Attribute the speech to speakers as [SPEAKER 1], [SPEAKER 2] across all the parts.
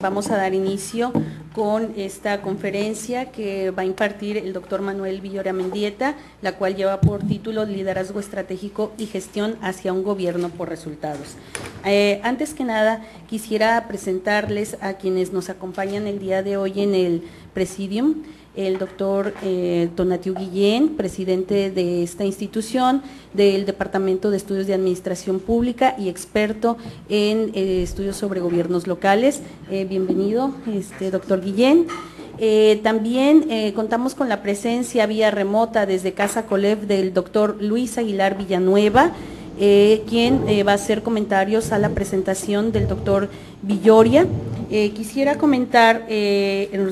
[SPEAKER 1] Vamos a dar inicio con esta conferencia que va a impartir el doctor Manuel Villoria Mendieta, la cual lleva por título Liderazgo Estratégico y Gestión hacia un Gobierno por Resultados. Antes que nada, quisiera presentarles a quienes nos acompañan el día de hoy en el Presidium. El doctor Tonatiuh Guillén, presidente de esta institución, del Departamento de Estudios de Administración Pública y experto en estudios sobre gobiernos locales. Bienvenido, doctor Guillén. También contamos con la presencia vía remota desde Casa Colev del doctor Luis Aguilar Villanueva, quien va a hacer comentarios a la presentación del doctor Villoria. Quisiera comentar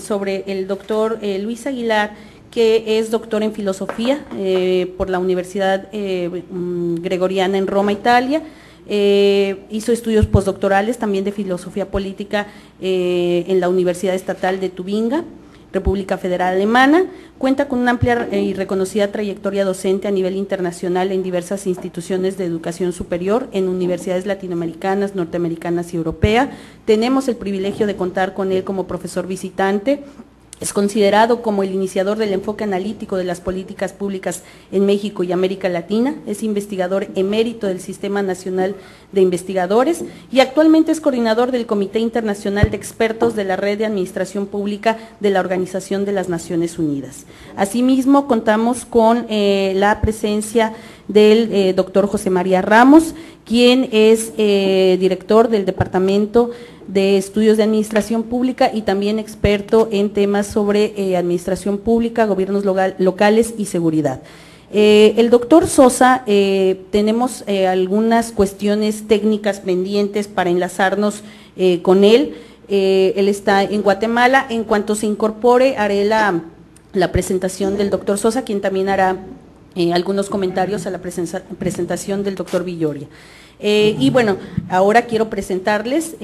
[SPEAKER 1] sobre el doctor Luis Aguilar, que es doctor en filosofía por la Universidad Gregoriana en Roma, Italia. Hizo estudios postdoctorales también de filosofía política en la Universidad Estatal de Tubinga, República Federal Alemana. Cuenta con una amplia y reconocida trayectoria docente a nivel internacional en diversas instituciones de educación superior, en universidades latinoamericanas, norteamericanas y europeas. Tenemos el privilegio de contar con él como profesor visitante. Es considerado como el iniciador del enfoque analítico de las políticas públicas en México y América Latina. Es investigador emérito del Sistema Nacional de Investigadores y actualmente es coordinador del Comité Internacional de Expertos de la Red de Administración Pública de la Organización de las Naciones Unidas. Asimismo, contamos con la presencia del doctor José María Ramos, quien es director del Departamento de Estudios de Administración Pública y también experto en temas sobre administración pública, gobiernos locales y seguridad. El doctor Sosa, tenemos algunas cuestiones técnicas pendientes para enlazarnos con él. Él está en Guatemala. En cuanto se incorpore, haré la presentación del doctor Sosa, quien también hará algunos comentarios a la presentación del doctor Villoria. Y bueno, ahora quiero presentarles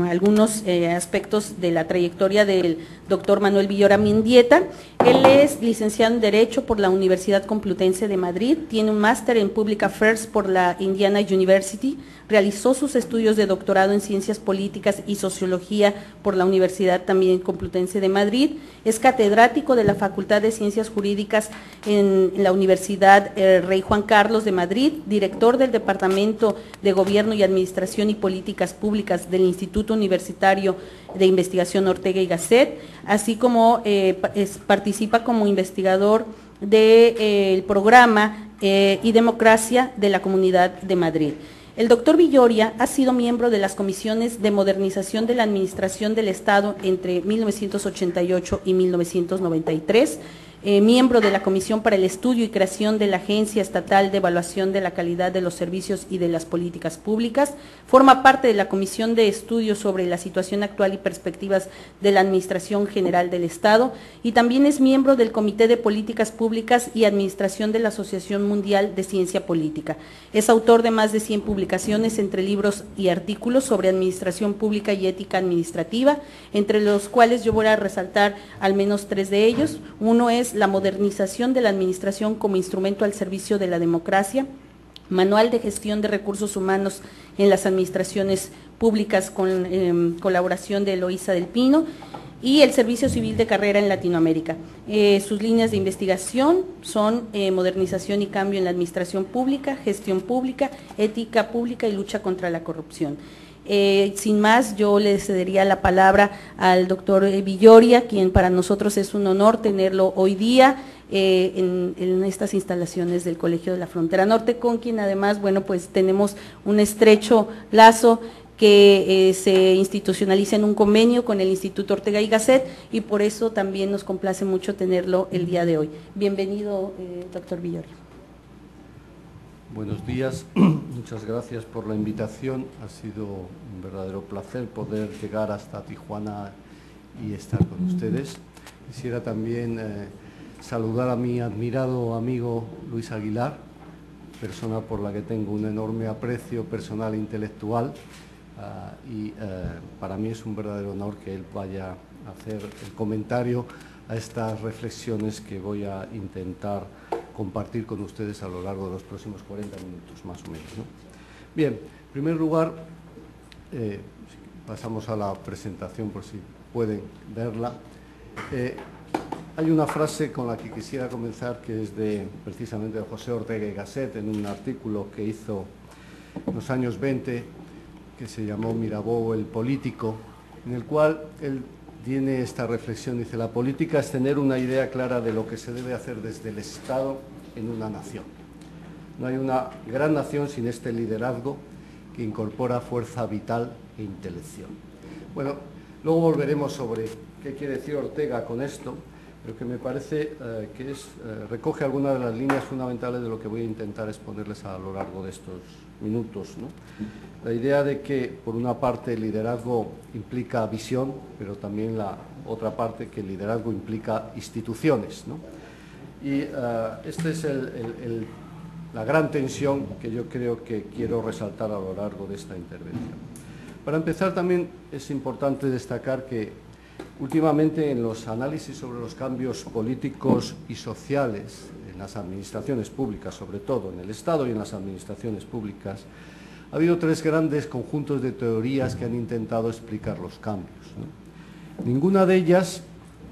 [SPEAKER 1] algunos aspectos de la trayectoria del doctor Manuel Villoria Mendieta. Él es licenciado en Derecho por la Universidad Complutense de Madrid, tiene un máster en Public Affairs por la Indiana University, realizó sus estudios de doctorado en Ciencias Políticas y Sociología por la Universidad también Complutense de Madrid, es catedrático de la Facultad de Ciencias Jurídicas en la Universidad Rey Juan Carlos de Madrid, director del Departamento de Gobierno y Administración y Políticas Públicas del Instituto Universitario de Investigación Ortega y Gasset, así como participa como investigador del programa y Democracia de la Comunidad de Madrid. El doctor Villoria ha sido miembro de las comisiones de modernización de la administración del Estado entre 1988 y 1993, miembro de la Comisión para el Estudio y Creación de la Agencia Estatal de Evaluación de la Calidad de los Servicios y de las Políticas Públicas, forma parte de la Comisión de Estudios sobre la Situación Actual y Perspectivas de la Administración General del Estado y también es miembro del Comité de Políticas Públicas y Administración de la Asociación Mundial de Ciencia Política. Es autor de más de 100 publicaciones entre libros y artículos sobre administración pública y ética administrativa, entre los cuales yo voy a resaltar al menos 3 de ellos. Uno es la modernización de la administración como instrumento al servicio de la democracia, Manual de Gestión de Recursos Humanos en las Administraciones Públicas con colaboración de Eloísa del Pino y el Servicio Civil de Carrera en Latinoamérica. Sus líneas de investigación son modernización y cambio en la administración pública, gestión pública, ética pública y lucha contra la corrupción. Sin más, yo le cedería la palabra al doctor Villoria, quien para nosotros es un honor tenerlo hoy día en estas instalaciones del Colegio de la Frontera Norte, con quien además, bueno, pues tenemos un estrecho lazo que se institucionaliza en un convenio con el Instituto Ortega y Gasset y por eso también nos complace mucho tenerlo el día de hoy. Bienvenido, doctor Villoria.
[SPEAKER 2] Buenos días, muchas gracias por la invitación, ha sido un verdadero placer poder llegar hasta Tijuana y estar con ustedes. Quisiera también saludar a mi admirado amigo Luis Aguilar, persona por la que tengo un enorme aprecio personal e intelectual y para mí es un verdadero honor que él vaya a hacer el comentario a estas reflexiones que voy a intentar compartir con ustedes a lo largo de los próximos 40 minutos más o menos, ¿no? Bien, en primer lugar, pasamos a la presentación por si pueden verla. Hay una frase con la que quisiera comenzar que es precisamente de José Ortega y Gasset, en un artículo que hizo en los años 20, que se llamó Mirabeau el político, en el cual él tiene esta reflexión, dice: la política es tener una idea clara de lo que se debe hacer desde el Estado en una nación. No hay una gran nación sin este liderazgo que incorpora fuerza vital e intelección. Bueno, luego volveremos sobre qué quiere decir Ortega con esto, pero que me parece que recoge algunas de las líneas fundamentales de lo que voy a intentar exponerles a lo largo de estos minutos, ¿no? La idea de que, por una parte, el liderazgo implica visión, pero también la otra parte, que el liderazgo implica instituciones, ¿no? Y esta es la gran tensión que yo creo que quiero resaltar a lo largo de esta intervención. Para empezar, también es importante destacar que últimamente en los análisis sobre los cambios políticos y sociales en las administraciones públicas, sobre todo en el Estado y en las administraciones públicas, ha habido tres grandes conjuntos de teorías que han intentado explicar los cambios, ¿no? Ninguna de ellas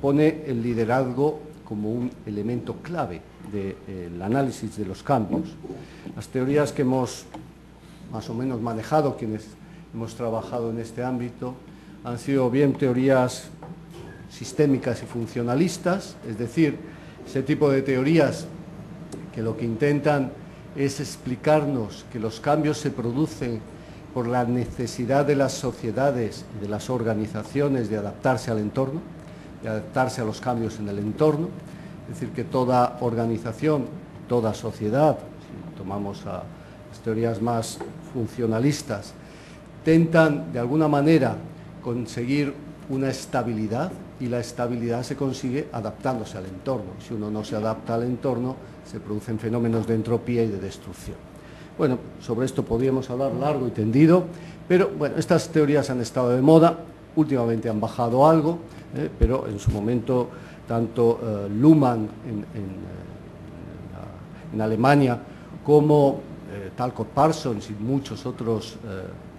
[SPEAKER 2] pone el liderazgo como un elemento clave del análisis de los cambios. Las teorías que hemos más o menos manejado, quienes hemos trabajado en este ámbito, han sido bien teorías sistémicas y funcionalistas, es decir, ese tipo de teorías que lo que intentan es explicarnos que los cambios se producen por la necesidad de las sociedades y de las organizaciones de adaptarse al entorno, de adaptarse a los cambios en el entorno, es decir, que toda organización, toda sociedad, si tomamos a las teorías más funcionalistas, intentan de alguna manera conseguir una estabilidad, y la estabilidad se consigue adaptándose al entorno. Si uno no se adapta al entorno, se producen fenómenos de entropía y de destrucción. Bueno, sobre esto podríamos hablar largo y tendido, pero bueno, estas teorías han estado de moda, últimamente han bajado algo, pero en su momento tanto Luhmann en Alemania como Talcott Parsons y muchos otros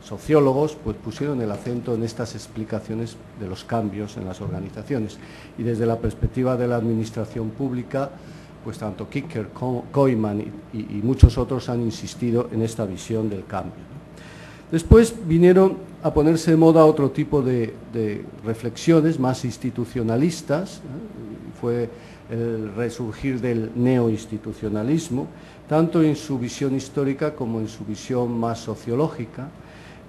[SPEAKER 2] sociólogos pues pusieron el acento en estas explicaciones de los cambios en las organizaciones, y desde la perspectiva de la administración pública pues tanto Kicker, Koyman y muchos otros han insistido en esta visión del cambio. Después vinieron a ponerse de moda otro tipo de reflexiones más institucionalistas, fue el resurgir del neoinstitucionalismo, tanto en su visión histórica como en su visión más sociológica.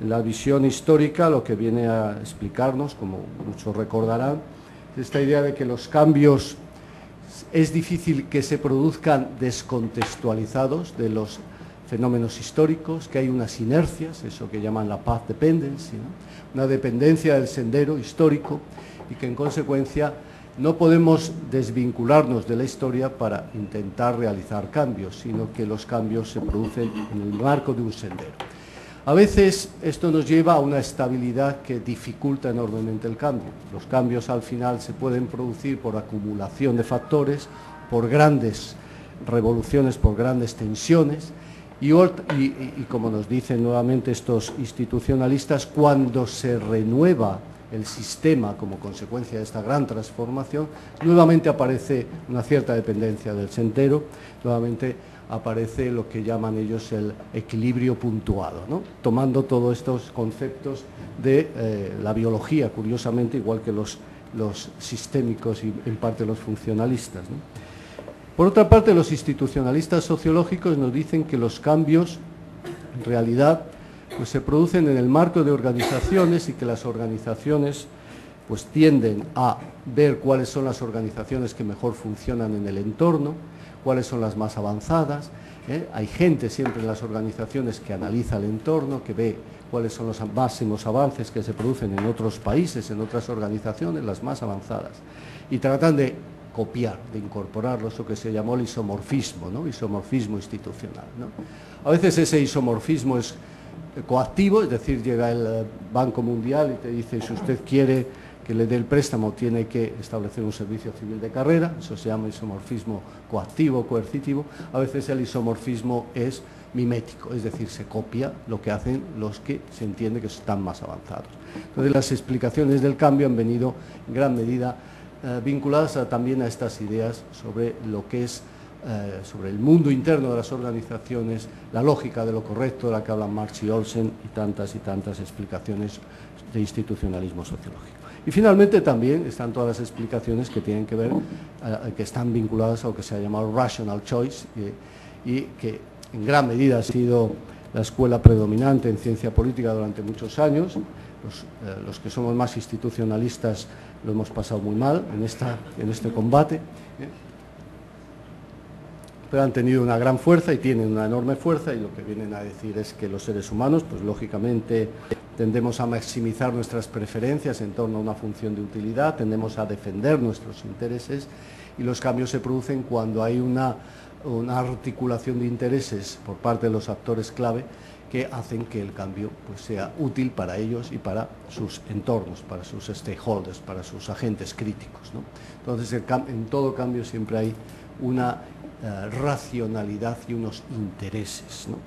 [SPEAKER 2] La visión histórica lo que viene a explicarnos, como muchos recordarán, es esta idea de que los cambios es difícil que se produzcan descontextualizados de los fenómenos históricos, que hay unas inercias, eso que llaman la path dependency, ¿no? Una dependencia del sendero histórico, y que en consecuencia no podemos desvincularnos de la historia para intentar realizar cambios, sino que los cambios se producen en el marco de un sendero. A veces esto nos lleva a una estabilidad que dificulta enormemente el cambio. Los cambios al final se pueden producir por acumulación de factores, por grandes revoluciones, por grandes tensiones, y como nos dicen nuevamente estos institucionalistas, cuando se renueva el sistema como consecuencia de esta gran transformación, nuevamente aparece una cierta dependencia del sendero, nuevamente aparece lo que llaman ellos el equilibrio puntuado, ¿no? Tomando todos estos conceptos de la biología, curiosamente, igual que los sistémicos y en parte los funcionalistas, ¿no? Por otra parte, los institucionalistas sociológicos nos dicen que los cambios, en realidad, pues se producen en el marco de organizaciones, y que las organizaciones pues tienden a ver cuáles son las organizaciones que mejor funcionan en el entorno, cuáles son las más avanzadas. Hay gente siempre en las organizaciones que analiza el entorno, que ve cuáles son los máximos avances que se producen en otros países, en otras organizaciones, las más avanzadas, y tratan de copiar, de incorporar lo que se llamó el isomorfismo, ¿no? Isomorfismo institucional, ¿no? A veces ese isomorfismo es coactivo, es decir, llega el Banco Mundial y te dice: si usted quiere que le dé el préstamo tiene que establecer un servicio civil de carrera, eso se llama isomorfismo coactivo, coercitivo. A veces el isomorfismo es mimético, es decir, se copia lo que hacen los que se entiende que están más avanzados. Entonces las explicaciones del cambio han venido en gran medida vinculadas también a estas ideas sobre lo que es sobre el mundo interno de las organizaciones, la lógica de lo correcto de la que hablan Marx y Olsen y tantas explicaciones de institucionalismo sociológico. Y finalmente también están todas las explicaciones que tienen que ver, que están vinculadas a lo que se ha llamado rational choice y que en gran medida ha sido la escuela predominante en ciencia política durante muchos años. Los que somos más institucionalistas lo hemos pasado muy mal en este combate, pero han tenido una gran fuerza y tienen una enorme fuerza, y lo que vienen a decir es que los seres humanos, pues lógicamente tendemos a maximizar nuestras preferencias en torno a una función de utilidad, tendemos a defender nuestros intereses, y los cambios se producen cuando hay una articulación de intereses por parte de los actores clave que hacen que el cambio pues sea útil para ellos y para sus entornos, para sus stakeholders, para sus agentes críticos, ¿no? Entonces, en todo cambio siempre hay una racionalidad y unos intereses, ¿no?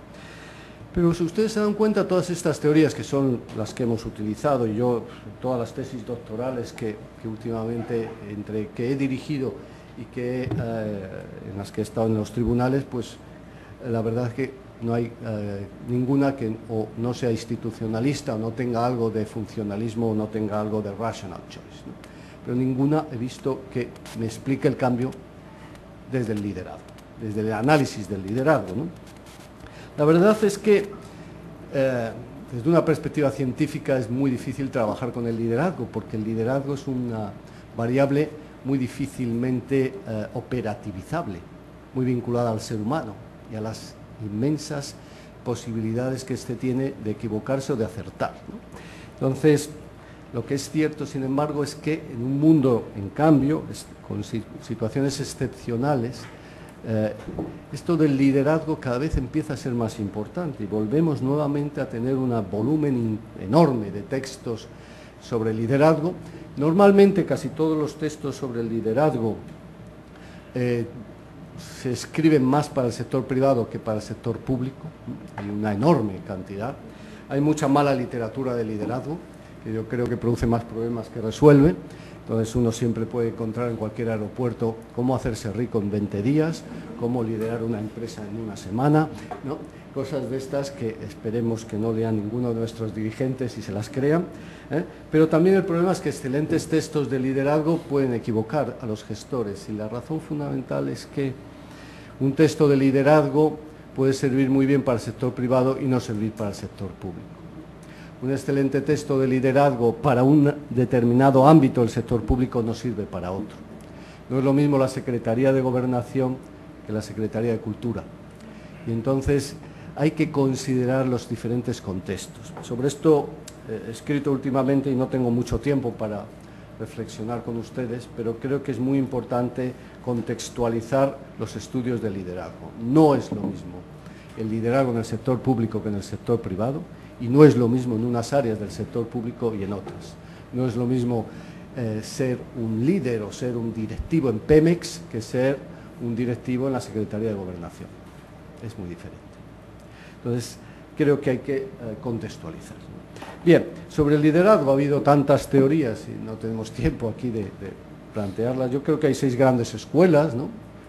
[SPEAKER 2] Pero si ustedes se dan cuenta, todas estas teorías que son las que hemos utilizado, y yo, todas las tesis doctorales que últimamente, entre que he dirigido y que en las que he estado en los tribunales, pues la verdad es que no hay ninguna que o no sea institucionalista o no tenga algo de funcionalismo o no tenga algo de rational choice, ¿no? Pero ninguna he visto que me explique el cambio desde el liderazgo, desde el análisis del liderazgo, ¿no? La verdad es que desde una perspectiva científica es muy difícil trabajar con el liderazgo, porque el liderazgo es una variable muy difícilmente operativizable, muy vinculada al ser humano y a las inmensas posibilidades que éste tiene de equivocarse o de acertar, ¿no? Entonces, lo que es cierto, sin embargo, es que en un mundo en cambio, con situaciones excepcionales, esto del liderazgo cada vez empieza a ser más importante y volvemos nuevamente a tener un volumen enorme de textos sobre el liderazgo. Normalmente casi todos los textos sobre el liderazgo se escriben más para el sector privado que para el sector público. Hay una enorme cantidad. Hay mucha mala literatura de liderazgo, que yo creo que produce más problemas que resuelve. Entonces uno siempre puede encontrar en cualquier aeropuerto cómo hacerse rico en 20 días, cómo liderar una empresa en una semana, ¿no? Cosas de estas que esperemos que no lean ninguno de nuestros dirigentes y se las crean, ¿eh? Pero también el problema es que excelentes textos de liderazgo pueden equivocar a los gestores, y la razón fundamental es que un texto de liderazgo puede servir muy bien para el sector privado y no servir para el sector público. Un excelente texto de liderazgo para un determinado ámbito del sector público no sirve para otro. No es lo mismo la Secretaría de Gobernación que la Secretaría de Cultura. Y entonces hay que considerar los diferentes contextos. Sobre esto he escrito últimamente y no tengo mucho tiempo para reflexionar con ustedes, pero creo que es muy importante contextualizar los estudios de liderazgo. No es lo mismo el liderazgo en el sector público que en el sector privado, y no es lo mismo en unas áreas del sector público y en otras. No es lo mismo ser un líder o ser un directivo en Pemex que ser un directivo en la Secretaría de Gobernación. Es muy diferente. Entonces, creo que hay que contextualizar. Bien, sobre el liderazgo ha habido tantas teorías y no tenemos tiempo aquí de plantearlas. Yo creo que hay 6 grandes escuelas, ¿no?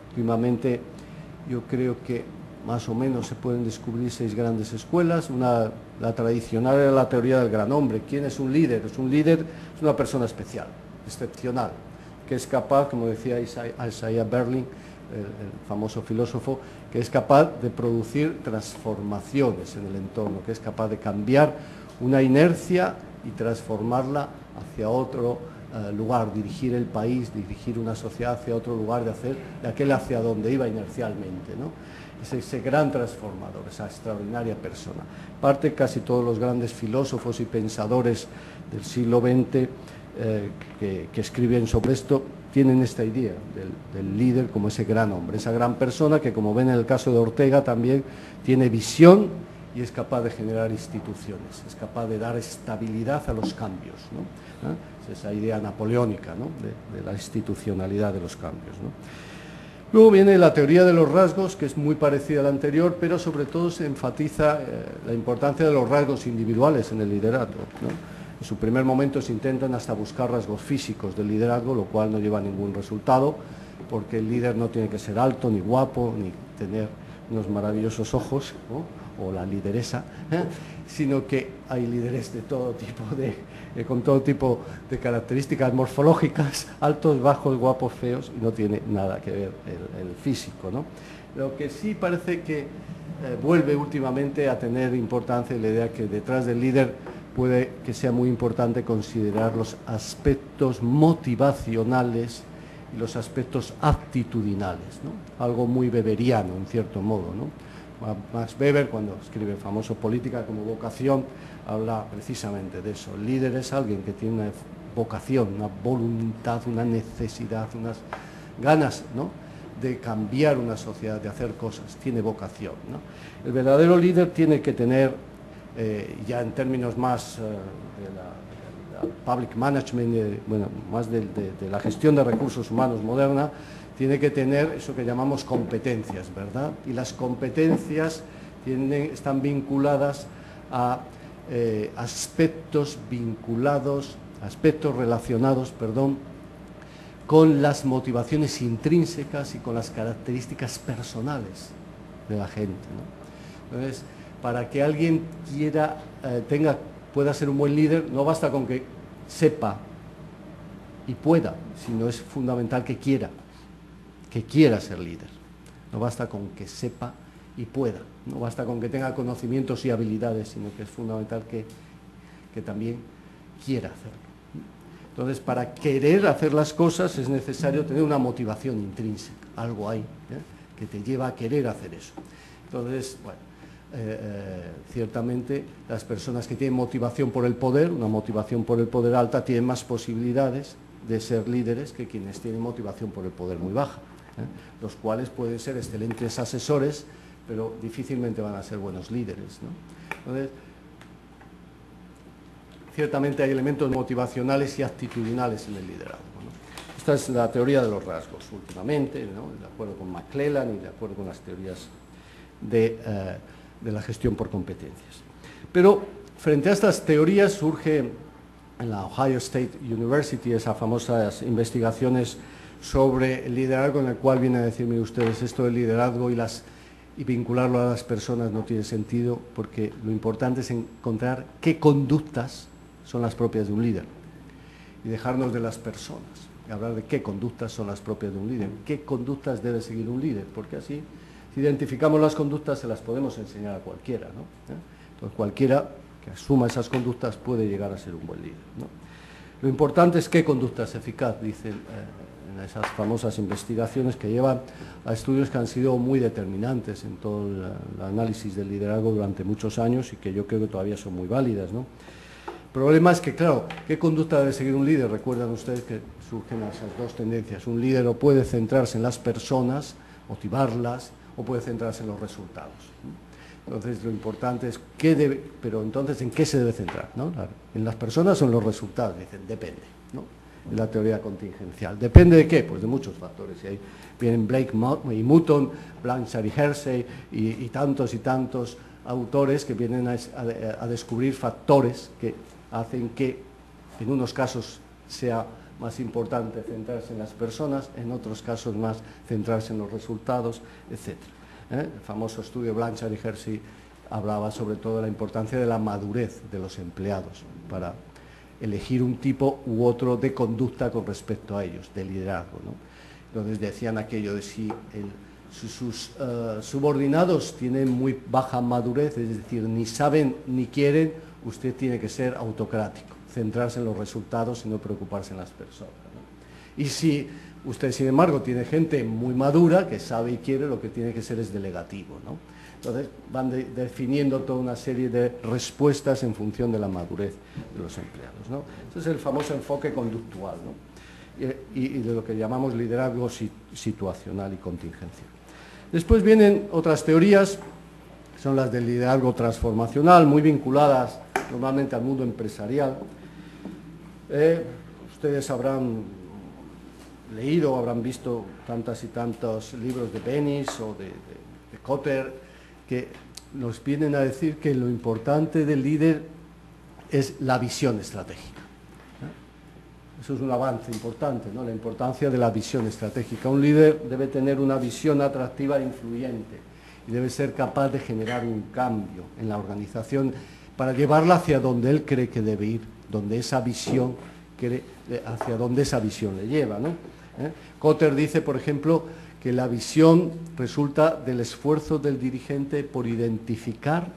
[SPEAKER 2] Últimamente yo creo que más o menos se pueden descubrir 6 grandes escuelas. La tradicional era la teoría del gran hombre. ¿Quién es un líder? Un líder es una persona especial, excepcional, que es capaz, como decía Isaiah Berlin, el famoso filósofo, que es capaz de producir transformaciones en el entorno, que es capaz de cambiar una inercia y transformarla hacia otro lugar, dirigir el país, dirigir una sociedad hacia otro lugar, de aquel hacia donde iba inercialmente, ¿no? Es ese gran transformador, esa extraordinaria persona. Parte casi todos los grandes filósofos y pensadores del siglo XX que escriben sobre esto tienen esta idea del líder como ese gran hombre, esa gran persona que, como ven en el caso de Ortega, también tiene visión y es capaz de generar instituciones, es capaz de dar estabilidad a los cambios, ¿no? Es esa idea napoleónica, ¿no?, de la institucionalidad de los cambios, ¿no? Luego viene la teoría de los rasgos, que es muy parecida a la anterior, pero sobre todo se enfatiza la importancia de los rasgos individuales en el liderazgo, ¿no? En su primer momento se intentan hasta buscar rasgos físicos del liderazgo, lo cual no lleva a ningún resultado, porque el líder no tiene que ser alto, ni guapo, ni tener unos maravillosos ojos, ¿no?, o la lideresa, sino que hay líderes de todo tipo, con todo tipo de características morfológicas, altos, bajos, guapos, feos, y no tiene nada que ver el físico, ¿no? Lo que sí parece que vuelve últimamente a tener importancia la idea que detrás del líder puede que sea muy importante considerar los aspectos motivacionales y los aspectos aptitudinales, ¿no? Algo muy weberiano, en cierto modo, ¿no? Max Weber, cuando escribe el famoso Política como vocación, habla precisamente de eso. El líder es alguien que tiene una vocación, una voluntad, una necesidad, unas ganas, ¿no?, de cambiar una sociedad, de hacer cosas, tiene vocación, ¿no? El verdadero líder tiene que tener, ya en términos más de la public management, bueno, más de la gestión de recursos humanos moderna, tiene que tener eso que llamamos competencias, ¿verdad? Y las competencias están vinculadas a aspectos relacionados, con las motivaciones intrínsecas y con las características personales de la gente, ¿no? Entonces, para que alguien pueda ser un buen líder, no basta con que sepa y pueda, sino es fundamental que quiera ser líder. No basta con que sepa y pueda, no basta con que tenga conocimientos y habilidades, sino que es fundamental que también quiera hacerlo. Entonces, para querer hacer las cosas es necesario tener una motivación intrínseca, algo ahí, que te lleva a querer hacer eso. Entonces, bueno, ciertamente las personas que tienen motivación por el poder, una motivación por el poder alta, tienen más posibilidades de ser líderes que quienes tienen motivación por el poder muy baja, los cuales pueden ser excelentes asesores, pero difícilmente van a ser buenos líderes, ¿no? Entonces, ciertamente hay elementos motivacionales y actitudinales en el liderazgo, ¿no? Esta es la teoría de los rasgos últimamente, ¿no?, de acuerdo con McClellan y de acuerdo con las teorías de la gestión por competencias. Pero frente a estas teorías surge en la Ohio State University esas famosas investigaciones sobre el liderazgo, en el cual viene a decirme ustedes esto del liderazgo y vincularlo a las personas no tiene sentido, porque lo importante es encontrar qué conductas son las propias de un líder y dejarnos de las personas y hablar de qué conductas son las propias de un líder, qué conductas debe seguir un líder, porque así, si identificamos las conductas, se las podemos enseñar a cualquiera, ¿no? Entonces, cualquiera que asuma esas conductas puede llegar a ser un buen líder, ¿no? Lo importante es qué conducta es eficaz, dicen en esas famosas investigaciones que llevan a estudios que han sido muy determinantes en todo el análisis del liderazgo durante muchos años y que yo creo que todavía son muy válidas, ¿no? El problema es que, claro, ¿qué conducta debe seguir un líder? Recuerdan ustedes que surgen esas dos tendencias. Un líder o puede centrarse en las personas, motivarlas, o puede centrarse en los resultados. Entonces, lo importante es pero entonces, ¿en qué se debe centrar, ¿no? ¿En las personas o en los resultados? Dicen, depende, ¿no? En la teoría contingencial. ¿Depende de qué? Pues de muchos factores. Y ahí vienen Blake y Mutton, Blanchard y Hersey y tantos autores que vienen a descubrir factores que hacen que en unos casos sea más importante centrarse en las personas, en otros casos más centrarse en los resultados, etc. El famoso estudio Blanchard y Hersey hablaba sobre todo de la importancia de la madurez de los empleados para elegir un tipo u otro de conducta con respecto a ellos, de liderazgo, ¿no? Entonces decían aquello de si sus subordinados tienen muy baja madurez, es decir, ni saben ni quieren, usted tiene que ser autocrático, centrarse en los resultados y no preocuparse en las personas, ¿no? Y si usted, sin embargo, tiene gente muy madura, que sabe y quiere, lo que tiene que ser es delegativo, ¿no? Entonces van definiendo toda una serie de respuestas en función de la madurez de los empleados, ¿no? Ese es el famoso enfoque conductual, ¿no? Y de lo que llamamos liderazgo situacional y contingencial. Después vienen otras teorías son las del liderazgo transformacional, muy vinculadas normalmente al mundo empresarial. Ustedes habrán leído, habrán visto tantas y tantos libros de Bennis o de Kotter, que nos vienen a decir que lo importante del líder es la visión estratégica. Eso es un avance importante, ¿no? La importancia de la visión estratégica. Un líder debe tener una visión atractiva e influyente y debe ser capaz de generar un cambio en la organización para llevarla hacia donde él cree que debe ir, donde esa visión hacia donde esa visión le lleva, ¿no? Kotter dice, por ejemplo, que la visión resulta del esfuerzo del dirigente por identificar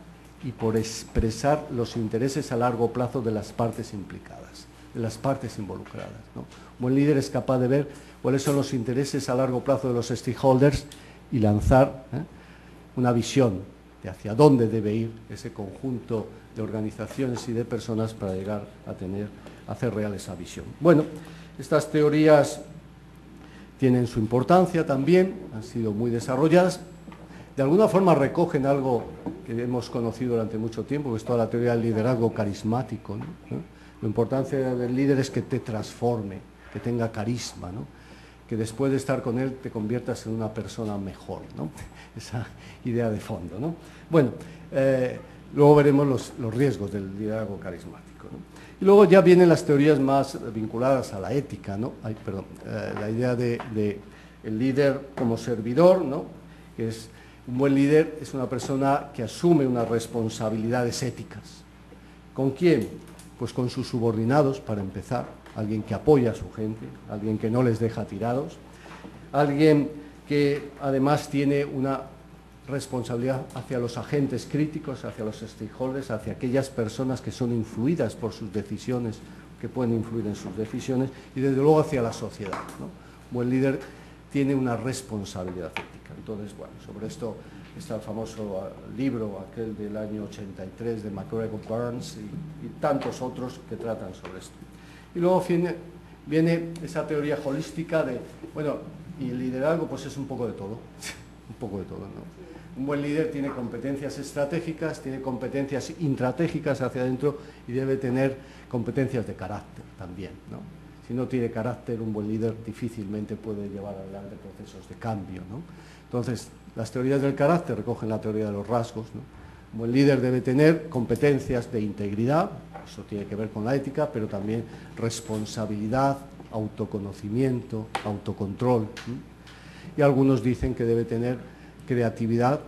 [SPEAKER 2] y por expresar los intereses a largo plazo de las partes implicadas, de las partes involucradas, ¿no? Un buen líder es capaz de ver cuáles son los intereses a largo plazo de los stakeholders y lanzar una visión de hacia dónde debe ir ese conjunto de organizaciones y de personas para llegar a hacer real esa visión. Bueno, estas teorías tienen su importancia también, han sido muy desarrolladas, de alguna forma recogen algo que hemos conocido durante mucho tiempo, que es toda la teoría del liderazgo carismático, ¿no? La importancia del líder es que te transforme, que tenga carisma, ¿no? Que después de estar con él te conviertas en una persona mejor, ¿no? Esa idea de fondo, ¿no? Bueno, luego veremos los riesgos del liderazgo carismático, ¿no? Y luego ya vienen las teorías más vinculadas a la ética, ¿no? La idea de el líder como servidor, ¿no? Que es un buen líder es una persona que asume unas responsabilidades éticas. ¿Con quién? Pues con sus subordinados, para empezar, alguien que apoya a su gente, alguien que no les deja tirados, alguien que además tiene una responsabilidad hacia los agentes críticos, hacia los stakeholders, hacia aquellas personas que son influidas por sus decisiones, que pueden influir en sus decisiones, y desde luego hacia la sociedad, ¿no? Un buen líder tiene una responsabilidad ética. Entonces, bueno, sobre esto está el famoso libro, aquel del año 83 de McGregor Burns y tantos otros que tratan sobre esto. Y luego viene esa teoría holística de, bueno, y el liderazgo pues es un poco de todo, un poco de todo, ¿no? Un buen líder tiene competencias estratégicas, tiene competencias intratégicas hacia adentro y debe tener competencias de carácter también, ¿no? Si no tiene carácter, un buen líder difícilmente puede llevar adelante procesos de cambio, ¿no? Entonces, las teorías del carácter recogen la teoría de los rasgos, ¿no? Un buen líder debe tener competencias de integridad, eso tiene que ver con la ética, pero también responsabilidad, autoconocimiento, autocontrol, ¿no? Y algunos dicen que debe tener creatividad,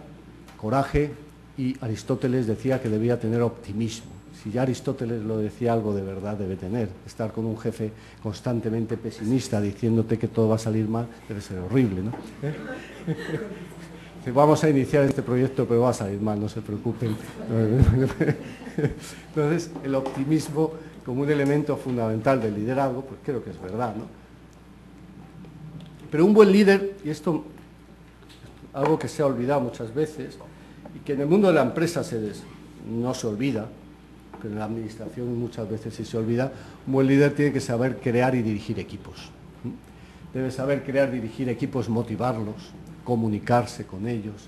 [SPEAKER 2] coraje, y Aristóteles decía que debía tener optimismo. Si ya Aristóteles lo decía, algo de verdad debe tener. Estar con un jefe constantemente pesimista diciéndote que todo va a salir mal debe ser horrible, ¿no? Vamos a iniciar este proyecto, pero va a salir mal, no se preocupen. Entonces, el optimismo como un elemento fundamental del liderazgo, pues creo que es verdad, ¿no? Pero un buen líder, y esto algo que se ha olvidado muchas veces, y que en el mundo de la empresa no se olvida, pero en la administración muchas veces sí se olvida, un buen líder tiene que saber crear y dirigir equipos. Debe saber crear, dirigir equipos, motivarlos, comunicarse con ellos.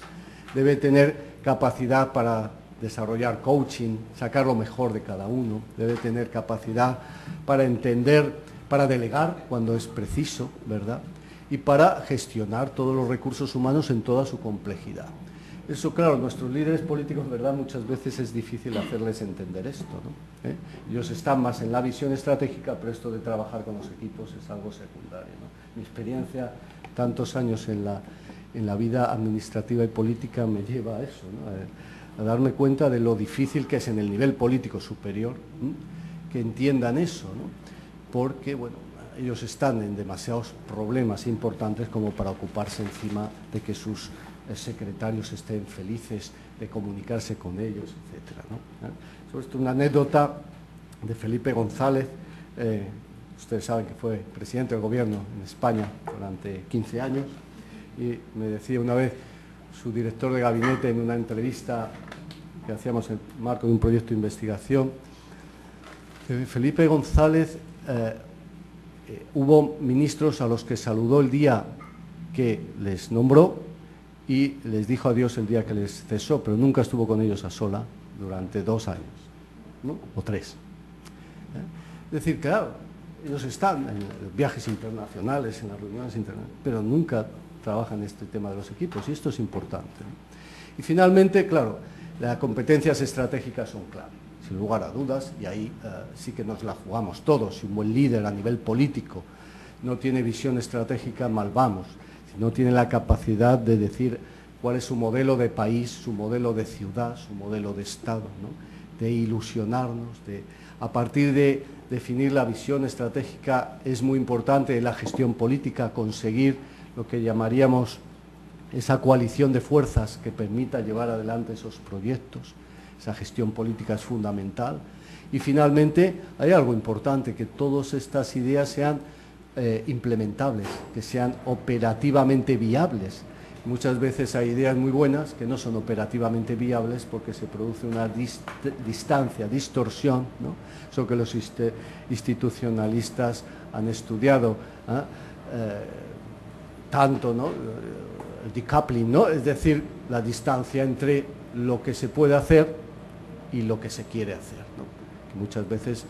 [SPEAKER 2] Debe tener capacidad para desarrollar coaching, sacar lo mejor de cada uno. Debe tener capacidad para entender, para delegar cuando es preciso, ¿verdad? Y para gestionar todos los recursos humanos en toda su complejidad. Eso, claro, nuestros líderes políticos, ¿verdad?, muchas veces es difícil hacerles entender esto, ¿no? Ellos están más en la visión estratégica, pero esto de trabajar con los equipos es algo secundario, ¿no? Mi experiencia, tantos años en la vida administrativa y política, me lleva a eso, ¿no? A darme cuenta de lo difícil que es en el nivel político superior, ¿no?, que entiendan eso, ¿no? Porque, bueno, ellos están en demasiados problemas importantes como para ocuparse encima de que sus secretarios estén felices de comunicarse con ellos, etcétera, ¿no? Sobre esto una anécdota de Felipe González, ustedes saben que fue presidente del gobierno en España durante 15 años, y me decía una vez su director de gabinete en una entrevista que hacíamos en el marco de un proyecto de investigación, Felipe González, hubo ministros a los que saludó el día que les nombró y les dijo adiós el día que les cesó, pero nunca estuvo con ellos a sola durante 2 años, ¿no? O 3. Es decir, claro, ellos están en los viajes internacionales, en las reuniones internacionales, pero nunca trabajan este tema de los equipos, y esto es importante, ¿no? Y finalmente, claro, las competencias estratégicas son clave, sin lugar a dudas, y ahí sí que nos la jugamos todos. Si un buen líder a nivel político no tiene visión estratégica, mal vamos. Si no tiene la capacidad de decir cuál es su modelo de país, su modelo de ciudad, su modelo de Estado, ¿no? De ilusionarnos, a partir de definir la visión estratégica, es muy importante en la gestión política conseguir lo que llamaríamos esa coalición de fuerzas que permita llevar adelante esos proyectos. Esa gestión política es fundamental. Y finalmente hay algo importante, que todas estas ideas sean implementables, que sean operativamente viables. Muchas veces hay ideas muy buenas que no son operativamente viables porque se produce una distancia, distorsión, ¿no? Eso que los institucionalistas han estudiado tanto, ¿no? El decoupling, ¿no? Es decir, la distancia entre lo que se puede hacer y lo que se quiere hacer, ¿no? Que muchas veces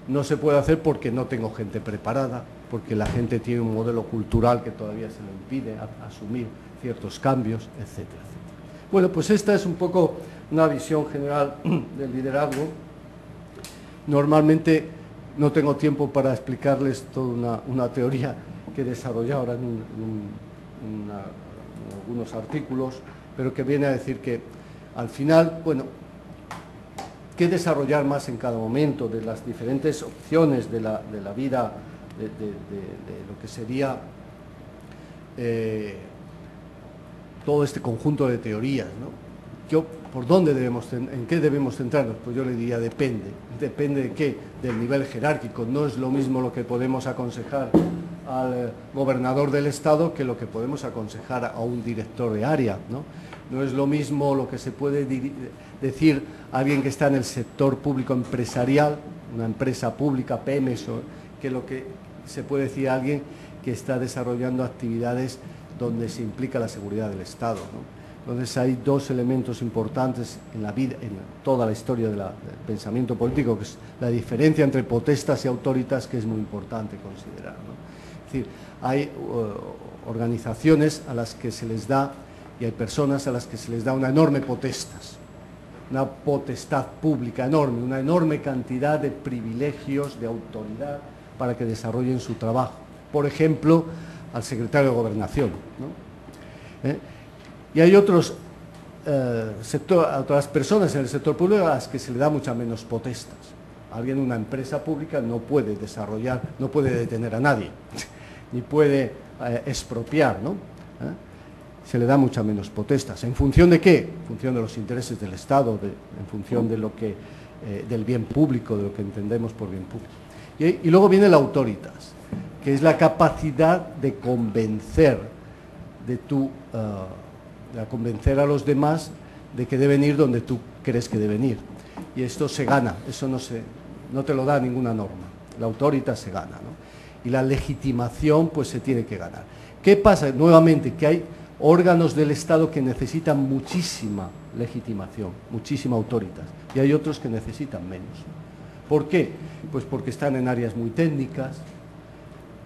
[SPEAKER 2] no se puede hacer porque no tengo gente preparada, porque la gente tiene un modelo cultural que todavía se le impide asumir ciertos cambios, etcétera, etcétera. Bueno, pues esta es un poco una visión general del liderazgo. Normalmente no tengo tiempo para explicarles toda una teoría que he desarrollado ahora en algunos artículos, pero que viene a decir que al final, bueno, qué desarrollar más en cada momento de las diferentes opciones de la vida, de lo que sería todo este conjunto de teorías, ¿no? ¿Por dónde en qué debemos centrarnos? Pues yo le diría depende. ¿Depende de qué? Del nivel jerárquico. No es lo mismo lo que podemos aconsejar al gobernador del Estado que lo que podemos aconsejar a un director de área, ¿no? No es lo mismo lo que se puede decir a alguien que está en el sector público empresarial, una empresa pública, PEMES, que lo que se puede decir a alguien que está desarrollando actividades donde se implica la seguridad del Estado, ¿no? Entonces hay 2 elementos importantes en la vida, en toda la historia del pensamiento político, que es la diferencia entre potestas y autoritas, que es muy importante considerar, ¿no? Es decir, hay organizaciones a las que se les da, y hay personas a las que se les da una enorme potestas, una potestad pública enorme, una enorme cantidad de privilegios, de autoridad, para que desarrollen su trabajo. Por ejemplo, al secretario de Gobernación, ¿no? Y hay otras personas en el sector público a las que se le da mucha menos potestas. Alguien en una empresa pública no puede desarrollar, no puede detener a nadie, ni puede expropiar, ¿no? Se le da mucha menos potestas. ¿En función de qué? En función de los intereses del Estado, en función de lo que, del bien público, de lo que entendemos por bien público. Y luego viene la autoritas, que es la capacidad de convencer, de convencer a los demás de que deben ir donde tú crees que deben ir. Y esto se gana, eso no te lo da ninguna norma. La autoritas se gana, ¿no? Y la legitimación pues se tiene que ganar. ¿Qué pasa? Nuevamente, que hay órganos del Estado que necesitan muchísima legitimación, muchísima autoritas, y hay otros que necesitan menos. ¿Por qué? Pues porque están en áreas muy técnicas,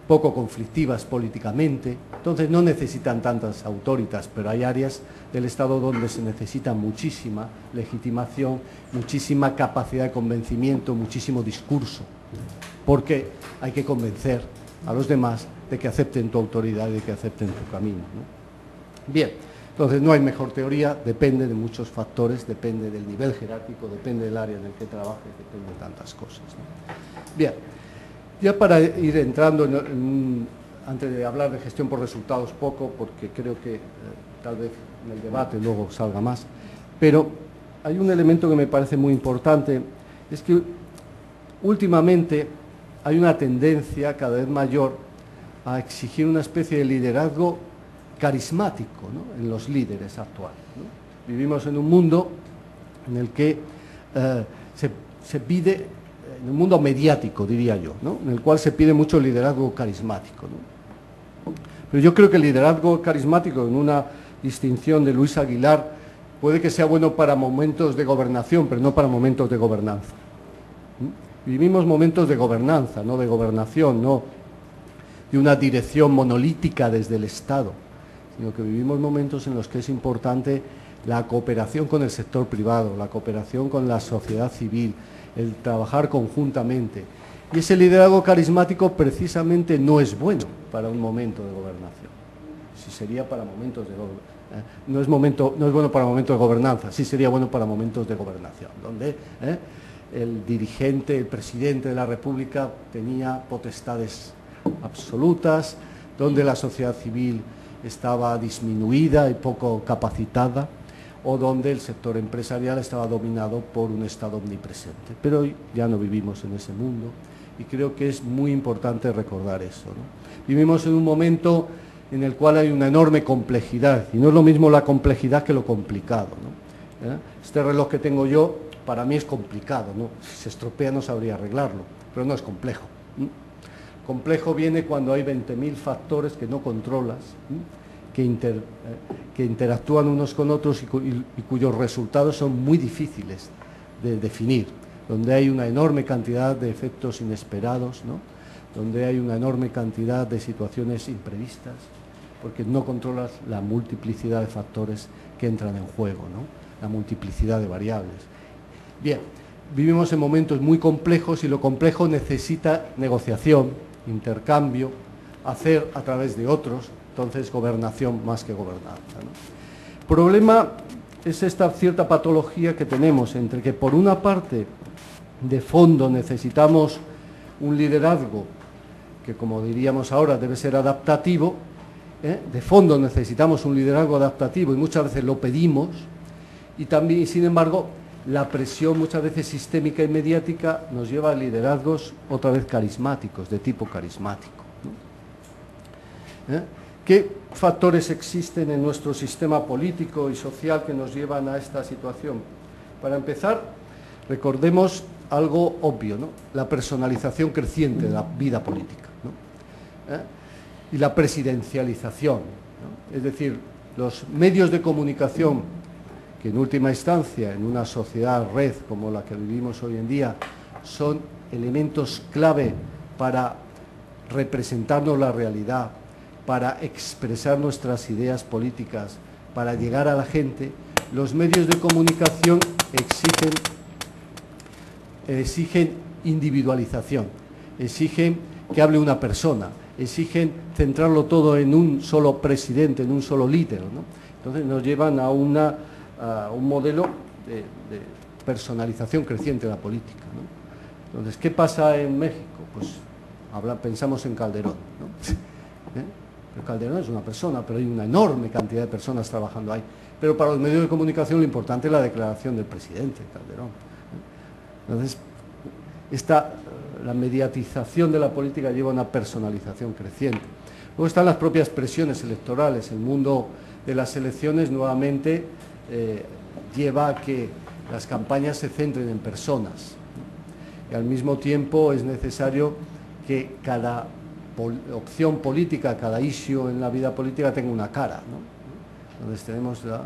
[SPEAKER 2] poco conflictivas políticamente, entonces no necesitan tantas autoritas, pero hay áreas del Estado donde se necesita muchísima legitimación, muchísima capacidad de convencimiento, muchísimo discurso, porque hay que convencer a los demás de que acepten tu autoridad y de que acepten tu camino, ¿no? Bien, entonces no hay mejor teoría, depende de muchos factores, depende del nivel jerárquico, depende del área en el que trabajes, depende de tantas cosas, ¿no? Bien. Ya para ir entrando, antes de hablar de gestión por resultados poco, porque creo que tal vez en el debate luego salga más, pero hay un elemento que me parece muy importante, es que últimamente hay una tendencia cada vez mayor a exigir una especie de liderazgo carismático, ¿no?, en los líderes actuales, ¿no? Vivimos en un mundo en el que se pide, en un mundo mediático, diría yo, ¿no?, en el cual se pide mucho liderazgo carismático, ¿no? Pero yo creo que el liderazgo carismático en una distinción de Luis Aguilar, puede que sea bueno para momentos de gobernación, pero no para momentos de gobernanza. Vivimos momentos de gobernanza, no de gobernación, no de una dirección monolítica desde el Estado, sino que vivimos momentos en los que es importante la cooperación con el sector privado, la cooperación con la sociedad civil, el trabajar conjuntamente. Y ese liderazgo carismático precisamente no es bueno para un momento de gobernación. Si sería para momentos de no es bueno para momentos de gobernanza, sí sería bueno para momentos de gobernación, donde el dirigente, el presidente de la República tenía potestades absolutas, donde la sociedad civil estaba disminuida y poco capacitada, o donde el sector empresarial estaba dominado por un Estado omnipresente. Pero hoy ya no vivimos en ese mundo y creo que es muy importante recordar eso, ¿no? Vivimos en un momento en el cual hay una enorme complejidad, y no es lo mismo la complejidad que lo complicado, ¿no? Este reloj que tengo yo, para mí es complicado, ¿no? Si se estropea no sabría arreglarlo, pero no es complejo. Complejo viene cuando hay 20.000 factores que no controlas, que interactúan unos con otros y cuyos resultados son muy difíciles de definir, donde hay una enorme cantidad de efectos inesperados, ¿no? Donde hay una enorme cantidad de situaciones imprevistas, porque no controlas la multiplicidad de factores que entran en juego, ¿no? La multiplicidad de variables. Bien, vivimos en momentos muy complejos y lo complejo necesita negociación, intercambio, hacer a través de otros, entonces gobernación más que gobernanza, ¿no? El problema es esta cierta patología que tenemos entre que por una parte de fondo necesitamos un liderazgo que, como diríamos ahora, debe ser adaptativo, de fondo necesitamos un liderazgo adaptativo y muchas veces lo pedimos, y también, sin embargo, la presión muchas veces sistémica y mediática nos lleva a liderazgos otra vez carismáticos, de tipo carismático, ¿no? ¿Qué factores existen en nuestro sistema político y social que nos llevan a esta situación? Para empezar, recordemos algo obvio, ¿no? La personalización creciente de la vida política, ¿no? Y la presidencialización, ¿no? Es decir, los medios de comunicación, que en última instancia, en una sociedad red como la que vivimos hoy en día, son elementos clave para representarnos la realidad, para expresar nuestras ideas políticas, para llegar a la gente. Los medios de comunicación exigen individualización, exigen que hable una persona, exigen centrarlo todo en un solo presidente, en un solo líder, ¿no? Entonces nos llevan a un modelo de personalización creciente de la política, ¿no? Entonces, ¿qué pasa en México? Pues pensamos en Calderón, ¿no? Pero Calderón es una persona, pero hay una enorme cantidad de personas trabajando ahí. Pero para los medios de comunicación lo importante es la declaración del presidente Calderón. Entonces, la mediatización de la política lleva a una personalización creciente. Luego están las propias presiones electorales. El mundo de las elecciones nuevamente lleva a que las campañas se centren en personas, ¿no? Y al mismo tiempo es necesario que cada opción política, cada issue en la vida política tenga una cara, ¿no? Entonces tenemos la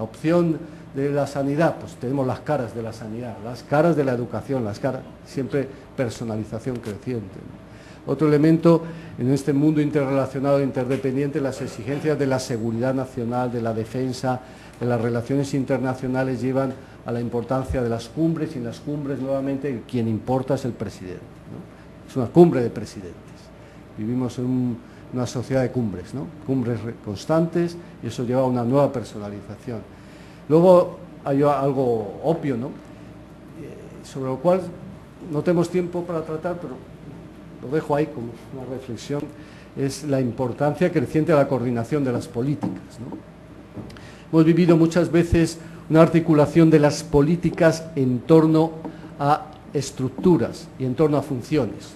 [SPEAKER 2] opción de la sanidad, pues tenemos las caras de la sanidad, las caras de la educación, las caras, siempre personalización creciente, ¿no? Otro elemento en este mundo interrelacionado e interdependiente, las exigencias de la seguridad nacional, de la defensa, de las relaciones internacionales llevan a la importancia de las cumbres, y en las cumbres nuevamente quien importa es el presidente, ¿no? Es una cumbre de presidentes. Vivimos en una sociedad de cumbres, ¿no? Cumbres constantes, y eso lleva a una nueva personalización. Luego hay algo obvio, ¿no? Sobre lo cual no tenemos tiempo para tratar, pero lo dejo ahí como una reflexión, es la importancia creciente de la coordinación de las políticas, ¿no? Hemos vivido muchas veces una articulación de las políticas en torno a estructuras y en torno a funciones.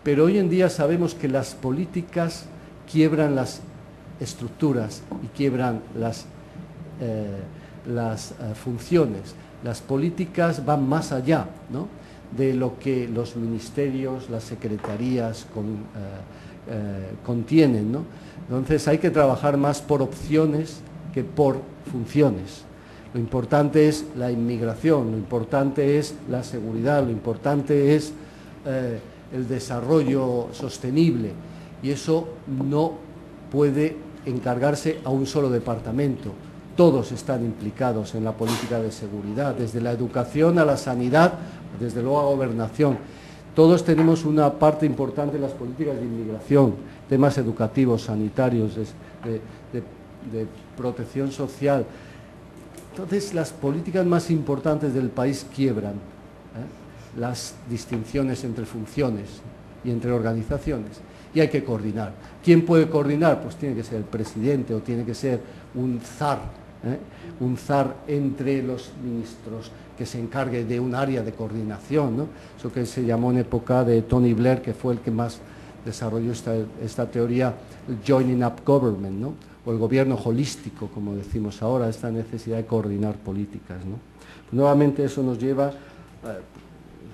[SPEAKER 2] Pero hoy en día sabemos que las políticas quiebran las estructuras y quiebran las funciones. Las políticas van más allá, ¿no?, de lo que los ministerios, las secretarías contienen, ¿no? Entonces hay que trabajar más por opciones que por funciones. Lo importante es la inmigración, lo importante es la seguridad, lo importante es el desarrollo sostenible, y eso no puede encargarse a un solo departamento. Todos están implicados en la política de seguridad, desde la educación a la sanidad, desde luego a gobernación. Todos tenemos una parte importante en las políticas de inmigración, temas educativos, sanitarios, de protección social. Entonces, las políticas más importantes del país quiebran las distinciones entre funciones y entre organizaciones, y hay que coordinar. ¿Quién puede coordinar? Pues tiene que ser el presidente, o tiene que ser un zar entre los ministros que se encargue de un área de coordinación, ¿no? Eso que se llamó en época de Tony Blair, que fue el que más desarrolló esta teoría, el joining up government, ¿no? O el gobierno holístico, como decimos ahora, esta necesidad de coordinar políticas, ¿no? Pues nuevamente eso nos lleva,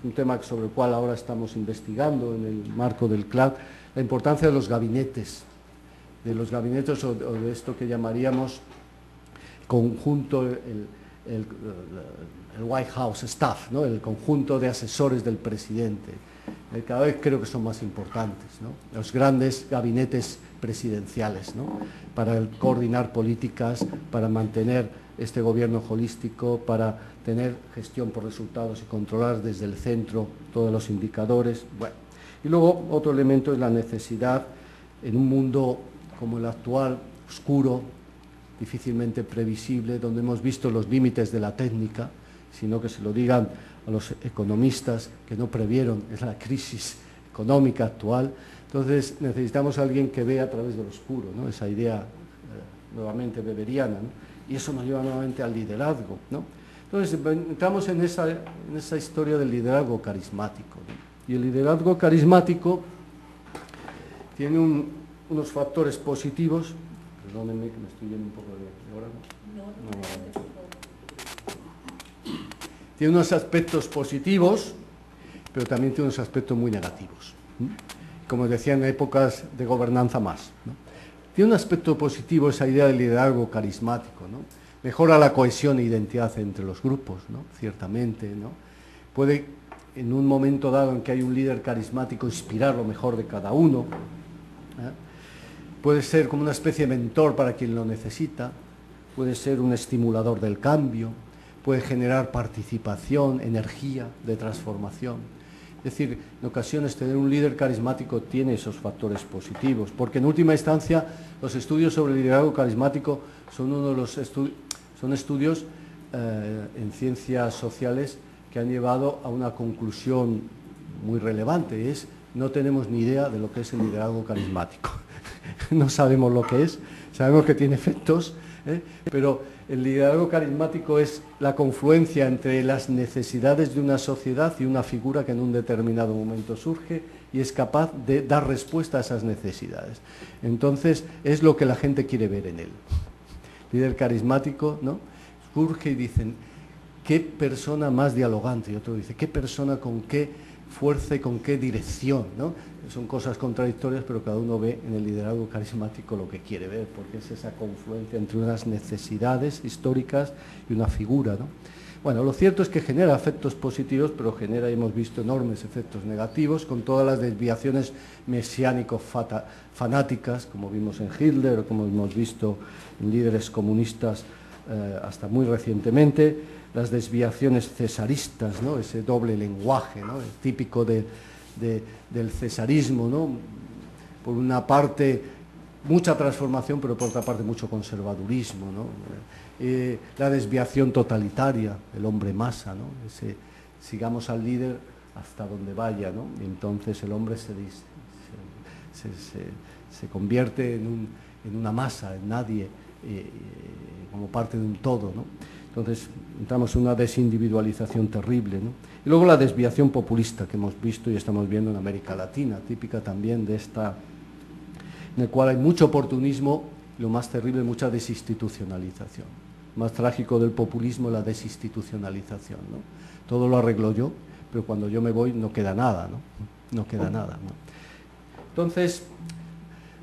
[SPEAKER 2] un tema sobre el cual ahora estamos investigando en el marco del CLAD, la importancia de los gabinetes o de esto que llamaríamos conjunto, el White House Staff, ¿no? El conjunto de asesores del presidente. Cada vez creo que son más importantes, ¿no? Los grandes gabinetes presidenciales, ¿no? Para coordinar políticas, para mantener este gobierno holístico, para tener gestión por resultados y controlar desde el centro todos los indicadores. Bueno. Y luego otro elemento es la necesidad, en un mundo como el actual, oscuro, difícilmente previsible, donde hemos visto los límites de la técnica, sino que se lo digan a los economistas que no previeron la crisis económica actual. Entonces necesitamos a alguien que vea a través del oscuro, ¿no? Esa idea nuevamente weberiana, ¿no? Y eso nos lleva nuevamente al liderazgo, ¿no? Entonces entramos en esa historia del liderazgo carismático, ¿no? Y el liderazgo carismático tiene unos factores positivos. Perdónenme que me estoy yendo un poco de hora. Tiene unos aspectos positivos, pero también tiene unos aspectos muy negativos. Como decía, en épocas de gobernanza más, ¿no? Tiene un aspecto positivo esa idea del liderazgo carismático, ¿no? Mejora la cohesión e identidad entre los grupos, ¿no? Ciertamente, ¿no? Puede, en un momento dado en que hay un líder carismático, inspirar lo mejor de cada uno, ¿eh? Puede ser como una especie de mentor para quien lo necesita, puede ser un estimulador del cambio, puede generar participación, energía de transformación. Es decir, en ocasiones tener un líder carismático tiene esos factores positivos, porque en última instancia los estudios sobre el liderazgo carismático son uno de los estudios en ciencias sociales que han llevado a una conclusión muy relevante, es no tenemos ni idea de lo que es el liderazgo carismático. No sabemos lo que es, sabemos que tiene efectos, pero el liderazgo carismático es la confluencia entre las necesidades de una sociedad y una figura que en un determinado momento surge y es capaz de dar respuesta a esas necesidades. Entonces, es lo que la gente quiere ver en él. Líder carismático, ¿no? Surge y dicen, qué persona más dialogante, y otro dice, qué persona con qué fuerza y con qué dirección, ¿no? Son cosas contradictorias, pero cada uno ve en el liderazgo carismático lo que quiere ver, porque es esa confluencia entre unas necesidades históricas y una figura, ¿no? Bueno, lo cierto es que genera efectos positivos, pero genera, hemos visto, enormes efectos negativos, con todas las desviaciones mesiánico-fanáticas, como vimos en Hitler, o como hemos visto en líderes comunistas hasta muy recientemente, las desviaciones cesaristas, ¿no? Ese doble lenguaje, ¿no? El típico del cesarismo, ¿no? Por una parte mucha transformación, pero por otra parte mucho conservadurismo, ¿no? La desviación totalitaria, el hombre masa, ¿no? Sigamos al líder hasta donde vaya, ¿no? Y entonces el hombre se convierte en una masa, en nadie, como parte de un todo, ¿no? Entonces entramos en una desindividualización terrible, ¿no? Y luego la desviación populista que hemos visto y estamos viendo en América Latina, típica también de esta, en el cual hay mucho oportunismo, lo más terrible, mucha desinstitucionalización. Más trágico del populismo, la desinstitucionalización, ¿no? Todo lo arreglo yo, pero cuando yo me voy no queda nada, ¿no? No queda nada, ¿no? Entonces,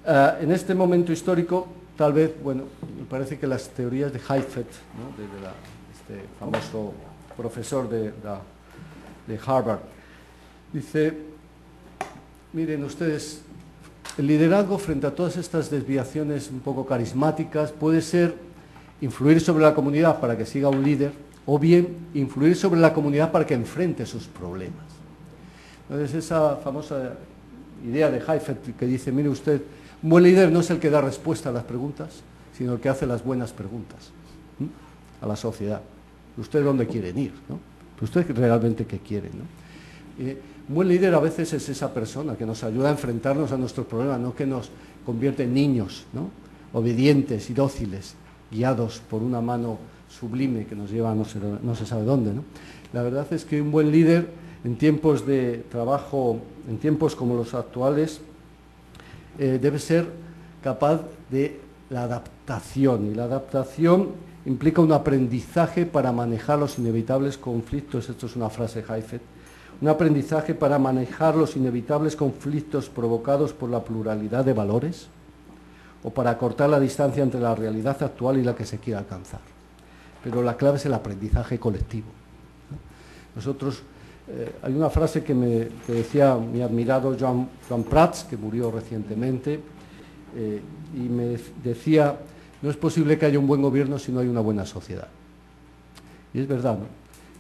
[SPEAKER 2] en este momento histórico tal vez, bueno, me parece que las teorías de Heifetz, ¿no?, este famoso profesor de Harvard, dice, miren ustedes, el liderazgo frente a todas estas desviaciones un poco carismáticas puede ser influir sobre la comunidad para que siga un líder, o bien influir sobre la comunidad para que enfrente sus problemas. Entonces, esa famosa idea de Heifetz que dice, mire usted, un buen líder no es el que da respuesta a las preguntas, sino el que hace las buenas preguntas a la sociedad. ¿Usted dónde quieren ir, ¿no? ¿Usted realmente qué quiere, ¿no? Un buen líder a veces es esa persona que nos ayuda a enfrentarnos a nuestros problemas, no que nos convierte en niños, ¿no?, obedientes y dóciles, guiados por una mano sublime que nos lleva a no se sabe dónde, ¿no? La verdad es que un buen líder en tiempos de trabajo, en tiempos como los actuales, debe ser capaz de la adaptación, y la adaptación implica un aprendizaje para manejar los inevitables conflictos, esto es una frase de Heifetz, un aprendizaje para manejar los inevitables conflictos provocados por la pluralidad de valores o para acortar la distancia entre la realidad actual y la que se quiere alcanzar. Pero la clave es el aprendizaje colectivo, ¿no? Nosotros, hay una frase que decía mi admirado Joan Prats, que murió recientemente, y me decía, no es posible que haya un buen gobierno si no hay una buena sociedad. Y es verdad, ¿no?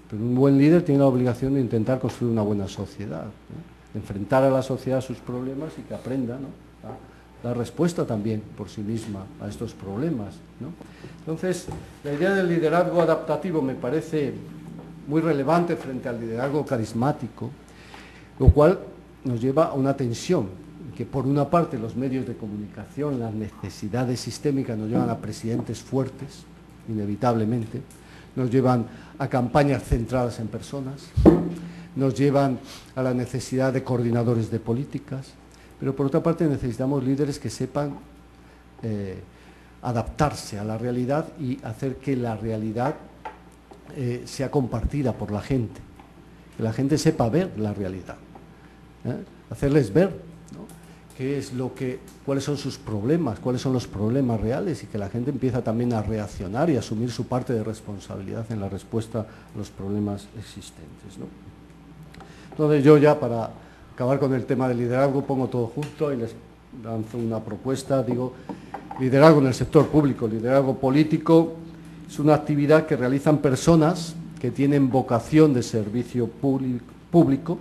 [SPEAKER 2] Pero un buen líder tiene la obligación de intentar construir una buena sociedad, ¿no?, enfrentar a la sociedad sus problemas y que aprenda, ¿no?, a dar respuesta también por sí misma a estos problemas, ¿no? Entonces, la idea del liderazgo adaptativo me parece muy relevante frente al liderazgo carismático, lo cual nos lleva a una tensión, que por una parte los medios de comunicación, las necesidades sistémicas nos llevan a presidentes fuertes, inevitablemente, nos llevan a campañas centradas en personas, nos llevan a la necesidad de coordinadores de políticas, pero por otra parte necesitamos líderes que sepan adaptarse a la realidad y hacer que la realidad sea compartida por la gente, que la gente sepa ver la realidad, hacerles ver, ¿no?, cuáles son sus problemas, cuáles son los problemas reales, y que la gente empieza también a reaccionar y a asumir su parte de responsabilidad en la respuesta a los problemas existentes, ¿no? Entonces yo ya, para acabar con el tema del liderazgo, pongo todo junto y les lanzo una propuesta. Digo, liderazgo en el sector público, liderazgo político, es una actividad que realizan personas que tienen vocación de servicio público,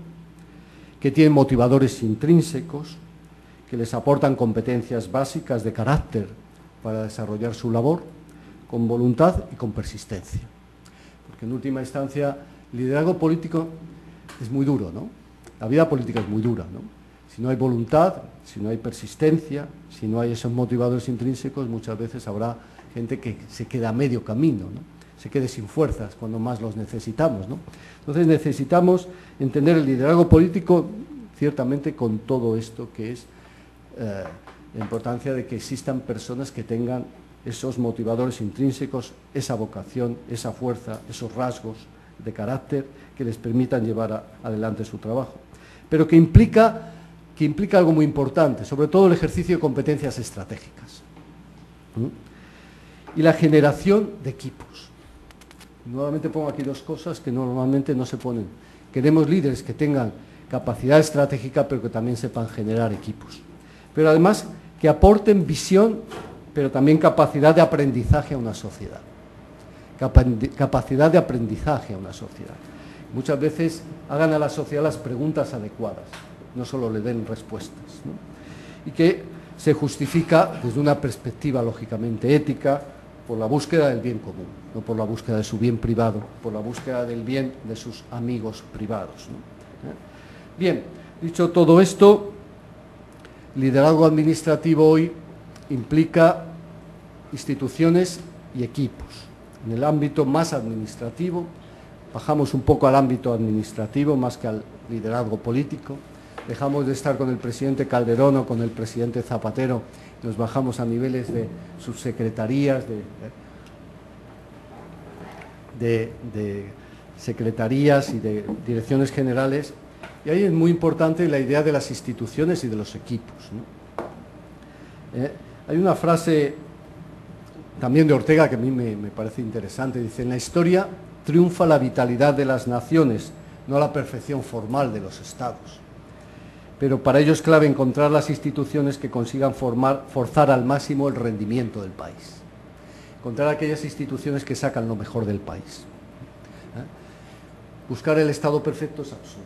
[SPEAKER 2] que tienen motivadores intrínsecos, que les aportan competencias básicas de carácter para desarrollar su labor, con voluntad y con persistencia. Porque en última instancia, el liderazgo político es muy duro, ¿no? La vida política es muy dura, ¿no? Si no hay voluntad, si no hay persistencia, si no hay esos motivadores intrínsecos, muchas veces habrá gente que se queda a medio camino, ¿no?, se quede sin fuerzas cuando más los necesitamos, ¿no? Entonces necesitamos entender el liderazgo político ciertamente con todo esto que es la importancia de que existan personas que tengan esos motivadores intrínsecos, esa vocación, esa fuerza, esos rasgos de carácter que les permitan llevar adelante su trabajo. Pero que implica algo muy importante, sobre todo el ejercicio de competencias estratégicas, y la generación de equipos. Nuevamente pongo aquí dos cosas que normalmente no se ponen. Queremos líderes que tengan capacidad estratégica, pero que también sepan generar equipos. Pero además que aporten visión, pero también capacidad de aprendizaje a una sociedad. Capacidad de aprendizaje a una sociedad. Muchas veces hagan a la sociedad las preguntas adecuadas, no solo le den respuestas, ¿no? Y que se justifica desde una perspectiva lógicamente ética, por la búsqueda del bien común, no por la búsqueda de su bien privado, por la búsqueda del bien de sus amigos privados, ¿no? Bien, dicho todo esto, liderazgo administrativo hoy implica instituciones y equipos. En el ámbito más administrativo, bajamos un poco al ámbito administrativo más que al liderazgo político, dejamos de estar con el presidente Calderón o con el presidente Zapatero, nos bajamos a niveles de subsecretarías, de secretarías y de direcciones generales, y ahí es muy importante la idea de las instituciones y de los equipos, ¿no? Hay una frase también de Ortega, que a mí me parece interesante, dice: en la historia triunfa la vitalidad de las naciones, no la perfección formal de los estados. Pero para ello es clave encontrar las instituciones que consigan forzar al máximo el rendimiento del país. Encontrar aquellas instituciones que sacan lo mejor del país. Buscar el estado perfecto es absurdo.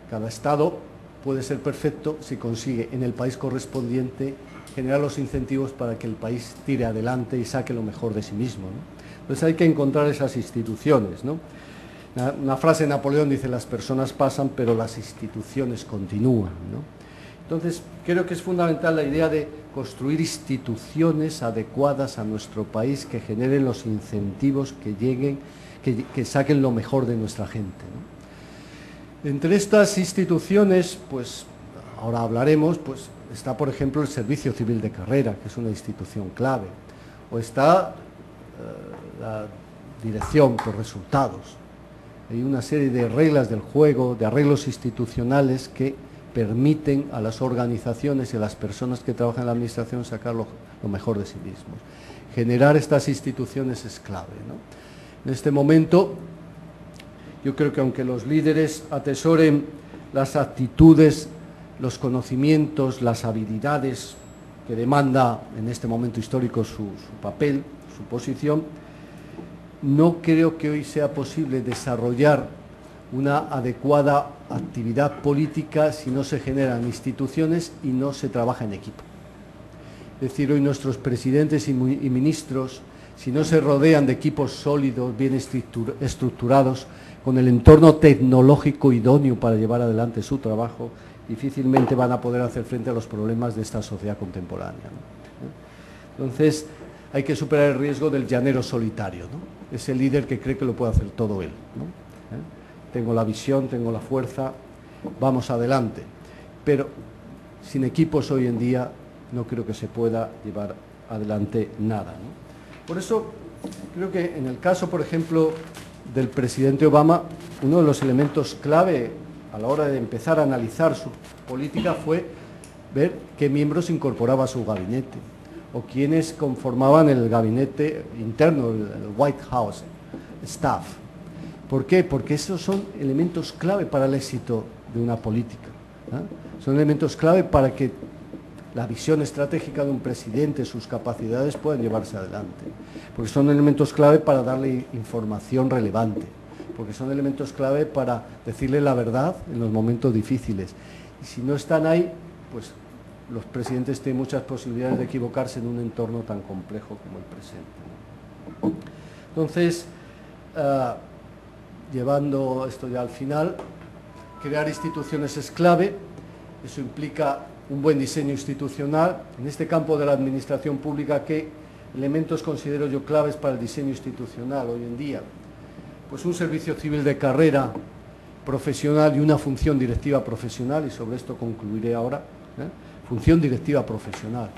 [SPEAKER 2] Cada estado puede ser perfecto si consigue en el país correspondiente generar los incentivos para que el país tire adelante y saque lo mejor de sí mismo, ¿no? Entonces hay que encontrar esas instituciones, ¿no? Una frase de Napoleón dice: las personas pasan, pero las instituciones continúan, ¿no? Entonces, creo que es fundamental la idea de construir instituciones adecuadas a nuestro país, que generen los incentivos que lleguen, que saquen lo mejor de nuestra gente, ¿no? Entre estas instituciones, pues, ahora hablaremos, pues, está, por ejemplo, el Servicio Civil de Carrera, que es una institución clave, o está la dirección por resultados. Hay una serie de reglas del juego, de arreglos institucionales que permiten a las organizaciones y a las personas que trabajan en la administración sacar lo mejor de sí mismos. Generar estas instituciones es clave, ¿no? En este momento, yo creo que aunque los líderes atesoren las actitudes, los conocimientos, las habilidades que demanda en este momento histórico su papel, su posición, no creo que hoy sea posible desarrollar una adecuada actividad política si no se generan instituciones y no se trabaja en equipo. Es decir, hoy nuestros presidentes y ministros, si no se rodean de equipos sólidos, bien estructurados, con el entorno tecnológico idóneo para llevar adelante su trabajo, difícilmente van a poder hacer frente a los problemas de esta sociedad contemporánea, ¿no? Entonces, hay que superar el riesgo del llanero solitario, ¿no? Ese líder que cree que lo puede hacer todo él, ¿no? Tengo la visión, tengo la fuerza, vamos adelante. Pero sin equipos hoy en día no creo que se pueda llevar adelante nada, ¿no? Por eso creo que en el caso, por ejemplo, del presidente Obama, uno de los elementos clave a la hora de empezar a analizar su política fue ver qué miembros incorporaba a su gabinete o quiénes conformaban el gabinete interno, el White House Staff. ¿Por qué? Porque esos son elementos clave para el éxito de una política, ¿eh? Son elementos clave para que la visión estratégica de un presidente, sus capacidades puedan llevarse adelante, porque son elementos clave para darle información relevante, porque son elementos clave para decirle la verdad en los momentos difíciles. Y si no están ahí, pues los presidentes tienen muchas posibilidades de equivocarse en un entorno tan complejo como el presente, ¿no? Entonces, llevando esto ya al final, crear instituciones es clave. Eso implica un buen diseño institucional. En este campo de la administración pública, ¿qué elementos considero yo claves para el diseño institucional hoy en día? Pues un servicio civil de carrera profesional y una función directiva profesional, y sobre esto concluiré ahora, función directiva profesional.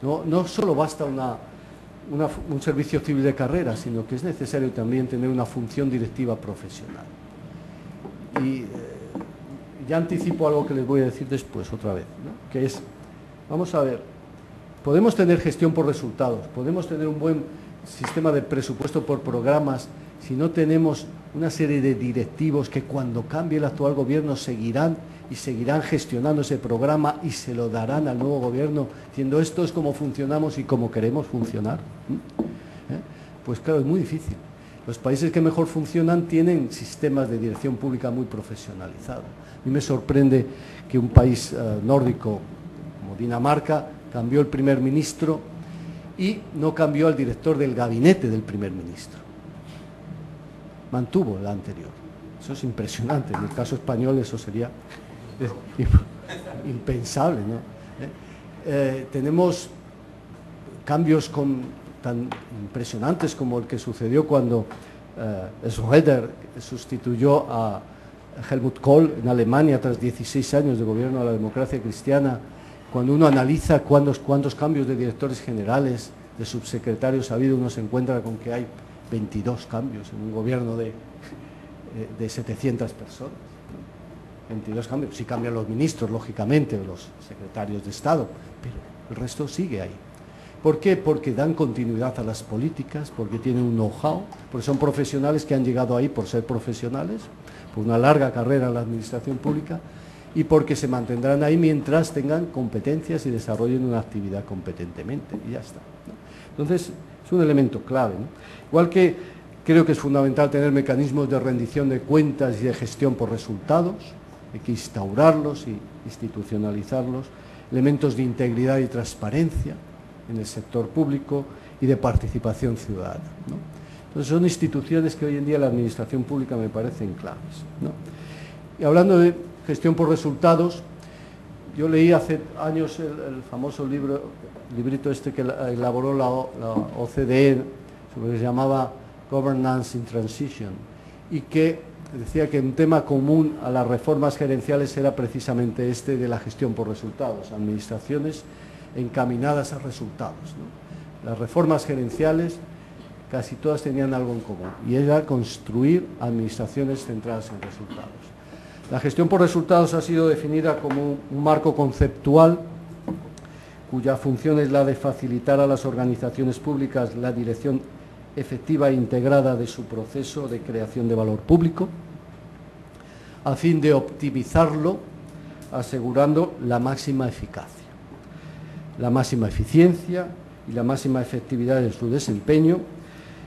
[SPEAKER 2] No solo basta un servicio civil de carrera, sino que es necesario también tener una función directiva profesional. Y ya anticipo algo que les voy a decir después otra vez, ¿no? Que es, vamos a ver, podemos tener gestión por resultados, podemos tener un buen sistema de presupuesto por programas, si no tenemos una serie de directivos que cuando cambie el actual gobierno seguirán gestionando ese programa y se lo darán al nuevo gobierno, diciendo esto es como funcionamos y como queremos funcionar. Pues claro, es muy difícil. Los países que mejor funcionan tienen sistemas de dirección pública muy profesionalizados. A mí me sorprende que un país nórdico como Dinamarca cambió el primer ministro y no cambió al director del gabinete del primer ministro. Mantuvo el anterior. Eso es impresionante. En el caso español eso sería impensable, ¿no? Tenemos cambios tan impresionantes como el que sucedió cuando Schröder sustituyó a Helmut Kohl en Alemania tras 16 años de gobierno de la democracia cristiana. Cuando uno analiza cuántos cambios de directores generales, de subsecretarios ha habido, uno se encuentra con que hay 22 cambios en un gobierno de 700 personas. 22 cambios. Sí cambian los ministros, lógicamente, los secretarios de Estado, pero el resto sigue ahí. ¿Por qué? Porque dan continuidad a las políticas, porque tienen un know-how, porque son profesionales que han llegado ahí por ser profesionales, por una larga carrera en la administración pública, y porque se mantendrán ahí mientras tengan competencias y desarrollen una actividad competentemente, y ya está, ¿no? Entonces, es un elemento clave, ¿no? Igual que creo que es fundamental tener mecanismos de rendición de cuentas y de gestión por resultados, hay que instaurarlos y institucionalizarlos, elementos de integridad y transparencia en el sector público y de participación ciudadana, ¿no? Entonces son instituciones que hoy en día la administración pública me parecen claves, ¿no? Y hablando de gestión por resultados, yo leí hace años el famoso librito este que elaboró la OCDE, sobre que se llamaba Governance in Transition, y que decía que un tema común a las reformas gerenciales era precisamente este de la gestión por resultados, administraciones encaminadas a resultados, ¿no? Las reformas gerenciales casi todas tenían algo en común, y era construir administraciones centradas en resultados. La gestión por resultados ha sido definida como un marco conceptual cuya función es la de facilitar a las organizaciones públicas la dirección efectiva e integrada de su proceso de creación de valor público, a fin de optimizarlo, asegurando la máxima eficacia, la máxima eficiencia y la máxima efectividad de su desempeño,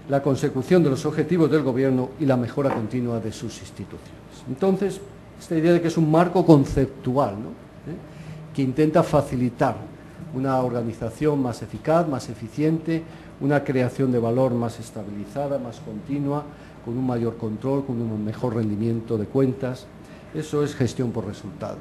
[SPEAKER 2] la consecución de los objetivos del Gobierno y la mejora continua de sus instituciones. Entonces, esta idea de que es un marco conceptual, ¿no? Que intenta facilitar una organización más eficaz, más eficiente, una creación de valor más estabilizada, más continua, con un mayor control, con un mejor rendimiento de cuentas. Eso es gestión por resultados.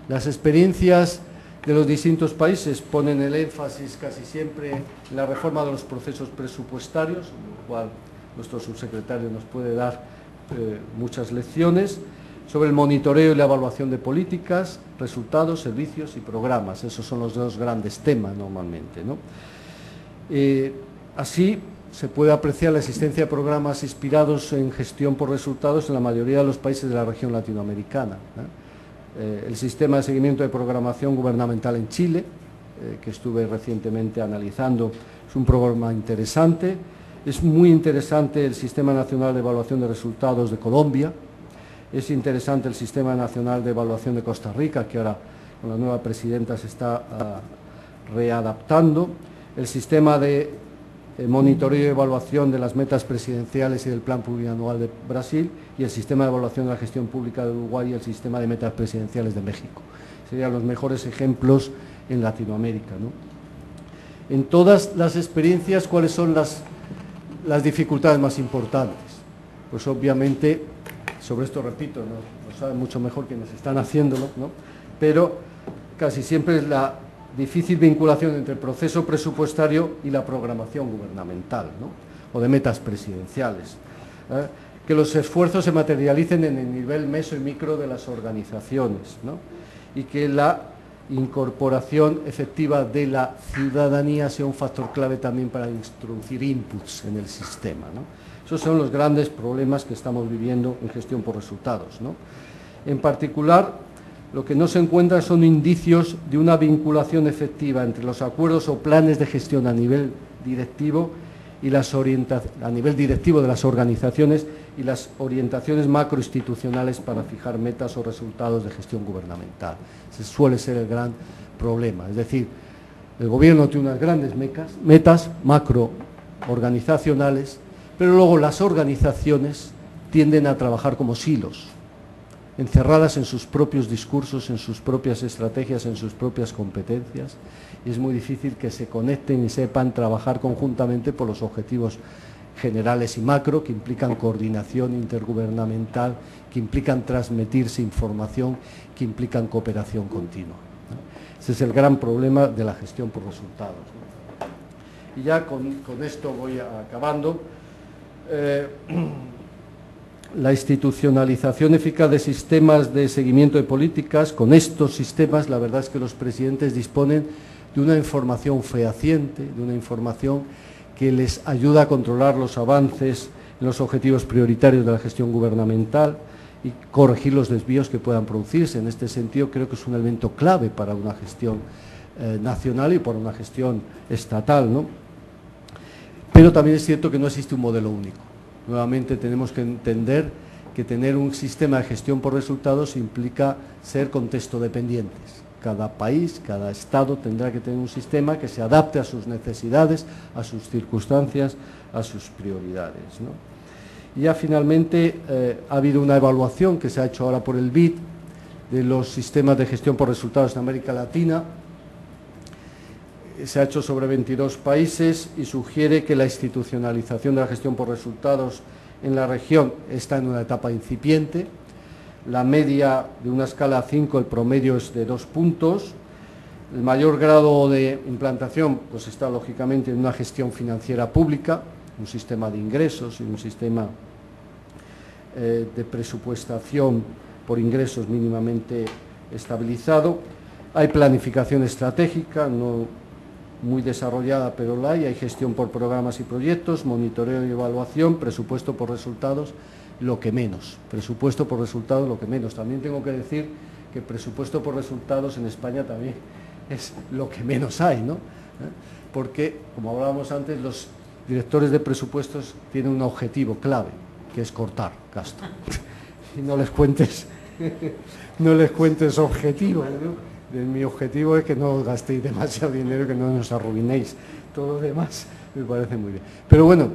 [SPEAKER 2] Las experiencias de los distintos países ponen el énfasis casi siempre en la reforma de los procesos presupuestarios, lo cual nuestro subsecretario nos puede dar muchas lecciones, sobre el monitoreo y la evaluación de políticas, resultados, servicios y programas. Esos son los dos grandes temas normalmente, ¿no? Así se puede apreciar la existencia de programas inspirados en gestión por resultados en la mayoría de los países de la región latinoamericana, ¿no? El sistema de seguimiento de programación gubernamental en Chile, que estuve recientemente analizando, es un programa interesante. Es muy interesante el Sistema Nacional de Evaluación de Resultados de Colombia. Es interesante el Sistema Nacional de Evaluación de Costa Rica, que ahora con la nueva presidenta se está readaptando. El sistema de monitoreo y evaluación de las metas presidenciales y del Plan Plurianual de Brasil, y el sistema de evaluación de la gestión pública de Uruguay y el sistema de metas presidenciales de México. Serían los mejores ejemplos en Latinoamérica, ¿no? En todas las experiencias, ¿cuáles son las dificultades más importantes? Pues obviamente, sobre esto repito, lo saben mucho mejor quienes están haciéndolo, ¿no? Pero casi siempre es la difícil vinculación entre el proceso presupuestario y la programación gubernamental, ¿no? O de metas presidenciales. Que los esfuerzos se materialicen en el nivel meso y micro de las organizaciones, ¿no? Y que la incorporación efectiva de la ciudadanía sea un factor clave también para introducir inputs en el sistema, ¿no? Esos son los grandes problemas que estamos viviendo en gestión por resultados, ¿no? En particular, lo que no se encuentra son indicios de una vinculación efectiva entre los acuerdos o planes de gestión a nivel directivo y a nivel directivo de las organizaciones y las orientaciones macroinstitucionales para fijar metas o resultados de gestión gubernamental. Ese suele ser el gran problema. Es decir, el Gobierno tiene unas grandes metas macroorganizacionales, pero luego las organizaciones tienden a trabajar como silos, encerradas en sus propios discursos, en sus propias estrategias, en sus propias competencias, y es muy difícil que se conecten y sepan trabajar conjuntamente por los objetivos generales y macro, que implican coordinación intergubernamental, que implican transmitirse información, que implican cooperación continua, ¿no? Ese es el gran problema de la gestión por resultados, ¿no? Y ya con esto voy acabando. La institucionalización eficaz de sistemas de seguimiento de políticas, con estos sistemas la verdad es que los presidentes disponen de una información fehaciente, de una información que les ayuda a controlar los avances en los objetivos prioritarios de la gestión gubernamental y corregir los desvíos que puedan producirse. En este sentido creo que es un elemento clave para una gestión nacional y por una gestión estatal, ¿no? Pero también es cierto que no existe un modelo único. Nuevamente tenemos que entender que tener un sistema de gestión por resultados implica ser contexto dependientes. Cada país, cada estado tendrá que tener un sistema que se adapte a sus necesidades, a sus circunstancias, a sus prioridades, ¿no? Y ya finalmente ha habido una evaluación que se ha hecho ahora por el BID de los sistemas de gestión por resultados en América Latina. Se ha hecho sobre 22 países y sugiere que la institucionalización de la gestión por resultados en la región está en una etapa incipiente. La media de una escala 5, el promedio es de 2 puntos. El mayor grado de implantación pues está lógicamente en una gestión financiera pública, un sistema de ingresos y un sistema de presupuestación por ingresos mínimamente estabilizado. Hay planificación estratégica, no muy desarrollada, pero la hay gestión por programas y proyectos, monitoreo y evaluación, presupuesto por resultados, lo que menos. Presupuesto por resultados, lo que menos. También tengo que decir que presupuesto por resultados en España también es lo que menos hay, ¿no? Porque, como hablábamos antes, los directores de presupuestos tienen un objetivo clave, que es cortar gasto. Y no les cuentes objetivos, ¿no? Mi objetivo es que no gastéis demasiado dinero, que no nos arruinéis. Todo lo demás me parece muy bien. Pero bueno,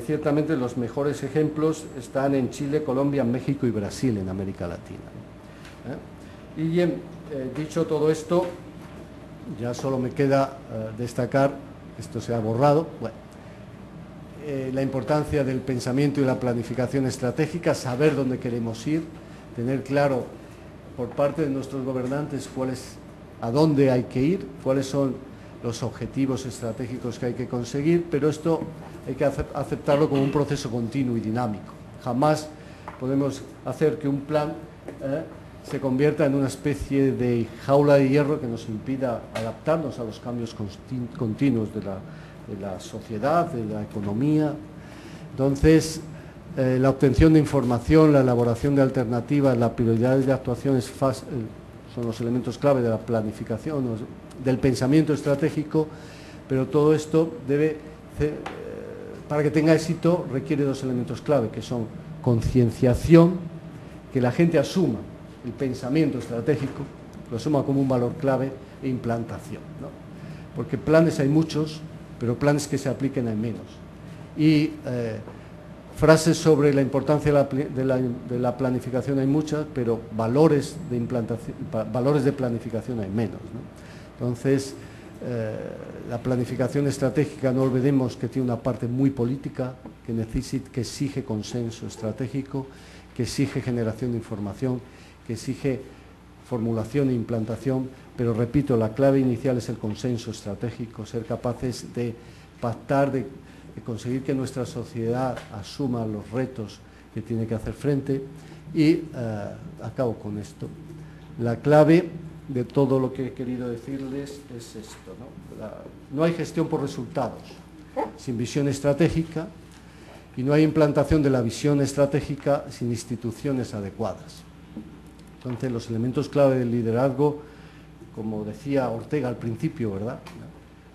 [SPEAKER 2] ciertamente los mejores ejemplos están en Chile, Colombia, México y Brasil, en América Latina. Y bien, dicho todo esto, ya solo me queda destacar, esto se ha borrado, bueno, la importancia del pensamiento y la planificación estratégica, saber dónde queremos ir, tener claro por parte de nuestros gobernantes a dónde hay que ir, cuáles son los objetivos estratégicos que hay que conseguir, pero esto hay que aceptarlo como un proceso continuo y dinámico. Jamás podemos hacer que un plan se convierta en una especie de jaula de hierro que nos impida adaptarnos a los cambios continuos de la sociedad, de la economía. Entonces, la obtención de información, la elaboración de alternativas, las prioridades de actuaciones son los elementos clave de la planificación, del pensamiento estratégico, pero todo esto para que tenga éxito requiere dos elementos clave, que son concienciación, que la gente asuma el pensamiento estratégico, lo asuma como un valor clave, e implantación, ¿no? Porque planes hay muchos, pero planes que se apliquen hay menos. Y frases sobre la importancia de la planificación hay muchas, pero valores de planificación hay menos, ¿no? Entonces, la planificación estratégica, no olvidemos que tiene una parte muy política, que exige consenso estratégico, que exige generación de información, que exige formulación e implantación, pero repito, la clave inicial es el consenso estratégico, ser capaces de pactar, de conseguir que nuestra sociedad asuma los retos que tiene que hacer frente. Y acabo con esto. La clave de todo lo que he querido decirles es esto, ¿no? No hay gestión por resultados sin visión estratégica, y no hay implantación de la visión estratégica sin instituciones adecuadas. Entonces, los elementos clave del liderazgo, como decía Ortega al principio, ¿verdad?,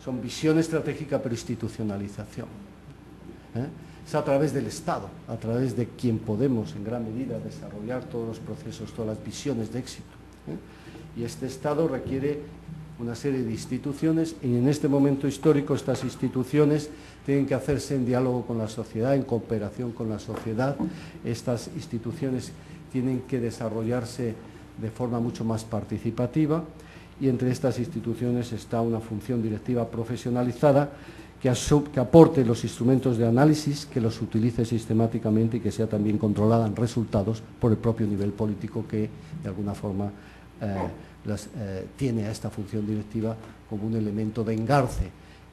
[SPEAKER 2] son visión estratégica pero institucionalización. Es a través del Estado, a través de quien podemos en gran medida desarrollar todos los procesos, todas las visiones de éxito. Y este Estado requiere una serie de instituciones, y en este momento histórico estas instituciones tienen que hacerse en diálogo con la sociedad, en cooperación con la sociedad. Estas instituciones tienen que desarrollarse de forma mucho más participativa, y entre estas instituciones está una función directiva profesionalizada que aporte los instrumentos de análisis, que los utilice sistemáticamente y que sea también controlada en resultados por el propio nivel político, que de alguna forma tiene a esta función directiva como un elemento de engarce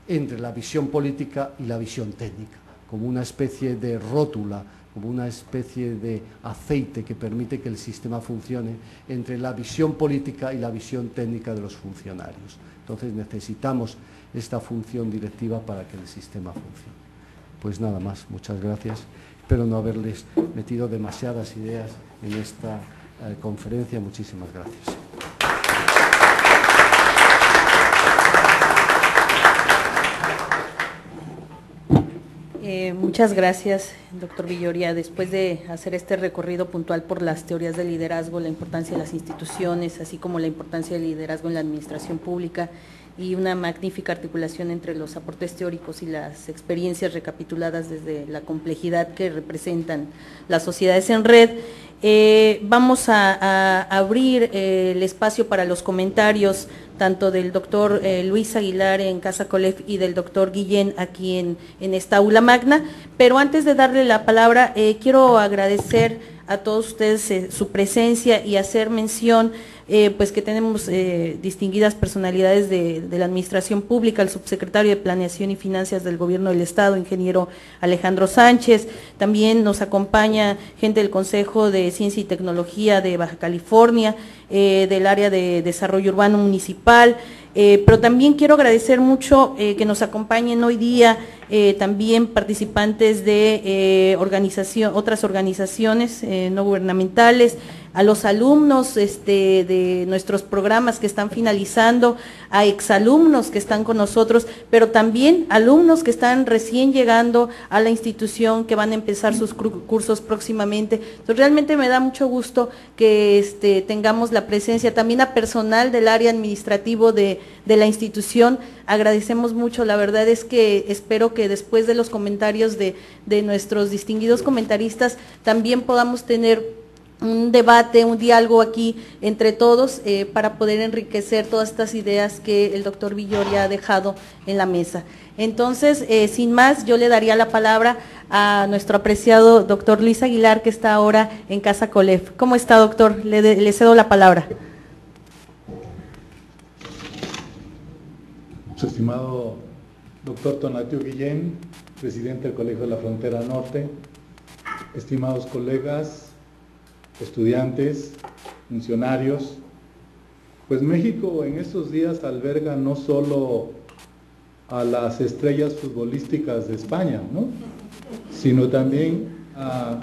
[SPEAKER 2] entre la visión política y la visión técnica, como una especie de rótula, como una especie de aceite que permite que el sistema funcione entre la visión política y la visión técnica de los funcionarios. Entonces necesitamos esta función directiva para que el sistema funcione. Pues nada más, muchas gracias. Espero no haberles metido demasiadas ideas en esta conferencia. Muchísimas gracias.
[SPEAKER 1] Muchas gracias, doctor Villoria. Después de hacer este recorrido puntual por las teorías del liderazgo, la importancia de las instituciones, así como la importancia del liderazgo en la administración pública y una magnífica articulación entre los aportes teóricos y las experiencias recapituladas desde la complejidad que representan las sociedades en red, vamos a abrir el espacio para los comentarios tanto del doctor Luis Aguilar en Casa Colef y del doctor Guillén aquí en esta aula magna, pero antes de darle la palabra, quiero agradecer a todos ustedes su presencia y hacer mención pues que tenemos distinguidas personalidades de la administración pública, el subsecretario de Planeación y Finanzas del Gobierno del Estado, ingeniero Alejandro Sánchez, también nos acompaña gente del Consejo de Ciencia y Tecnología de Baja California, del área de Desarrollo Urbano Municipal, pero también quiero agradecer mucho que nos acompañen hoy día también participantes de otras organizaciones no gubernamentales, a los alumnos de nuestros programas que están finalizando, a exalumnos que están con nosotros, pero también alumnos que están recién llegando a la institución, que van a empezar sus cursos próximamente. Entonces, realmente me da mucho gusto que tengamos la presencia, también a personal del área administrativo de la institución. Agradecemos mucho, la verdad es que espero que después de los comentarios de nuestros distinguidos comentaristas también podamos tener un debate, un diálogo aquí entre todos para poder enriquecer todas estas ideas que el doctor Villoria ha dejado en la mesa. Entonces, sin más, yo le daría la palabra a nuestro apreciado doctor Luis Aguilar, que está ahora en Casa Colef. ¿Cómo está, doctor? Le cedo la palabra.
[SPEAKER 3] Estimado doctor Tonatiuh Guillén, presidente del Colegio de la Frontera Norte, estimados colegas, estudiantes, funcionarios, pues México en estos días alberga no solo a las estrellas futbolísticas de España, ¿no?, sino también a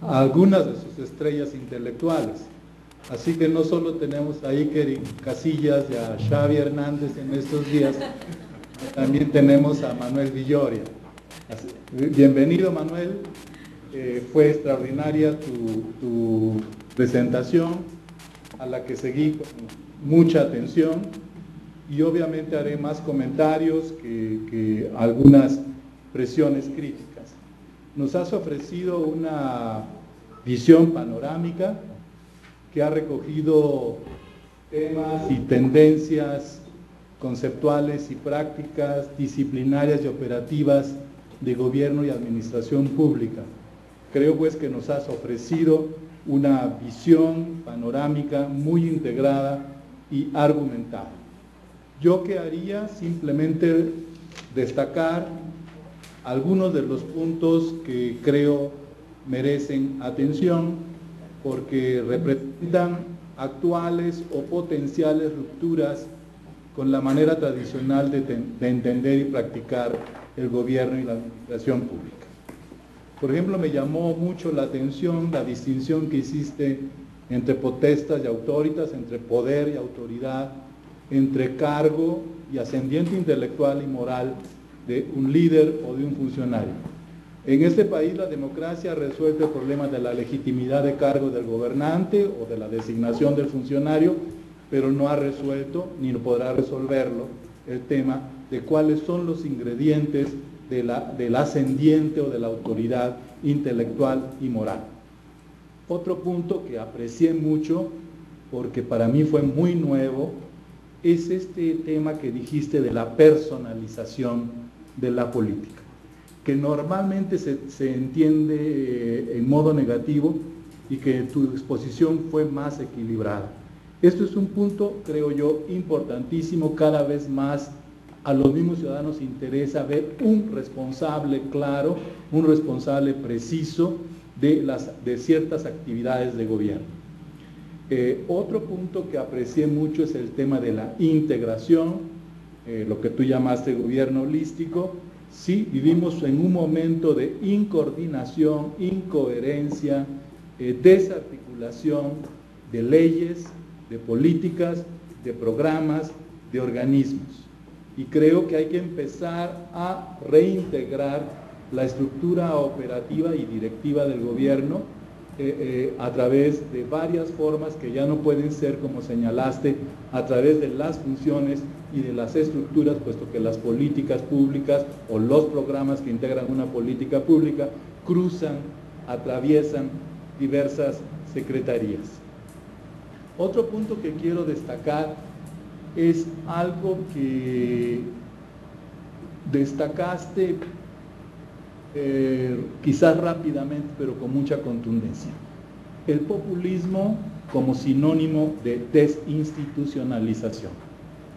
[SPEAKER 3] algunas de sus estrellas intelectuales. Así que no solo tenemos a Iker Casillas y a Xavi Hernández en estos días, también tenemos a Manuel Villoria. Bienvenido, Manuel. Fue extraordinaria tu presentación, a la que seguí con mucha atención, y obviamente haré más comentarios que algunas presiones críticas. Nos has ofrecido una visión panorámica que ha recogido temas y tendencias conceptuales y prácticas, disciplinarias y operativas de gobierno y administración pública. Creo pues que nos has ofrecido una visión panorámica muy integrada y argumentada. Yo que haría simplemente destacar algunos de los puntos que creo merecen atención, porque representan actuales o potenciales rupturas con la manera tradicional de entender y practicar el gobierno y la administración pública. Por ejemplo, me llamó mucho la atención la distinción que hiciste entre potestas y autoritas, entre poder y autoridad, entre cargo y ascendiente intelectual y moral de un líder o de un funcionario. En este país la democracia ha resuelto el problema de la legitimidad de cargo del gobernante o de la designación del funcionario, pero no ha resuelto, ni podrá resolverlo, el tema de cuáles son los ingredientes del ascendiente o de la autoridad intelectual y moral. Otro punto que aprecié mucho, porque para mí fue muy nuevo, es este tema que dijiste de la personalización de la política, que normalmente se entiende en modo negativo y que tu exposición fue más equilibrada. Esto es un punto, creo yo, importantísimo. Cada vez más a los mismos ciudadanos interesa ver un responsable claro, un responsable preciso de ciertas actividades de gobierno. Otro punto que aprecié mucho es el tema de la integración, lo que tú llamaste gobierno holístico. Sí, vivimos en un momento de incoordinación, incoherencia, desarticulación de leyes, de políticas, de programas, de organismos. Y creo que hay que empezar a reintegrar la estructura operativa y directiva del gobierno a través de varias formas que ya no pueden ser, como señalaste, a través de las funciones y de las estructuras, puesto que las políticas públicas o los programas que integran una política pública cruzan, atraviesan diversas secretarías. Otro punto que quiero destacar es algo que destacaste quizás rápidamente, pero con mucha contundencia. El populismo como sinónimo de desinstitucionalización.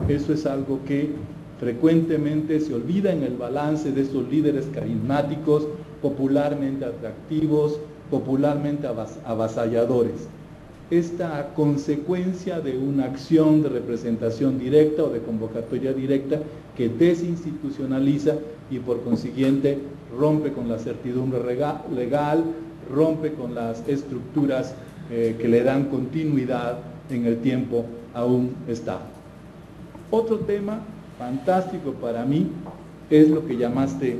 [SPEAKER 3] Eso es algo que frecuentemente se olvida en el balance de estos líderes carismáticos, popularmente atractivos, popularmente avasalladores. Esta consecuencia de una acción de representación directa o de convocatoria directa que desinstitucionaliza y por consiguiente rompe con la certidumbre legal, rompe con las estructuras que le dan continuidad en el tiempo a un Estado. Otro tema fantástico para mí es lo que llamaste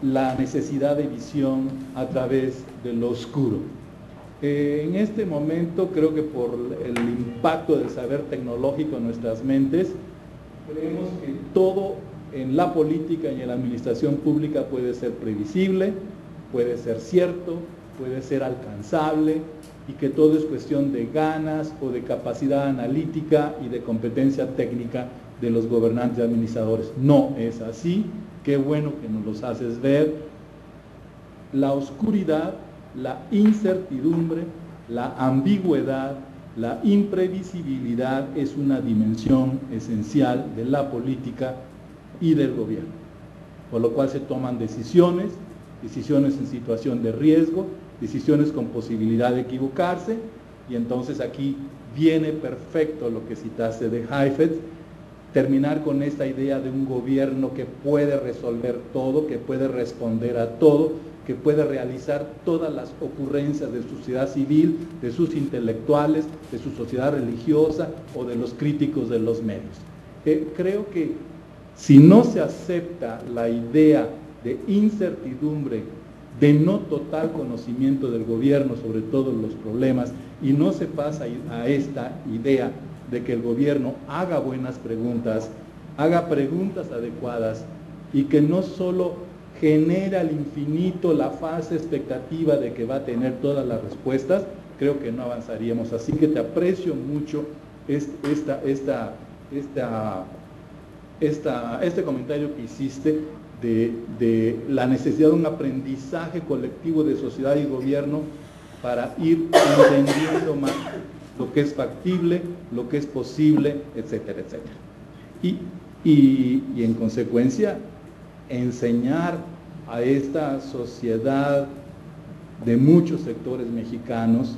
[SPEAKER 3] la necesidad de visión a través de lo oscuro. En este momento creo que por el impacto del saber tecnológico en nuestras mentes, creemos que todo en la política y en la administración pública puede ser previsible, puede ser cierto, puede ser alcanzable y que todo es cuestión de ganas o de capacidad analítica y de competencia técnica de los gobernantes y administradores. No es así, qué bueno que nos los haces ver. La oscuridad, la incertidumbre, la ambigüedad, la imprevisibilidad es una dimensión esencial de la política y del gobierno, por lo cual se toman decisiones en situación de riesgo, decisiones con posibilidad de equivocarse, y entonces aquí viene perfecto lo que citaste de Heifetz, terminar con esta idea de un gobierno que puede resolver todo, que puede responder a todo, que puede realizar todas las ocurrencias de su sociedad civil, de sus intelectuales, de su sociedad religiosa o de los críticos de los medios. Creo que si no se acepta la idea de incertidumbre, de no total conocimiento del gobierno sobre todos los problemas, y no se pasa a esta idea de que el gobierno haga buenas preguntas, haga preguntas adecuadas, y que no solo genera al infinito la falsa expectativa de que va a tener todas las respuestas, creo que no avanzaríamos. Así que te aprecio mucho este comentario que hiciste de la necesidad de un aprendizaje colectivo de sociedad y gobierno para ir entendiendo más lo que es factible, lo que es posible, etcétera, etcétera. Y en consecuencia, enseñar a esta sociedad de muchos sectores mexicanos,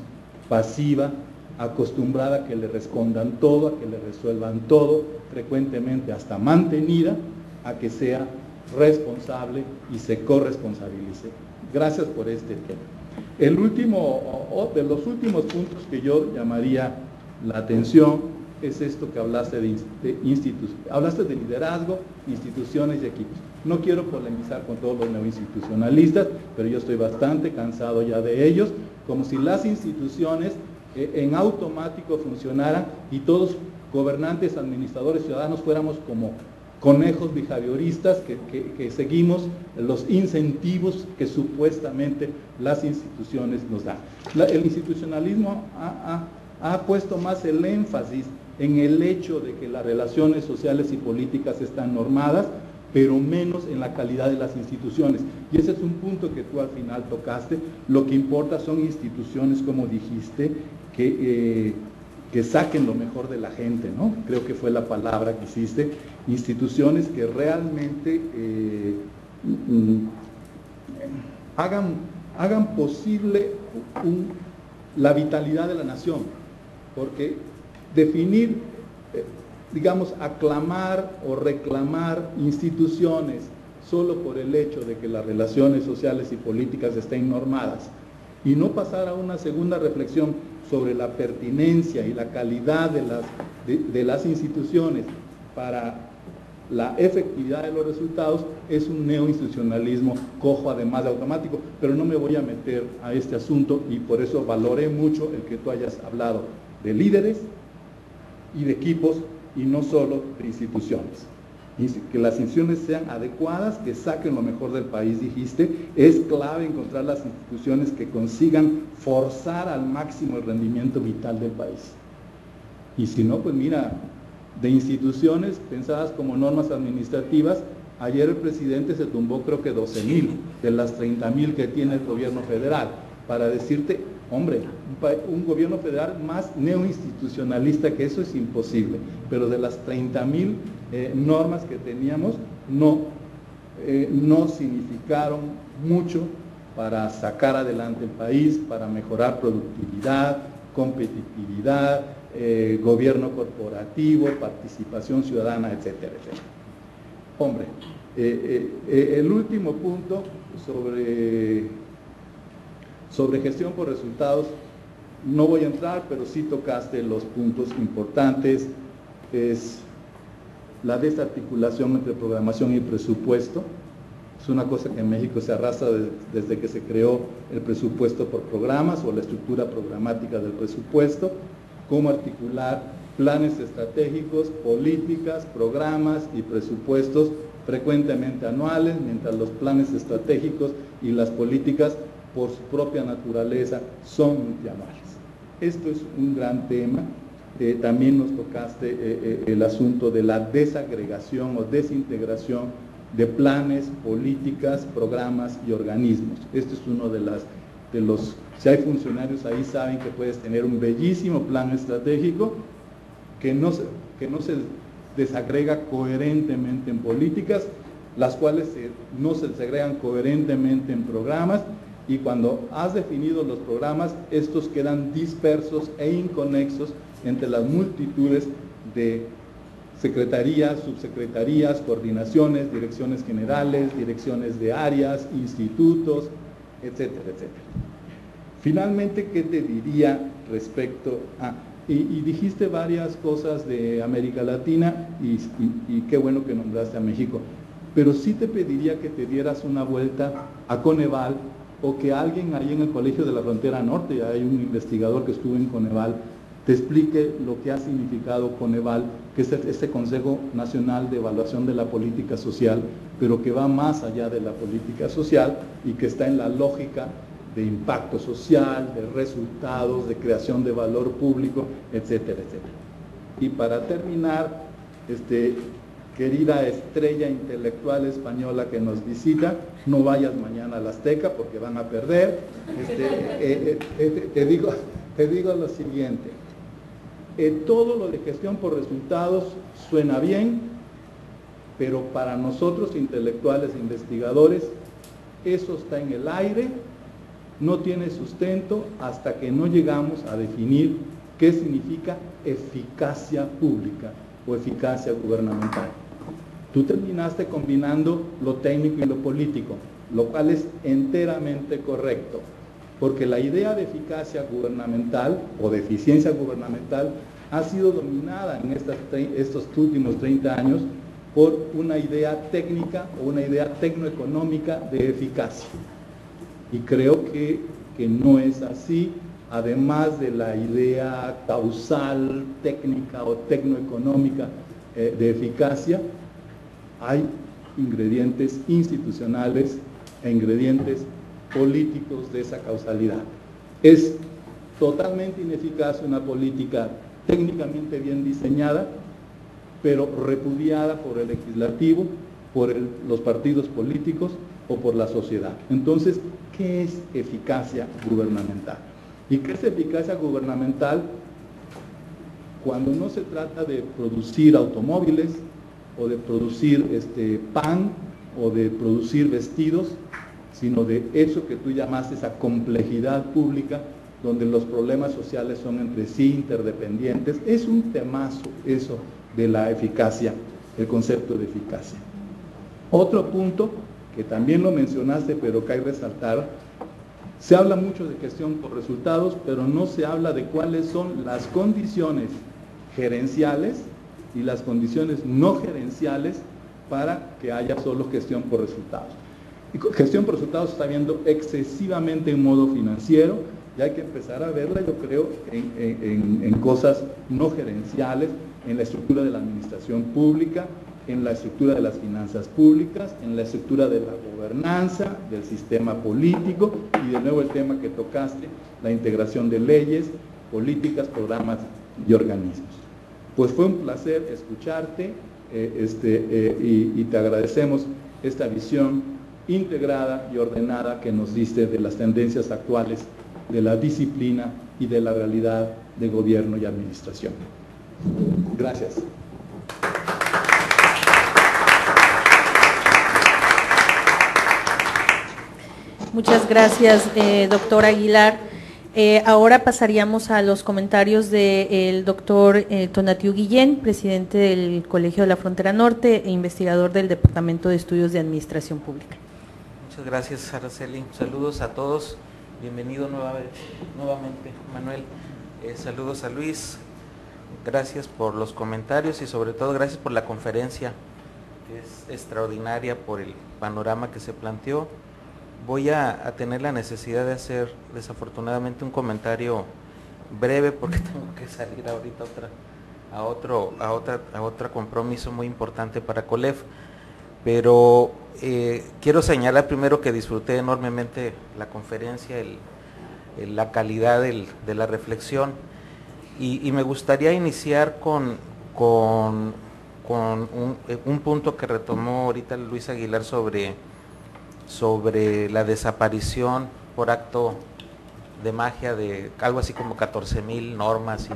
[SPEAKER 3] pasiva, acostumbrada a que le respondan todo, a que le resuelvan todo, frecuentemente hasta mantenida, a que sea responsable y se corresponsabilice. Gracias por este tema. El último, de los últimos puntos que yo llamaría la atención es esto que hablaste hablaste de liderazgo, instituciones y equipos. No quiero polemizar con todos los neoinstitucionalistas, pero yo estoy bastante cansado ya de ellos, como si las instituciones en automático funcionaran y todos gobernantes, administradores, ciudadanos fuéramos como conejos behavioristas que seguimos los incentivos que supuestamente las instituciones nos dan. El institucionalismo ha puesto más el énfasis en el hecho de que las relaciones sociales y políticas están normadas, pero menos en la calidad de las instituciones. Y ese es un punto que tú al final tocaste. Lo que importa son instituciones, como dijiste, que saquen lo mejor de la gente, ¿no? Creo que fue la palabra que hiciste. Instituciones que realmente hagan posible la vitalidad de la nación, porque definir, digamos, aclamar o reclamar instituciones solo por el hecho de que las relaciones sociales y políticas estén normadas y no pasar a una segunda reflexión sobre la pertinencia y la calidad de las instituciones para la efectividad de los resultados es un neoinstitucionalismo cojo, además de automático, pero no me voy a meter a este asunto y por eso valoré mucho el que tú hayas hablado de líderes y de equipos y no solo de instituciones. Y que las instituciones sean adecuadas, que saquen lo mejor del país, dijiste. Es clave encontrar las instituciones que consigan forzar al máximo el rendimiento vital del país. Y si no, pues mira, de instituciones pensadas como normas administrativas, ayer el presidente se tumbó creo que 12,000 de las 30,000 que tiene el gobierno federal, para decirte, hombre, un gobierno federal más neoinstitucionalista que eso es imposible, pero de las 30,000 normas que teníamos no significaron mucho para sacar adelante el país, para mejorar productividad, competitividad, gobierno corporativo, participación ciudadana, etcétera, etcétera. Hombre, el último punto sobre gestión por resultados, no voy a entrar, pero sí tocaste los puntos importantes, es la desarticulación entre programación y presupuesto. Es una cosa que en México se arrastra desde que se creó el presupuesto por programas o la estructura programática del presupuesto, cómo articular planes estratégicos, políticas, programas y presupuestos frecuentemente anuales, mientras los planes estratégicos y las políticas por su propia naturaleza son multianuales. Esto es un gran tema. También nos tocaste el asunto de la desagregación o desintegración de planes, políticas, programas y organismos. Esto es uno de los, si hay funcionarios ahí saben que puedes tener un bellísimo plan estratégico que no se desagrega coherentemente en políticas, las cuales no se desagregan coherentemente en programas, y cuando has definido los programas, estos quedan dispersos e inconexos entre las multitudes de secretarías, subsecretarías, coordinaciones, direcciones generales, direcciones de áreas, institutos, etcétera, etcétera. Finalmente, ¿qué te diría respecto a...? Y dijiste varias cosas de América Latina y qué bueno que nombraste a México, pero sí te pediría que te dieras una vuelta a Coneval, o que alguien ahí en el Colegio de la Frontera Norte, hay un investigador que estuvo en Coneval, te explique lo que ha significado Coneval, que es este Consejo Nacional de Evaluación de la Política Social, pero que va más allá de la política social y que está en la lógica de impacto social, de resultados, de creación de valor público, etcétera, etcétera. Y para terminar, querida estrella intelectual española que nos visita, no vayas mañana a la Azteca porque van a perder. Te digo lo siguiente, todo lo de gestión por resultados suena bien, pero para nosotros intelectuales e investigadores, eso está en el aire, no tiene sustento hasta que no llegamos a definir qué significa eficacia pública o eficacia gubernamental. Tú terminaste combinando lo técnico y lo político, lo cual es enteramente correcto, porque la idea de eficacia gubernamental o de eficiencia gubernamental ha sido dominada en estos últimos 30 años por una idea técnica o una idea tecnoeconómica de eficacia. Y creo que no es así, además de la idea causal, técnica o tecnoeconómica de eficacia, hay ingredientes institucionales e ingredientes políticos de esa causalidad. Es totalmente ineficaz una política técnicamente bien diseñada, pero repudiada por el legislativo, por los partidos políticos o por la sociedad. Entonces, ¿qué es eficacia gubernamental? ¿Y qué es eficacia gubernamental? Cuando no se trata de producir automóviles, o de producir pan, o de producir vestidos, sino de eso que tú llamaste esa complejidad pública, donde los problemas sociales son entre sí interdependientes. Es un temazo eso de la eficacia, el concepto de eficacia. Otro punto, que también lo mencionaste, pero que hay que resaltar, se habla mucho de gestión por resultados, pero no se habla de cuáles son las condiciones gerenciales y las condiciones no gerenciales para que haya solo gestión por resultados. Y gestión por resultados se está viendo excesivamente en modo financiero, y hay que empezar a verla, yo creo, en cosas no gerenciales, en la estructura de la administración pública, en la estructura de las finanzas públicas, en la estructura de la gobernanza, del sistema político, y de nuevo el tema que tocaste, la integración de leyes, políticas, programas y organismos. Pues fue un placer escucharte, y te agradecemos esta visión integrada y ordenada que nos diste de las tendencias actuales, de la disciplina y de la realidad de gobierno y administración. Gracias.
[SPEAKER 1] Muchas gracias, doctor Aguilar. Ahora pasaríamos a los comentarios del doctor Tonatiuh Guillén, presidente del Colegio de la Frontera Norte e investigador del Departamento de Estudios de Administración Pública.
[SPEAKER 4] Muchas gracias, Araceli. Saludos a todos. Bienvenido nuevamente, Manuel. Saludos a Luis. Gracias por los comentarios y sobre todo gracias por la conferencia, que es extraordinaria por el panorama que se planteó. Voy a tener la necesidad de hacer desafortunadamente un comentario breve porque tengo que salir ahorita a otro compromiso muy importante para COLEF, pero quiero señalar primero que disfruté enormemente la conferencia, la calidad de la reflexión, y me gustaría iniciar con un punto que retomó ahorita Luis Aguilar sobre la desaparición por acto de magia de algo así como 14,000 normas y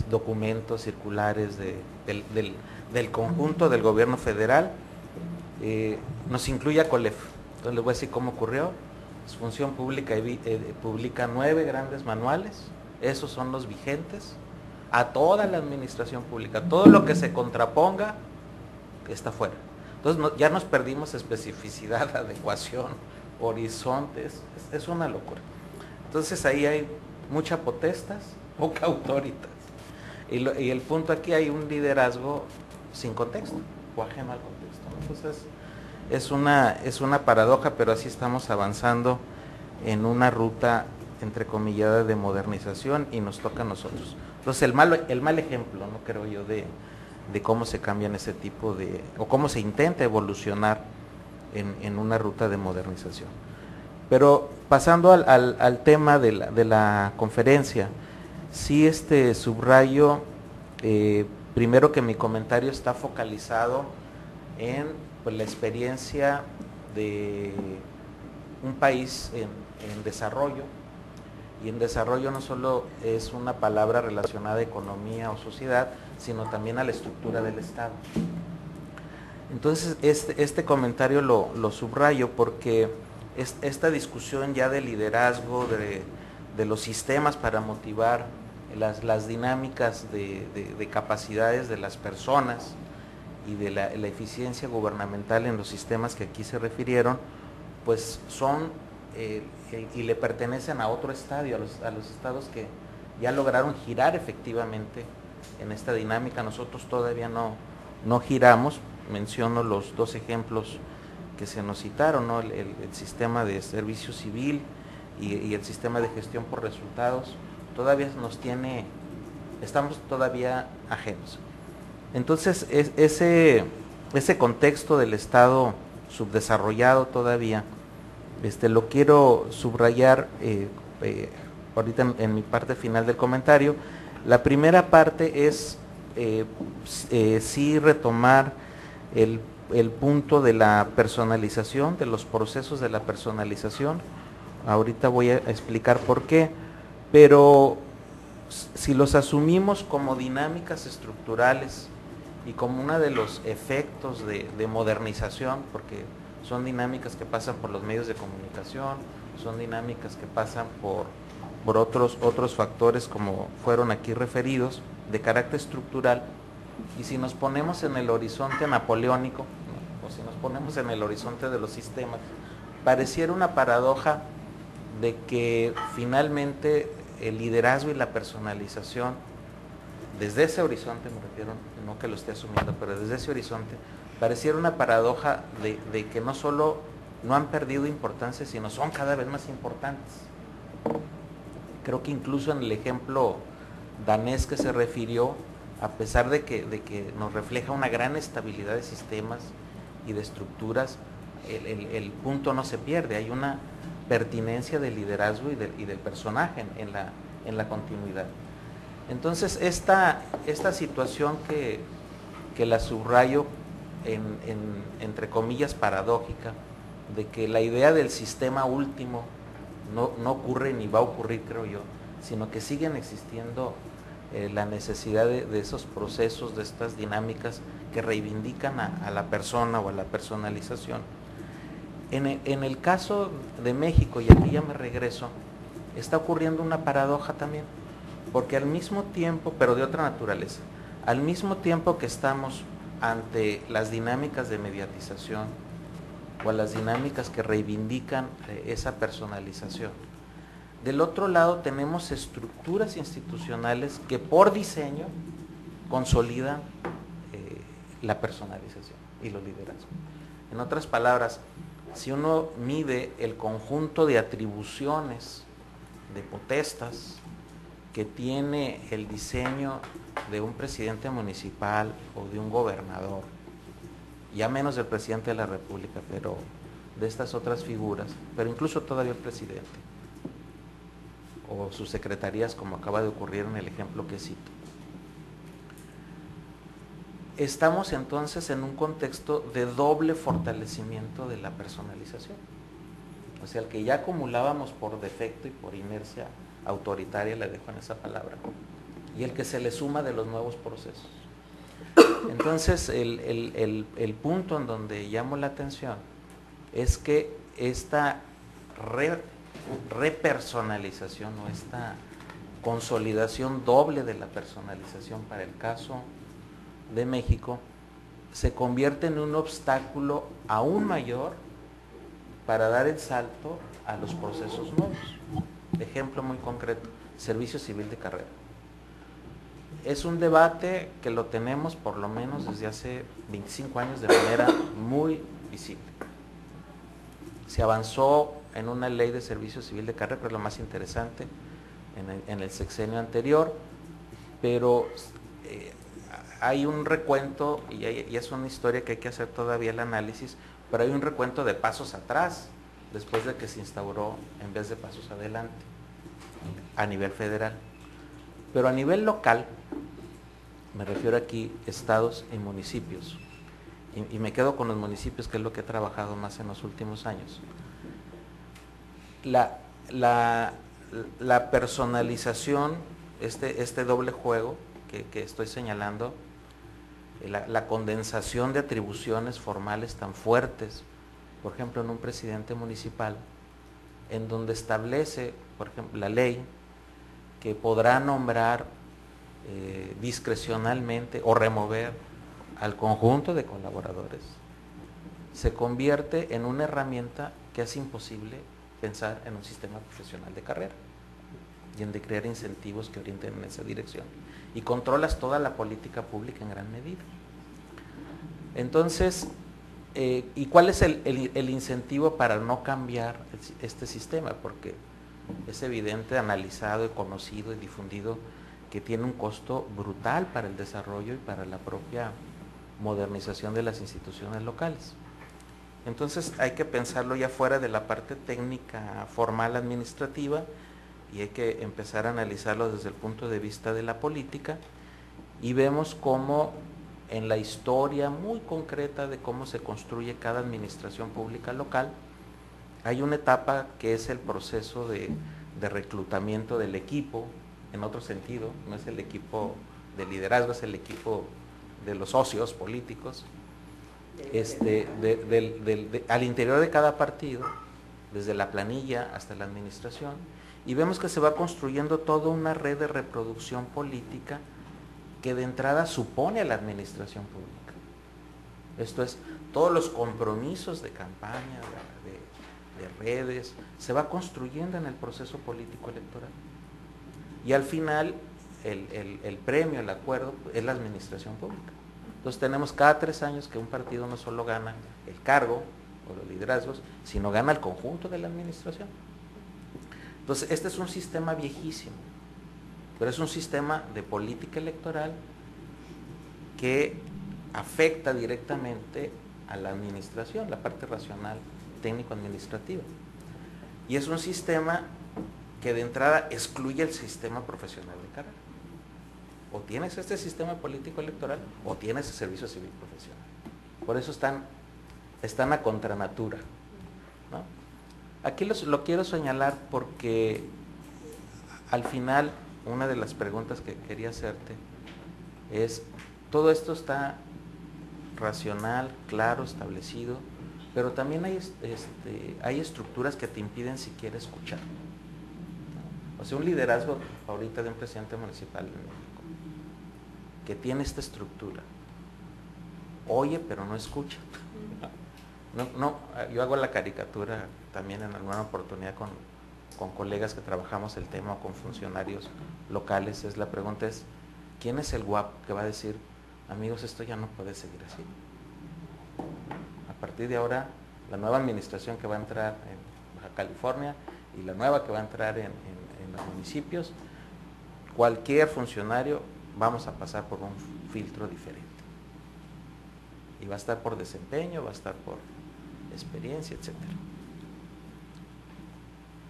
[SPEAKER 4] documentos circulares del conjunto del gobierno federal. Nos incluye a COLEF. Entonces les voy a decir cómo ocurrió. Función Pública publica 9 grandes manuales, esos son los vigentes a toda la administración pública. Todo lo que se contraponga está fuera. Entonces ya nos perdimos especificidad, adecuación, horizontes, es una locura. Entonces ahí hay mucha potestas, poca autoritas. Y el punto aquí, hay un liderazgo sin contexto, o ajeno al contexto. Entonces es una paradoja, pero así estamos avanzando en una ruta entrecomillada de modernización y nos toca a nosotros. Entonces el mal ejemplo, no creo yo, de cómo se cambian ese tipo o cómo se intenta evolucionar en una ruta de modernización. Pero pasando al tema de la conferencia, sí subrayo primero que mi comentario está focalizado en la experiencia de un país en desarrollo, y en desarrollo no solo es una palabra relacionada a economía o sociedad, sino también a la estructura del Estado. Entonces este comentario lo subrayo porque esta discusión ya de liderazgo, de los sistemas para motivar las dinámicas de capacidades de las personas y de la eficiencia gubernamental en los sistemas que aquí se refirieron, pues son y le pertenecen a otro estadio, a los estados que ya lograron girar efectivamente en esta dinámica. Nosotros todavía no giramos. Menciono los 2 ejemplos que se nos citaron, ¿no? el sistema de servicio civil y el sistema de gestión por resultados. Todavía estamos todavía ajenos. Entonces ese contexto del Estado subdesarrollado todavía, lo quiero subrayar ahorita en mi parte final del comentario. La primera parte es sí retomar el punto de la personalización, de los procesos de la personalización. Ahorita voy a explicar por qué, pero si los asumimos como dinámicas estructurales y como uno de los efectos de modernización, porque son dinámicas que pasan por los medios de comunicación, son dinámicas que pasan por otros factores como fueron aquí referidos, de carácter estructural. Y si nos ponemos en el horizonte napoleónico, ¿no? O si nos ponemos en el horizonte de los sistemas, pareciera una paradoja de que finalmente el liderazgo y la personalización, desde ese horizonte me refiero, no que lo esté asumiendo, pero desde ese horizonte, pareciera una paradoja de que no solo no han perdido importancia, sino son cada vez más importantes. Creo que incluso en el ejemplo danés que se refirió, a pesar de que nos refleja una gran estabilidad de sistemas y de estructuras, el punto no se pierde, hay una pertinencia del liderazgo y del personaje en la continuidad. Entonces, esta situación que la subrayo entre comillas paradójica, de que la idea del sistema último no ocurre ni va a ocurrir, creo yo, sino que siguen existiendo la necesidad de esos procesos, de estas dinámicas que reivindican a la persona o a la personalización. En el caso de México, y aquí ya me regreso, está ocurriendo una paradoja también, porque al mismo tiempo, pero de otra naturaleza, al mismo tiempo que estamos ante las dinámicas de mediatización o a las dinámicas que reivindican esa personalización, del otro lado tenemos estructuras institucionales que por diseño consolidan la personalización y los liderazgos. En otras palabras, si uno mide el conjunto de atribuciones, de potestas que tiene el diseño de un presidente municipal o de un gobernador, ya menos del presidente de la República, pero de estas otras figuras, pero incluso todavía el presidente, o sus secretarías, como acaba de ocurrir en el ejemplo que cito. Estamos entonces en un contexto de doble fortalecimiento de la personalización. O sea, el que ya acumulábamos por defecto y por inercia autoritaria, le dejo en esa palabra, y el que se le suma de los nuevos procesos. Entonces, el punto en donde llamo la atención es que esta repersonalización o esta consolidación doble de la personalización para el caso de México se convierte en un obstáculo aún mayor para dar el salto a los procesos nuevos. Ejemplo muy concreto, servicio civil de carrera. Es un debate que lo tenemos por lo menos desde hace 25 años de manera muy visible. Se avanzó en una ley de servicio civil de carrera, que es lo más interesante, en el sexenio anterior, pero hay un recuento, y es una historia que hay que hacer todavía el análisis, pero hay un recuento de pasos atrás, después de que se instauró en vez de pasos adelante, a nivel federal. Pero a nivel local, me refiero aquí estados y municipios, y me quedo con los municipios, que es lo que he trabajado más en los últimos años. La personalización, este doble juego que estoy señalando, la condensación de atribuciones formales tan fuertes, por ejemplo en un presidente municipal, en donde establece, por ejemplo, la ley que podrá nombrar discrecionalmente o remover al conjunto de colaboradores, se convierte en una herramienta que hace imposible pensar en un sistema profesional de carrera y en de crear incentivos que orienten en esa dirección, y controlas toda la política pública en gran medida. Entonces, ¿y cuál es el incentivo para no cambiar este sistema? Porque es evidente, analizado y conocido y difundido, que tiene un costo brutal para el desarrollo y para la propia modernización de las instituciones locales. Entonces hay que pensarlo ya fuera de la parte técnica, formal, administrativa, y hay que empezar a analizarlo desde el punto de vista de la política, y vemos cómo en la historia muy concreta de cómo se construye cada administración pública local, hay una etapa que es el proceso de reclutamiento del equipo, en otro sentido, no es el equipo de liderazgo, es el equipo de los socios políticos, al interior de cada partido, desde la planilla hasta la administración, y vemos que se va construyendo toda una red de reproducción política que de entrada supone a la administración pública. Esto es, todos los compromisos de campaña, de redes, se va construyendo en el proceso político electoral. Y al final, el premio, el acuerdo, es la administración pública. Entonces tenemos cada 3 años que un partido no solo gana el cargo o los liderazgos, sino gana el conjunto de la administración. Entonces este es un sistema viejísimo, pero es un sistema de política electoral que afecta directamente a la administración, la parte racional, técnico-administrativa. Y es un sistema que de entrada excluye el sistema profesional de carrera. O tienes este sistema político electoral o tienes el servicio civil profesional. Por eso están a contranatura, ¿no? Aquí lo quiero señalar porque al final una de las preguntas que quería hacerte es, todo esto está racional, claro, establecido, pero también hay estructuras que te impiden siquiera escuchar, ¿no? O sea, un liderazgo ahorita de un presidente municipal en México que tiene esta estructura, oye pero no escucha. Yo hago la caricatura también en alguna oportunidad con colegas que trabajamos el tema o con funcionarios locales. La pregunta es, ¿quién es el guapo que va a decir, amigos, esto ya no puede seguir así? A partir de ahora, la nueva administración que va a entrar en Baja California y la nueva que va a entrar en los municipios, cualquier funcionario vamos a pasar por un filtro diferente. Y va a estar por desempeño, va a estar por experiencia, etc.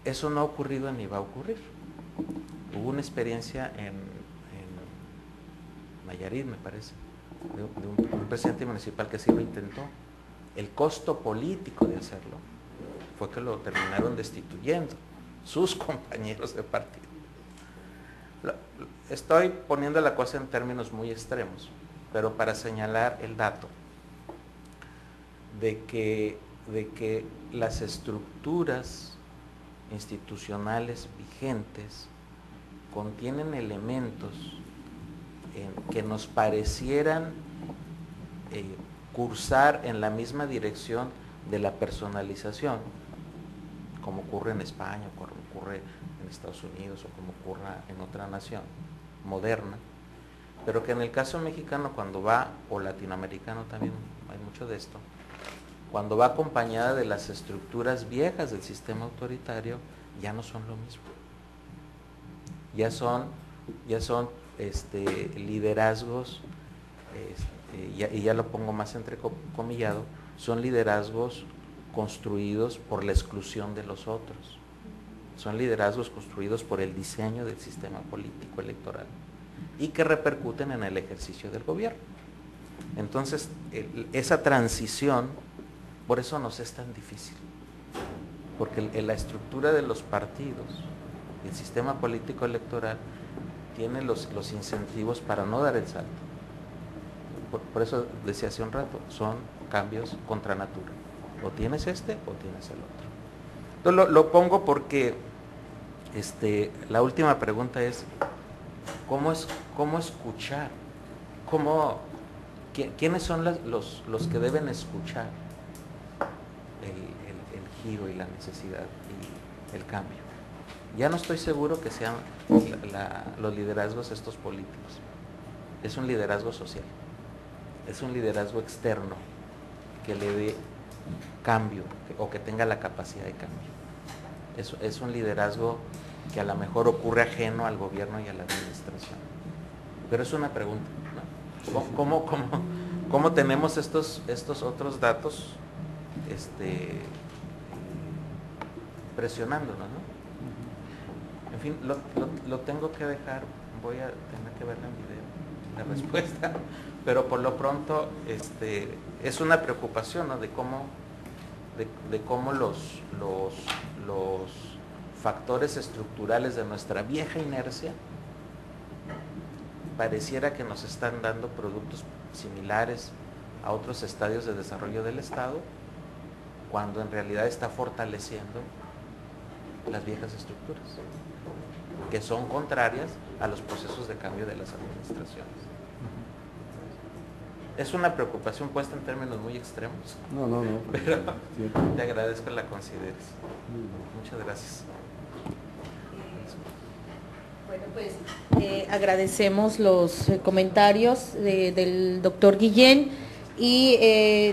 [SPEAKER 4] Eso no ha ocurrido ni va a ocurrir. Hubo una experiencia en Nayarit, me parece, de un presidente municipal que sí lo intentó. El costo político de hacerlo fue que lo terminaron destituyendo sus compañeros de partido. Estoy poniendo la cosa en términos muy extremos, pero para señalar el dato de que las estructuras institucionales vigentes contienen elementos que nos parecieran cursar en la misma dirección de la personalización, como ocurre en España, como ocurre en Estados Unidos o como ocurra en otra nación moderna, pero que en el caso mexicano cuando va, o latinoamericano también hay mucho de esto, cuando va acompañada de las estructuras viejas del sistema autoritario, ya no son lo mismo. Ya son liderazgos, y ya lo pongo más entrecomillado, son liderazgos construidos por la exclusión de los otros. Son liderazgos construidos por el diseño del sistema político electoral y que repercuten en el ejercicio del gobierno. Entonces, esa transición, por eso nos es tan difícil, porque la estructura de los partidos, el sistema político electoral, tiene los incentivos para no dar el salto. Por eso decía hace un rato, son cambios contra natura. O tienes este o tienes el otro. Entonces lo pongo porque la última pregunta es, ¿cómo escuchar? ¿Quiénes son los que deben escuchar el giro y la necesidad y el cambio? Ya no estoy seguro que sean los liderazgos estos políticos. Es un liderazgo social. Es un liderazgo externo que le dé cambio o que tenga la capacidad de cambio. Es un liderazgo que a lo mejor ocurre ajeno al gobierno y a la administración. Pero es una pregunta, ¿no? ¿Cómo tenemos estos otros datos presionándonos, ¿no? En fin, lo tengo que dejar, voy a tener que verla en video, la respuesta, pero por lo pronto es una preocupación, ¿no? de cómo los factores estructurales de nuestra vieja inercia pareciera que nos están dando productos similares a otros estadios de desarrollo del Estado, cuando en realidad está fortaleciendo las viejas estructuras, que son contrarias a los procesos de cambio de las administraciones. Es una preocupación puesta en términos muy extremos.
[SPEAKER 2] No.
[SPEAKER 4] Pero te agradezco que la consideres. Muchas gracias.
[SPEAKER 5] Bueno,
[SPEAKER 1] Bueno, pues agradecemos los comentarios del doctor Guillén y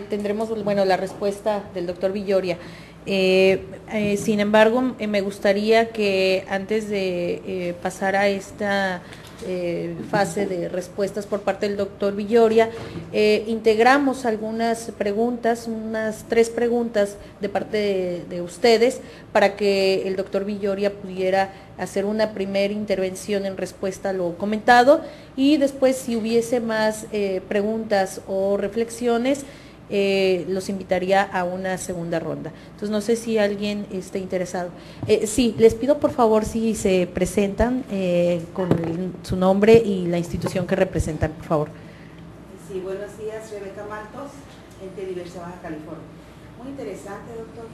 [SPEAKER 1] tendremos, bueno, la respuesta del doctor Villoria. Sin embargo, me gustaría que antes de pasar a esta fase de respuestas por parte del doctor Villoria, integramos algunas preguntas, unas 3 preguntas de parte de ustedes para que el doctor Villoria pudiera hacer una primera intervención en respuesta a lo comentado y después, si hubiese más preguntas o reflexiones, los invitaría a una segunda ronda. Entonces, no sé si alguien esté interesado. Sí, les pido por favor si se presentan con su nombre y la institución que representan, por favor.
[SPEAKER 5] Sí, buenos días, Rebeca Maltos, ente Diversa Baja California. Muy interesante, doctor.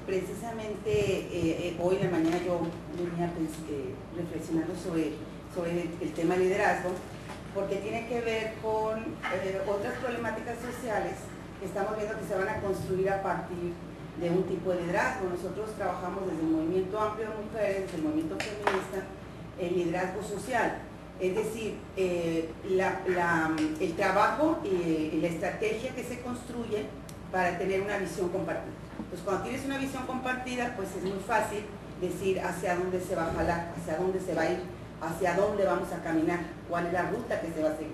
[SPEAKER 5] Precisamente hoy en la mañana yo venía reflexionando sobre el tema liderazgo, porque tiene que ver con otras problemáticas sociales que estamos viendo que se van a construir a partir de un tipo de liderazgo. Nosotros trabajamos desde el movimiento amplio de mujeres, desde el movimiento feminista, el liderazgo social, es decir, el trabajo y la estrategia que se construye para tener una visión compartida. Entonces, cuando tienes una visión compartida, pues es muy fácil decir hacia dónde se va a jalar, hacia dónde se va a ir, hacia dónde vamos a caminar, cuál es la ruta que se va a seguir.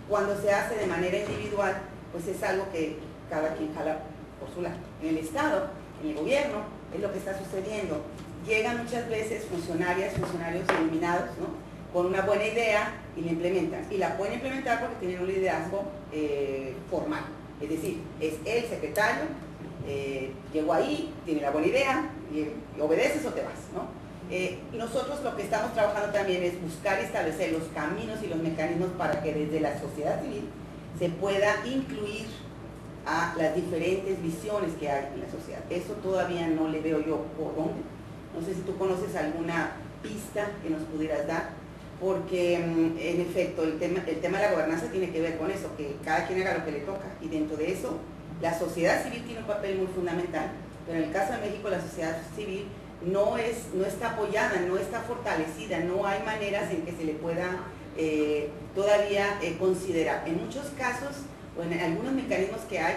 [SPEAKER 5] Cuando se hace de manera individual, pues es algo que cada quien jala por su lado. En el Estado, en el gobierno, es lo que está sucediendo. Llegan muchas veces funcionarios iluminados, ¿no?, con una buena idea y la implementan. Y la pueden implementar porque tienen un liderazgo formal. Es decir, es el secretario, llegó ahí, tiene la buena idea, y obedeces o te vas, ¿no? Nosotros lo que estamos trabajando también es buscar y establecer los caminos y los mecanismos para que desde la sociedad civil se pueda incluir a las diferentes visiones que hay en la sociedad. Eso todavía no le veo yo por dónde. No sé si tú conoces alguna pista que nos pudieras dar, porque en efecto el tema de la gobernanza tiene que ver con eso, que cada quien haga lo que le toca, y dentro de eso la sociedad civil tiene un papel muy fundamental, pero en el caso de México la sociedad civil no está apoyada, no está fortalecida, no hay maneras en que se le pueda todavía considerar. En muchos casos, o en algunos mecanismos que hay,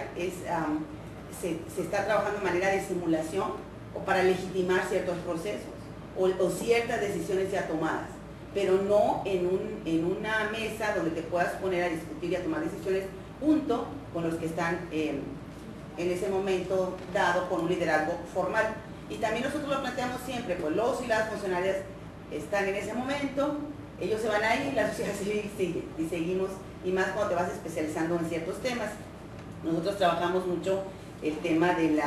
[SPEAKER 5] se está trabajando de manera de simulación o para legitimar ciertos procesos o ciertas decisiones ya tomadas, pero no en una mesa donde te puedas poner a discutir y a tomar decisiones junto con los que están en ese momento dado con un liderazgo formal. Y también nosotros lo planteamos siempre, pues los y las funcionarias están en ese momento, ellos se van ahí, la sociedad civil sigue, y seguimos, y más cuando te vas especializando en ciertos temas. Nosotros trabajamos mucho el tema de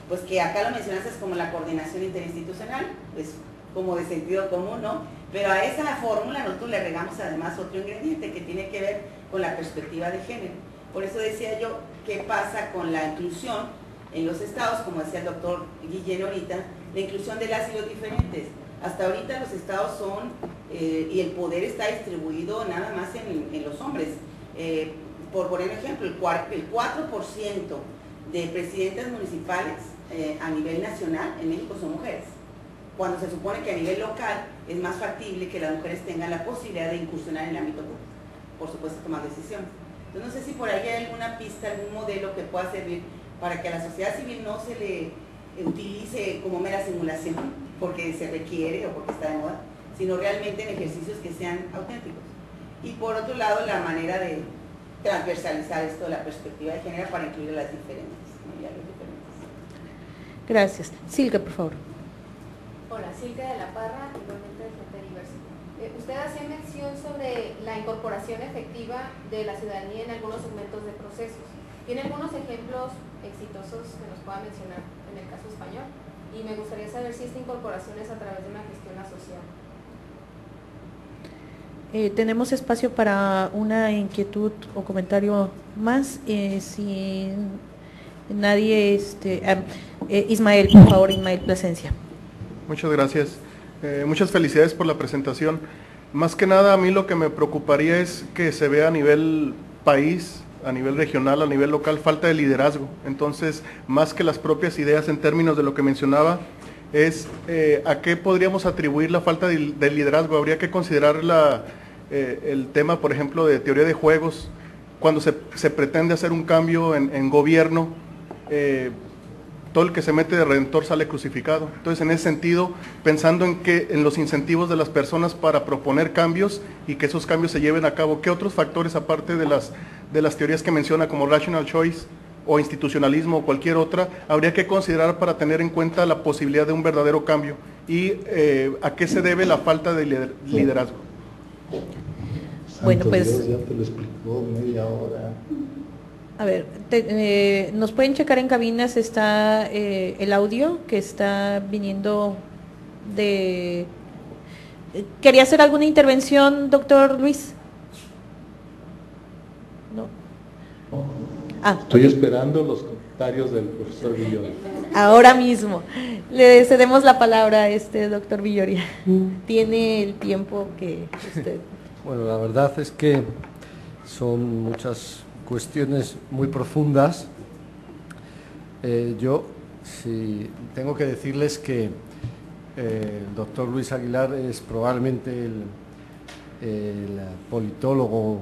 [SPEAKER 5] pues que acá lo mencionaste como la coordinación interinstitucional, pues como de sentido común, ¿no? Pero a esa fórmula nosotros le agregamos además otro ingrediente que tiene que ver con la perspectiva de género. Por eso decía yo, ¿qué pasa con la inclusión en los estados? Como decía el doctor Guillén ahorita, la inclusión de las y los diferentes. Hasta ahorita los estados son, y el poder está distribuido nada más en los hombres. Por poner un ejemplo, el 4% de presidentes municipales a nivel nacional en México son mujeres, cuando se supone que a nivel local es más factible que las mujeres tengan la posibilidad de incursionar en el ámbito público, por supuesto tomar decisiones. Entonces no sé si por ahí hay alguna pista, algún modelo que pueda servir para que a la sociedad civil no se le utilice como mera simulación, porque se requiere o porque está de moda, sino realmente en ejercicios que sean auténticos. Y por otro lado, la manera de transversalizar esto, la perspectiva de género, para incluir a las diferentes, ¿no? Y a los diferentes.
[SPEAKER 1] Gracias. Silke, por favor.
[SPEAKER 6] Hola, Silke de la Parra, igualmente de Gente Diversa. Usted hacía mención sobre la incorporación efectiva de la ciudadanía en algunos segmentos de procesos. ¿Tiene algunos ejemplos exitosos que nos pueda mencionar en el caso español? Y me gustaría saber si esta incorporación es a través de una gestión asociada.
[SPEAKER 1] Tenemos espacio para una inquietud o comentario más. Si nadie, Ismael, por favor, Ismael Plasencia.
[SPEAKER 7] Muchas gracias. Muchas felicidades por la presentación. Más que nada, a mí lo que me preocuparía es que se vea a nivel país, a nivel regional, a nivel local, falta de liderazgo. Entonces, más que las propias ideas en términos de lo que mencionaba, es a qué podríamos atribuir la falta de liderazgo. Habría que considerar el tema, por ejemplo, de teoría de juegos, cuando se pretende hacer un cambio en gobierno, todo el que se mete de redentor sale crucificado. Entonces, en ese sentido, pensando en los incentivos de las personas para proponer cambios y que esos cambios se lleven a cabo, ¿qué otros factores, aparte de las teorías que menciona como rational choice o institucionalismo o cualquier otra, habría que considerar para tener en cuenta la posibilidad de un verdadero cambio? ¿Y a qué se debe la falta de liderazgo?
[SPEAKER 1] Bueno, pues
[SPEAKER 3] Dios, ya te lo explicó media hora.
[SPEAKER 1] a ver, nos pueden checar en cabinas, está el audio que está viniendo de... ¿Quería hacer alguna intervención, doctor Luis? No.
[SPEAKER 3] Estoy esperando los comentarios del profesor Villoria.
[SPEAKER 1] Ahora mismo. Le cedemos la palabra a doctor Villoria. Tiene el tiempo que usted...
[SPEAKER 2] Bueno, la verdad es que son muchas cuestiones muy profundas. Yo tengo que decirles que el doctor Luis Aguilar es probablemente el politólogo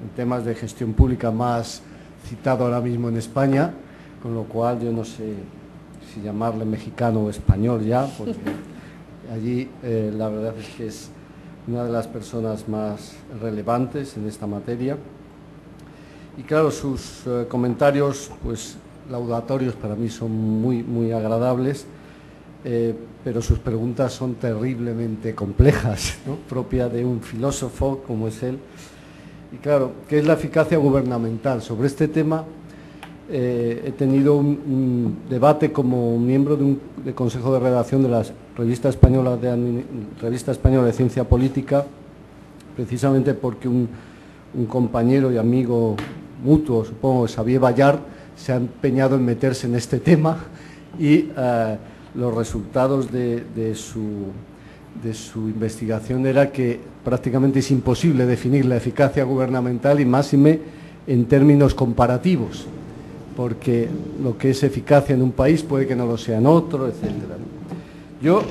[SPEAKER 2] en temas de gestión pública más citado ahora mismo en España, con lo cual yo no sé si llamarle mexicano o español ya, porque allí la verdad es que es una de las personas más relevantes en esta materia. Y claro, sus comentarios pues laudatorios para mí son muy agradables, pero sus preguntas son terriblemente complejas, ¿no? Propia de un filósofo como es él. Y claro, ¿qué es la eficacia gubernamental? Sobre este tema he tenido un debate como miembro del Consejo de Redacción de la Revista Española de Ciencia Política, precisamente porque un compañero y amigo mutuo, supongo, Xavier Ballart, se ha empeñado en meterse en este tema y los resultados de su investigación era que prácticamente es imposible definir la eficacia gubernamental y máxime en términos comparativos, porque lo que es eficacia en un país puede que no lo sea en otro, etcétera. Yo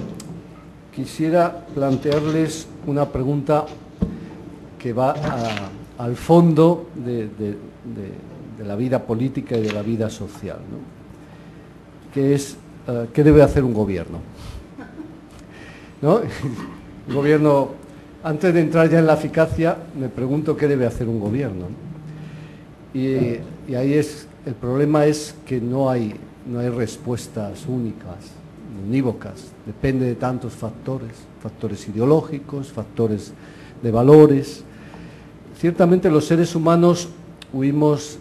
[SPEAKER 2] quisiera plantearles una pregunta que va al fondo de la vida política y de la vida social, ¿no? Que es, ¿qué debe hacer un gobierno? ¿No? El gobierno, antes de entrar ya en la eficacia, me pregunto qué debe hacer un gobierno. Y ahí el problema es que no hay respuestas únicas, unívocas, depende de tantos factores ideológicos, factores de valores. Ciertamente los seres humanos huimos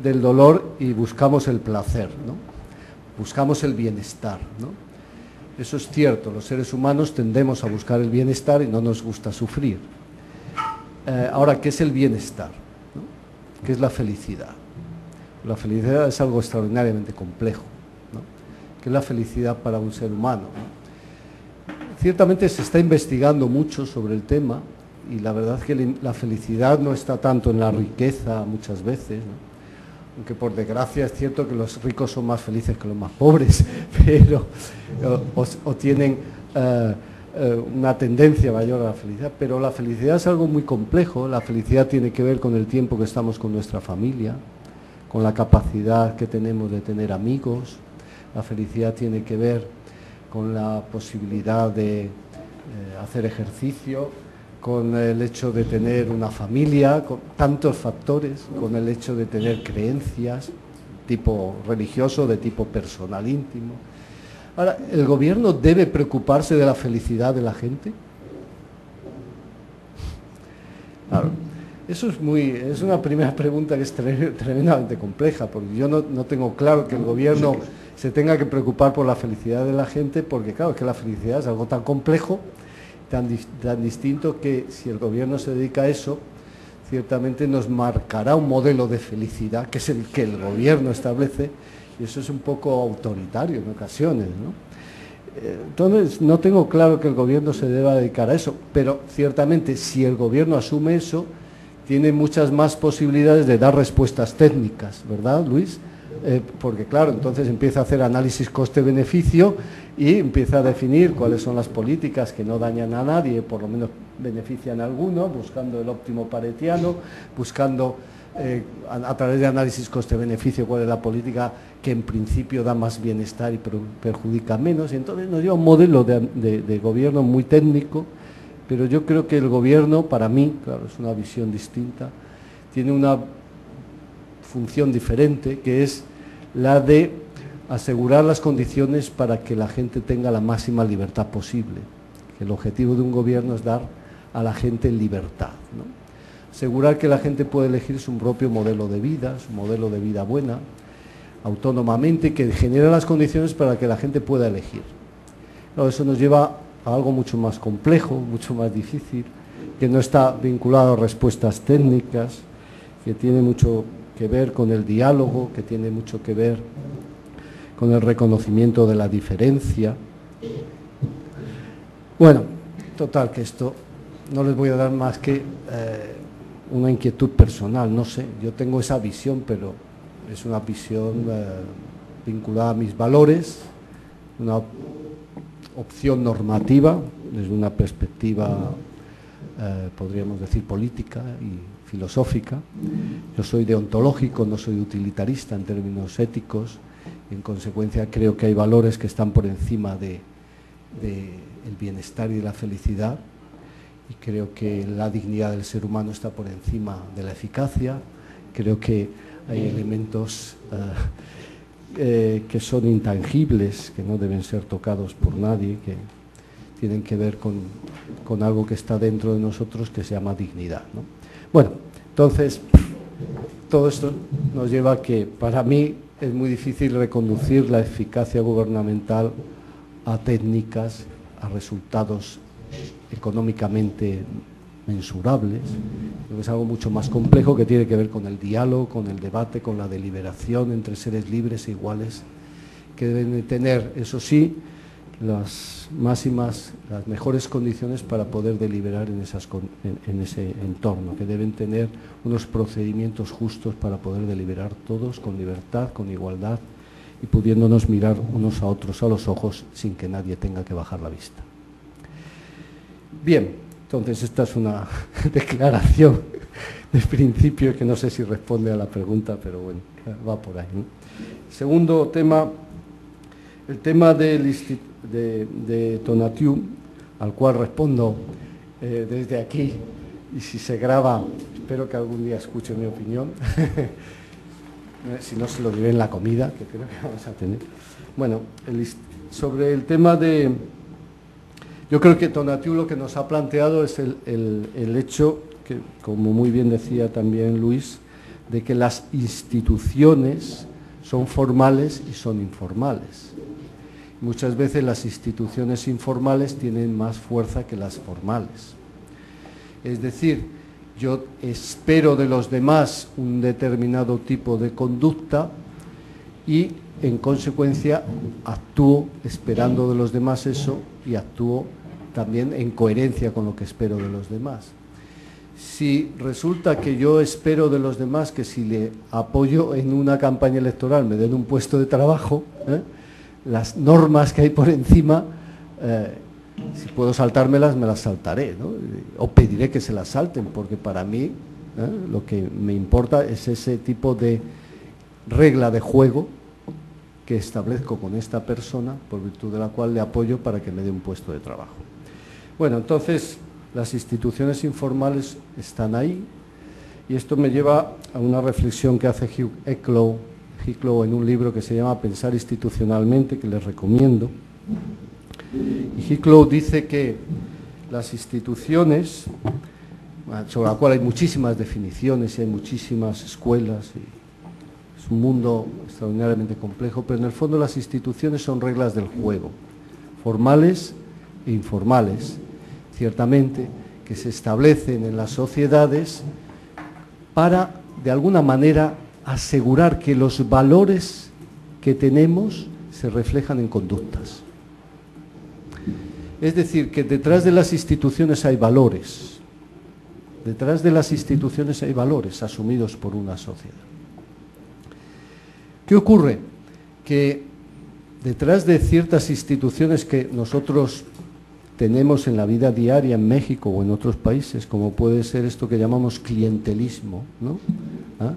[SPEAKER 2] del dolor y buscamos el placer, ¿no? Buscamos el bienestar, ¿no? Eso es cierto, los seres humanos tendemos a buscar el bienestar y no nos gusta sufrir. Ahora, ¿qué es el bienestar? ¿No? ¿Qué es la felicidad? La felicidad es algo extraordinariamente complejo, ¿no? ¿Qué es la felicidad para un ser humano? ¿No? Ciertamente se está investigando mucho sobre el tema y la verdad es que la felicidad no está tanto en la riqueza muchas veces, ¿no? Aunque por desgracia es cierto que los ricos son más felices que los más pobres, pero o tienen una tendencia mayor a la felicidad, pero la felicidad es algo muy complejo. La felicidad tiene que ver con el tiempo que estamos con nuestra familia, con la capacidad que tenemos de tener amigos. La felicidad tiene que ver con la posibilidad de hacer ejercicio, con el hecho de tener una familia, con tantos factores, con el hecho de tener creencias de tipo religioso, de tipo personal íntimo. Ahora, ¿el gobierno debe preocuparse de la felicidad de la gente? Claro, eso es una primera pregunta que es tremendamente compleja, porque yo no tengo claro que el gobierno se tenga que preocupar por la felicidad de la gente, porque claro, es que la felicidad es algo tan complejo, tan distinto, que si el gobierno se dedica a eso, ciertamente nos marcará un modelo de felicidad, que es el que el gobierno establece, y eso es un poco autoritario en ocasiones, ¿no? Entonces, no tengo claro que el gobierno se deba dedicar a eso, pero ciertamente si el gobierno asume eso, tiene muchas más posibilidades de dar respuestas técnicas, ¿verdad, Luis? Porque claro, entonces empieza a hacer análisis coste-beneficio y empieza a definir cuáles son las políticas que no dañan a nadie, por lo menos benefician a algunos, buscando el óptimo paretiano, buscando a través de análisis coste-beneficio cuál es la política que en principio da más bienestar y perjudica menos. Y entonces nos lleva un modelo de gobierno muy técnico, pero yo creo que el gobierno, para mí, claro, es una visión distinta, tiene una función diferente, que es la de asegurar las condiciones para que la gente tenga la máxima libertad posible. El objetivo de un gobierno es dar a la gente libertad, ¿no? Asegurar que la gente puede elegir su propio modelo de vida, su modelo de vida buena, autónomamente, que genera las condiciones para que la gente pueda elegir. Claro, eso nos lleva a algo mucho más complejo, mucho más difícil, que no está vinculado a respuestas técnicas, que tiene mucho que ver con el diálogo, que tiene mucho que ver con el reconocimiento de la diferencia. Bueno, total, que esto no les voy a dar más que una inquietud personal, no sé, yo tengo esa visión, pero es una visión vinculada a mis valores, una opción normativa desde una perspectiva, podríamos decir, política y filosófica. Yo soy deontológico, no soy utilitarista en términos éticos, y en consecuencia creo que hay valores que están por encima del bienestar y de la felicidad, y creo que la dignidad del ser humano está por encima de la eficacia. Creo que hay elementos que son intangibles, que no deben ser tocados por nadie, que tienen que ver con algo que está dentro de nosotros, que se llama dignidad, ¿no? Bueno, entonces, todo esto nos lleva a que, para mí, es muy difícil reconducir la eficacia gubernamental a técnicas, a resultados económicamente mensurables. Creo que es algo mucho más complejo, que tiene que ver con el diálogo, con el debate, con la deliberación entre seres libres e iguales, que deben de tener, eso sí, las mejores condiciones para poder deliberar en ese entorno, que deben tener unos procedimientos justos para poder deliberar todos con libertad, con igualdad, y pudiéndonos mirar unos a otros a los ojos sin que nadie tenga que bajar la vista. Bien, entonces esta es una declaración de principio que no sé si responde a la pregunta, pero bueno, va por ahí, ¿no? Segundo tema, el tema de Tonatiuh, al cual respondo desde aquí, y si se graba, espero que algún día escuche mi opinión, si no se lo diré en la comida, que creo que vamos a tener. Bueno, sobre el tema de... Yo creo que Tonatiuh lo que nos ha planteado es el hecho, que como muy bien decía también Luis, de que las instituciones son formales y son informales. Muchas veces las instituciones informales tienen más fuerza que las formales. Es decir, yo espero de los demás un determinado tipo de conducta y, en consecuencia, actúo esperando de los demás eso y actúo también en coherencia con lo que espero de los demás. Si resulta que yo espero de los demás que si le apoyo en una campaña electoral me den un puesto de trabajo, las normas que hay por encima, si puedo saltármelas, me las saltaré, ¿no? O pediré que se las salten, porque para mí lo que me importa es ese tipo de regla de juego que establezco con esta persona, por virtud de la cual le apoyo para que me dé un puesto de trabajo. Bueno, entonces las instituciones informales están ahí, y esto me lleva a una reflexión que hace Hugh Eclow en un libro que se llama Pensar institucionalmente, que les recomiendo. Y Eclow dice que las instituciones, sobre la cual hay muchísimas definiciones y hay muchísimas escuelas, y es un mundo extraordinariamente complejo, pero en el fondo las instituciones son reglas del juego, formales e informales, ciertamente, que se establecen en las sociedades para, de alguna manera, asegurar que los valores que tenemos se reflejan en conductas. Es decir, que detrás de las instituciones hay valores, detrás de las instituciones hay valores asumidos por una sociedad. ¿Qué ocurre? Que detrás de ciertas instituciones que nosotros tenemos en la vida diaria en México o en otros países, como puede ser esto que llamamos clientelismo, ¿no? ¿Ah?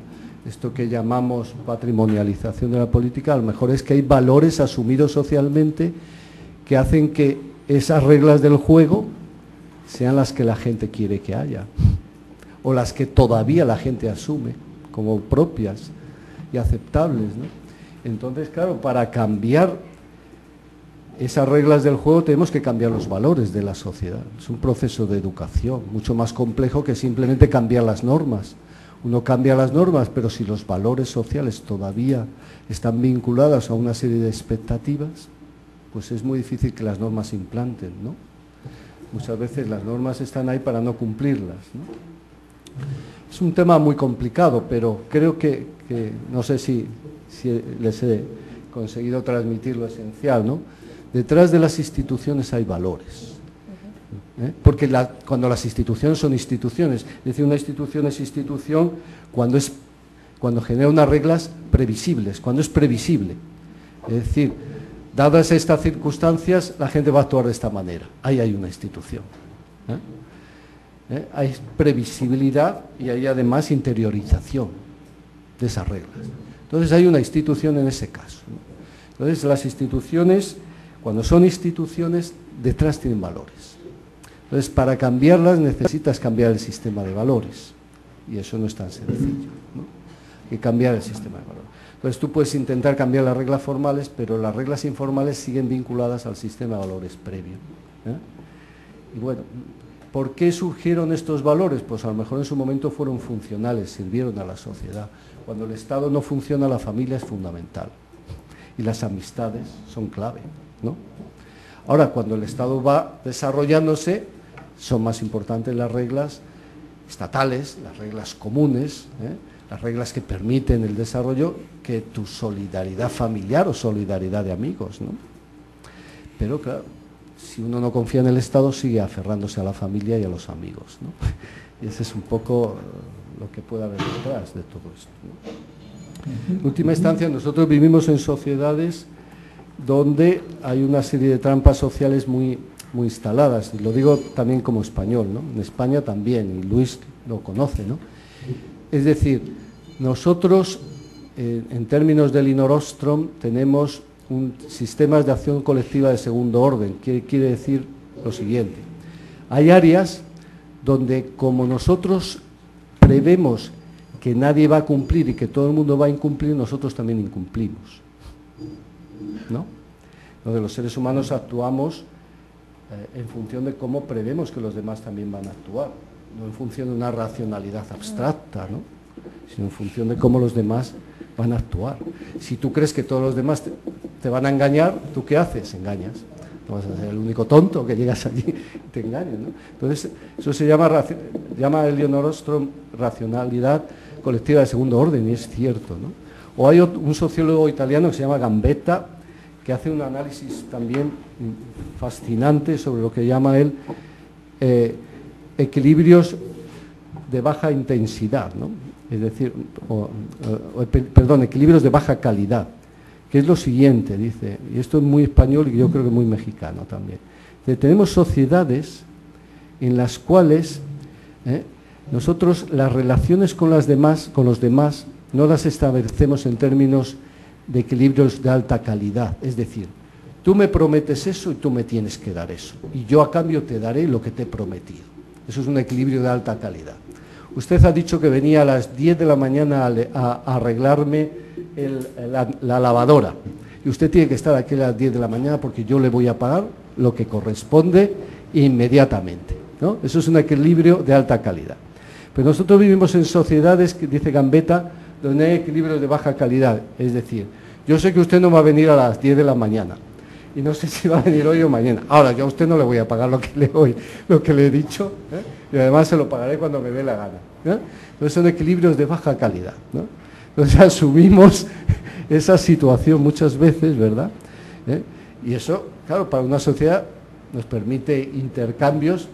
[SPEAKER 2] Esto que llamamos patrimonialización de la política, a lo mejor es que hay valores asumidos socialmente que hacen que esas reglas del juego sean las que la gente quiere que haya, o las que todavía la gente asume como propias y aceptables, ¿no? Entonces, claro, para cambiar esas reglas del juego tenemos que cambiar los valores de la sociedad. Es un proceso de educación mucho más complejo que simplemente cambiar las normas. Uno cambia las normas, pero si los valores sociales todavía están vinculados a una serie de expectativas, pues es muy difícil que las normas se implanten, ¿no? Muchas veces las normas están ahí para no cumplirlas, ¿no? Es un tema muy complicado, pero creo que no sé si les he conseguido transmitir lo esencial, ¿no? Detrás de las instituciones hay valores, porque cuando las instituciones son instituciones, es decir, una institución es institución cuando genera unas reglas previsibles, cuando es previsible, es decir, dadas estas circunstancias, la gente va a actuar de esta manera, ahí hay una institución, hay previsibilidad y hay además interiorización de esas reglas. Entonces hay una institución en ese caso, ¿no? Entonces las instituciones, cuando son instituciones, detrás tienen valores. Entonces, para cambiarlas necesitas cambiar el sistema de valores. Y eso no es tan sencillo, ¿no? Hay que cambiar el sistema de valores. Entonces, tú puedes intentar cambiar las reglas formales, pero las reglas informales siguen vinculadas al sistema de valores previo, ¿eh? Y bueno, ¿por qué surgieron estos valores? Pues a lo mejor en su momento fueron funcionales, sirvieron a la sociedad. Cuando el Estado no funciona, la familia es fundamental. Y las amistades son clave, ¿no? Ahora, cuando el Estado va desarrollándose, son más importantes las reglas estatales, las reglas comunes, las reglas que permiten el desarrollo, que tu solidaridad familiar o solidaridad de amigos, ¿no? Pero claro, si uno no confía en el Estado, sigue aferrándose a la familia y a los amigos, ¿no? Y ese es un poco lo que puede haber detrás de todo esto, ¿no? En última instancia, nosotros vivimos en sociedades donde hay una serie de trampas sociales muy instaladas, y lo digo también como español, ¿no? En España también, y Luis lo conoce, ¿no? Es decir, nosotros, en términos del Elinor Ostrom, tenemos sistemas de acción colectiva de segundo orden, que quiere decir lo siguiente: hay áreas donde, como nosotros prevemos que nadie va a cumplir y que todo el mundo va a incumplir, nosotros también incumplimos, ¿no? Donde los seres humanos actuamos en función de cómo prevemos que los demás también van a actuar, no en función de una racionalidad abstracta, ¿no? Sino en función de cómo los demás van a actuar. Si tú crees que todos los demás te van a engañar, ¿tú qué haces? Engañas. No vas a ser el único tonto que llegas allí y te engañan, ¿no? Entonces, eso se llama Elinor Ostrom racionalidad colectiva de segundo orden, y es cierto, ¿no? O hay un sociólogo italiano que se llama Gambetta, que hace un análisis también fascinante sobre lo que llama él equilibrios de baja intensidad, ¿no? Es decir, equilibrios de baja calidad, que es lo siguiente, dice, y esto es muy español y yo creo que muy mexicano también. Tenemos sociedades en las cuales nosotros las relaciones con los demás no las establecemos en términos de equilibrios de alta calidad, es decir, tú me prometes eso y tú me tienes que dar eso, y yo a cambio te daré lo que te he prometido. Eso es un equilibrio de alta calidad. Usted ha dicho que venía a las 10 de la mañana a arreglarme la lavadora, y usted tiene que estar aquí a las 10 de la mañana porque yo le voy a pagar lo que corresponde inmediatamente, ¿no? Eso es un equilibrio de alta calidad. Pero nosotros vivimos en sociedades, que dice Gambetta, donde hay equilibrios de baja calidad, es decir, yo sé que usted no va a venir a las 10 de la mañana, y no sé si va a venir hoy o mañana. Ahora, yo a usted no le voy a pagar lo que le he dicho, y además se lo pagaré cuando me dé la gana, ¿no? Entonces son equilibrios de baja calidad, ¿no? Entonces asumimos esa situación muchas veces, ¿verdad? Y eso, claro, para una sociedad nos permite intercambios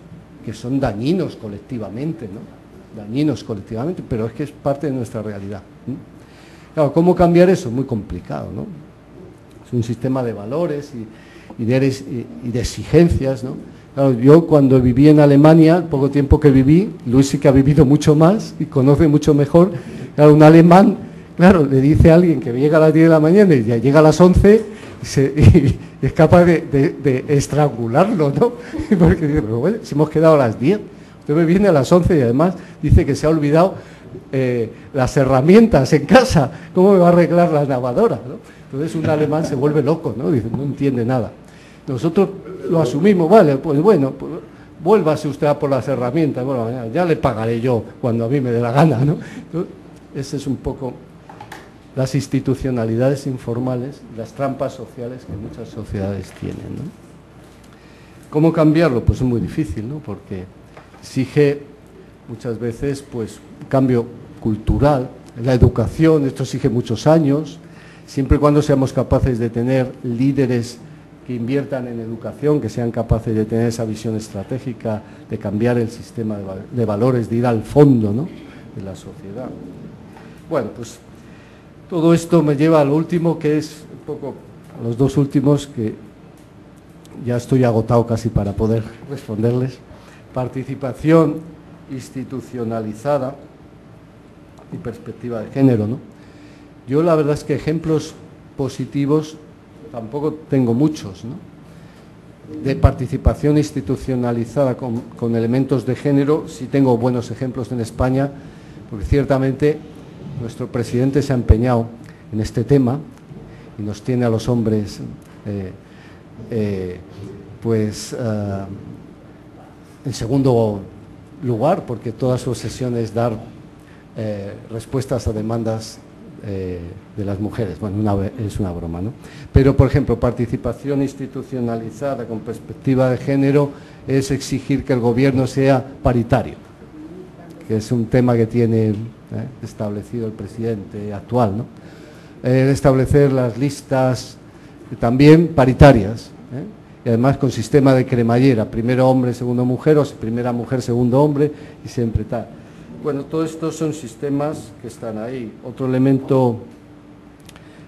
[SPEAKER 2] que son dañinos colectivamente, ¿no? Dañinos colectivamente, pero es que es parte de nuestra realidad, ¿no? Claro, ¿cómo cambiar eso? Muy complicado, ¿no? es un sistema de valores y de exigencias, ¿no? Claro, yo cuando viví en Alemania, el poco tiempo que viví, Luis sí que ha vivido mucho más y conoce mucho mejor. Claro, un alemán, claro, le dice a alguien que llega a las 10 de la mañana y ya llega a las 11 y es capaz de estrangularlo, ¿no? Porque dice, pero bueno, si hemos quedado a las 10, usted me viene a las 11 y además dice que se ha olvidado las herramientas en casa, ¿cómo me va a arreglar la lavadora, ¿no? Entonces un alemán se vuelve loco, ¿no? Dice, no entiende nada. Nosotros lo asumimos, vale, pues bueno, pues, vuélvase usted a por las herramientas, bueno, ya le pagaré yo cuando a mí me dé la gana, ¿no? Entonces, ese es un poco las institucionalidades informales, las trampas sociales que muchas sociedades tienen, ¿no? ¿Cómo cambiarlo? Pues es muy difícil, ¿no? Porque exige muchas veces pues un cambio cultural, la educación, esto exige muchos años, siempre y cuando seamos capaces de tener líderes que inviertan en educación, que sean capaces de tener esa visión estratégica, de cambiar el sistema de valores, de ir al fondo, ¿no?, de la sociedad. Bueno, pues todo esto me lleva a lo último, que es un poco, a los dos últimos, que ya estoy agotado casi para poder responderles. Participación institucionalizada y perspectiva de género, ¿no? Yo la verdad es que ejemplos positivos tampoco tengo muchos, ¿no?, de participación institucionalizada con elementos de género. Sí tengo buenos ejemplos en España, porque ciertamente nuestro presidente se ha empeñado en este tema y nos tiene a los hombres en segundo lugar, porque toda su obsesión es dar respuestas a demandas de las mujeres. Bueno, es una broma, ¿no? Pero, por ejemplo, participación institucionalizada con perspectiva de género es exigir que el gobierno sea paritario, que es un tema que tiene establecido el presidente actual, ¿no? Establecer las listas también paritarias, y además con sistema de cremallera, primero hombre, segundo mujer, o primera mujer, segundo hombre, y siempre tal. Bueno, todos estos son sistemas que están ahí. Otro elemento,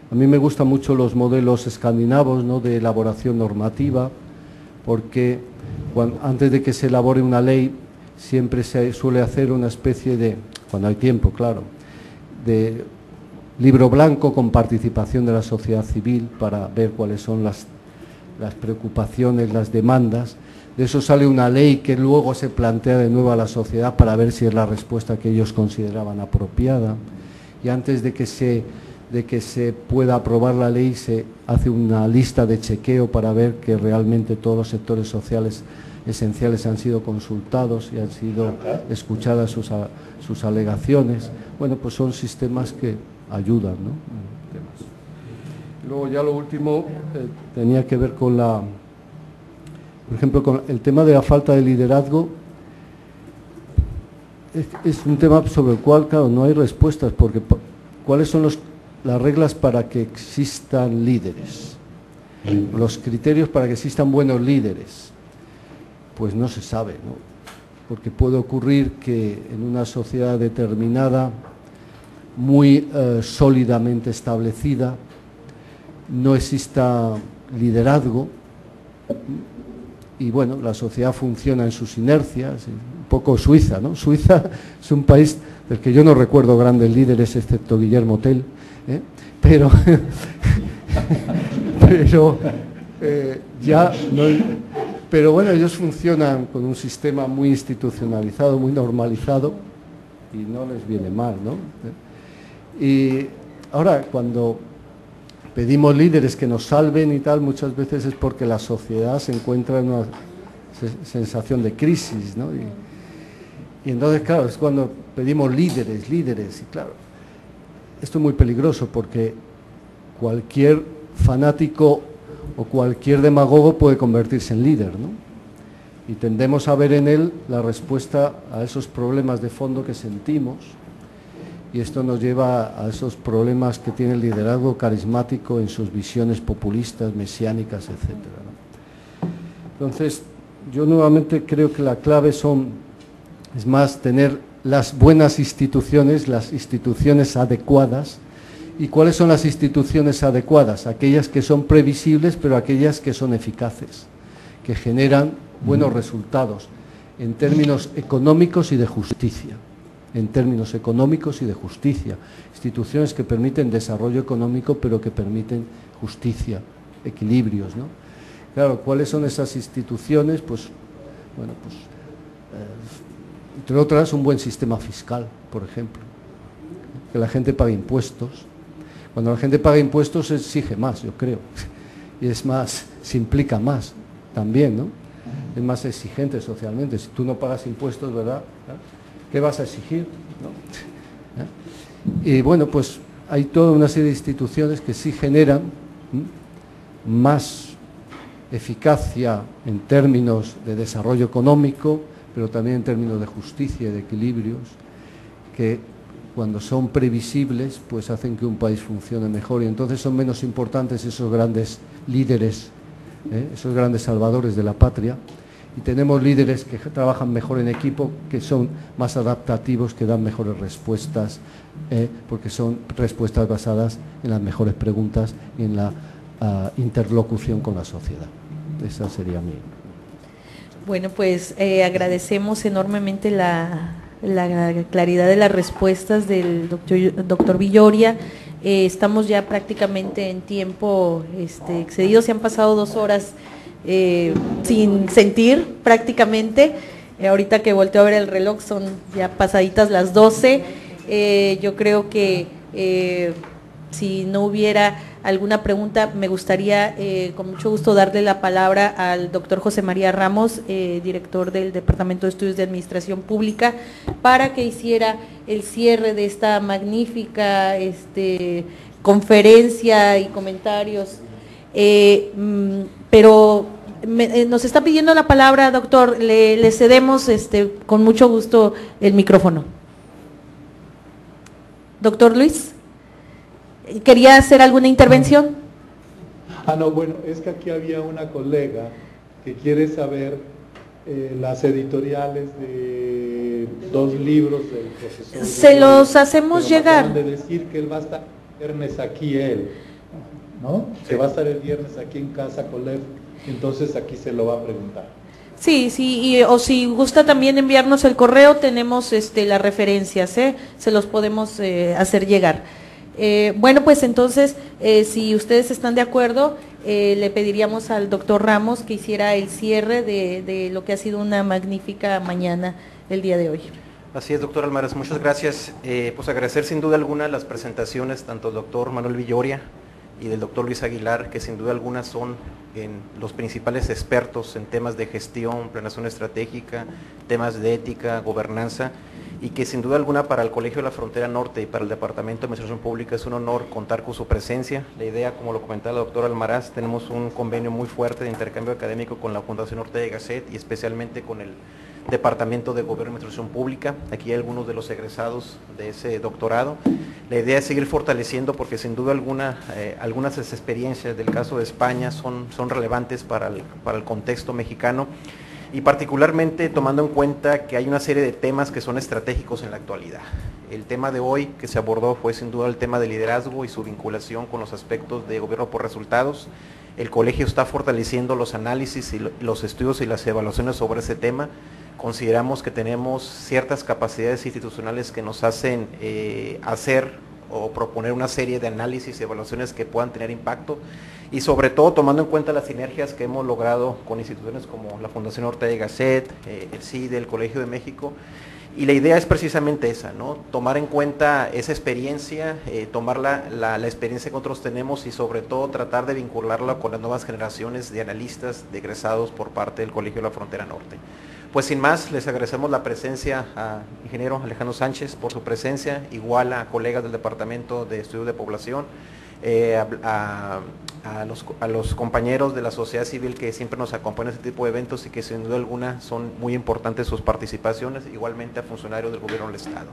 [SPEAKER 2] a mí me gustan mucho los modelos escandinavos, ¿no?, de elaboración normativa, porque antes de que se elabore una ley siempre se suele hacer una especie de, cuando hay tiempo, claro, de libro blanco con participación de la sociedad civil para ver cuáles son las preocupaciones, las demandas. De eso sale una ley que luego se plantea de nuevo a la sociedad para ver si es la respuesta que ellos consideraban apropiada. Y antes de que se pueda aprobar la ley, se hace una lista de chequeo para ver que realmente todos los sectores sociales esenciales han sido consultados y han sido escuchadas sus alegaciones. Bueno, pues son sistemas que ayudan, ¿no? Luego ya lo último tenía que ver con por ejemplo, con el tema de la falta de liderazgo. Es un tema sobre el cual, claro, no hay respuestas, porque ¿cuáles son las reglas para que existan líderes? Los criterios para que existan buenos líderes, pues no se sabe, ¿no? Porque puede ocurrir que en una sociedad determinada, muy sólidamente establecida, no exista liderazgo, y bueno, la sociedad funciona en sus inercias, un poco Suiza, ¿no? Suiza es un país del que yo no recuerdo grandes líderes, excepto Guillermo Tell, pero pero bueno, ellos funcionan con un sistema muy institucionalizado, muy normalizado, y no les viene mal, ¿no? Y ahora, cuando pedimos líderes que nos salven y tal, muchas veces es porque la sociedad se encuentra en una sensación de crisis, ¿no? Y entonces, claro, es cuando pedimos líderes, y claro, esto es muy peligroso, porque cualquier fanático o cualquier demagogo puede convertirse en líder, ¿no? Y tendemos a ver en él la respuesta a esos problemas de fondo que sentimos, y esto nos lleva a esos problemas que tiene el liderazgo carismático en sus visiones populistas, mesiánicas, etc., ¿no? Entonces, yo nuevamente creo que la clave es más tener las buenas instituciones, las instituciones adecuadas, ¿Y cuáles son las instituciones adecuadas? Aquellas que son previsibles, pero aquellas que son eficaces, que generan buenos resultados en términos económicos y de justicia. En términos económicos y de justicia. Instituciones que permiten desarrollo económico, pero que permiten justicia, equilibrios, ¿no? Claro, ¿cuáles son esas instituciones? Pues, bueno, pues, entre otras, un buen sistema fiscal, por ejemplo. Que la gente pague impuestos. Cuando la gente paga impuestos se exige más, yo creo. Y es más, se implica más también, ¿no? Es más exigente socialmente. Si tú no pagas impuestos, ¿verdad? ¿Qué vas a exigir? ¿No? Y bueno, pues hay toda una serie de instituciones que sí generan más eficacia en términos de desarrollo económico, pero también en términos de justicia y de equilibrios, que cuando son previsibles, pues hacen que un país funcione mejor, y entonces son menos importantes esos grandes líderes, esos grandes salvadores de la patria, y tenemos líderes que trabajan mejor en equipo, que son más adaptativos, que dan mejores respuestas, porque son respuestas basadas en las mejores preguntas y en la interlocución con la sociedad. Esa sería mi...
[SPEAKER 8] Bueno, pues agradecemos enormemente la claridad de las respuestas del doctor Villoria. Estamos ya prácticamente en tiempo excedido, se han pasado 2 horas sin sentir prácticamente. Ahorita que volteo a ver el reloj son ya pasaditas las 12. Yo creo que si no hubiera alguna pregunta, me gustaría con mucho gusto darle la palabra al doctor José María Ramos, director del Departamento de Estudios de Administración Pública, para que hiciera el cierre de esta magnífica conferencia y comentarios. Pero nos está pidiendo la palabra, doctor, le cedemos con mucho gusto el micrófono. Doctor Luis, ¿quería hacer alguna intervención?
[SPEAKER 3] No, bueno, es que aquí había una colega que quiere saber las editoriales de 2 libros del profesor.
[SPEAKER 8] Se los hacemos llegar.
[SPEAKER 3] De decir que él va a estar el viernes aquí, ¿no? Que va a estar el viernes aquí en Casa Colef, entonces aquí se lo va a preguntar.
[SPEAKER 8] Sí, o si gusta también enviarnos el correo, tenemos las referencias, se los podemos hacer llegar. Bueno, pues entonces, si ustedes están de acuerdo, le pediríamos al doctor Ramos que hiciera el cierre de lo que ha sido una magnífica mañana el día de hoy.
[SPEAKER 9] Así es, doctor Almaraz, muchas gracias. Pues agradecer sin duda alguna las presentaciones tanto del doctor Manuel Villoria y del doctor Luis Aguilar, que sin duda alguna son los principales expertos en temas de gestión, planeación estratégica, temas de ética, gobernanza, y que sin duda alguna para el Colegio de la Frontera Norte y para el Departamento de Administración Pública es un honor contar con su presencia. La idea, como lo comentaba el doctor Almaraz, tenemos un convenio muy fuerte de intercambio académico con la Fundación Ortega y Gasset y especialmente con el Departamento de Gobierno y Administración Pública. Aquí hay algunos de los egresados de ese doctorado. La idea es seguir fortaleciendo porque sin duda alguna algunas de las experiencias del caso de España son relevantes para el contexto mexicano, y particularmente tomando en cuenta que hay una serie de temas que son estratégicos en la actualidad. El tema de hoy que se abordó fue sin duda el tema de liderazgo y su vinculación con los aspectos de gobierno por resultados. El colegio está fortaleciendo los análisis y los estudios y las evaluaciones sobre ese tema. Consideramos que tenemos ciertas capacidades institucionales que nos hacen hacer o proponer una serie de análisis y evaluaciones que puedan tener impacto, y sobre todo tomando en cuenta las sinergias que hemos logrado con instituciones como la Fundación Ortega y Gasset, el CIDE, el Colegio de México, y la idea es precisamente esa, ¿no? Tomar en cuenta esa experiencia, tomar la experiencia que nosotros tenemos y sobre todo tratar de vincularla con las nuevas generaciones de analistas, de egresados por parte del Colegio de la Frontera Norte. Pues sin más, les agradecemos la presencia a ingeniero Alejandro Sánchez por su presencia, igual a colegas del Departamento de Estudios de Población, a los compañeros de la sociedad civil que siempre nos acompañan en este tipo de eventos y que sin duda alguna son muy importantes sus participaciones, igualmente a funcionarios del gobierno del Estado.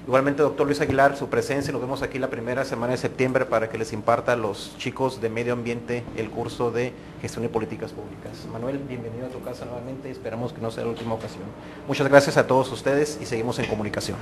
[SPEAKER 9] Igualmente, doctor Luis Aguilar, su presencia, nos vemos aquí la primera semana de septiembre para que les imparta a los chicos de medio ambiente el curso de gestión y políticas públicas. Manuel, bienvenido a tu casa nuevamente, esperamos que no sea la última ocasión. Muchas gracias a todos ustedes y seguimos en comunicación.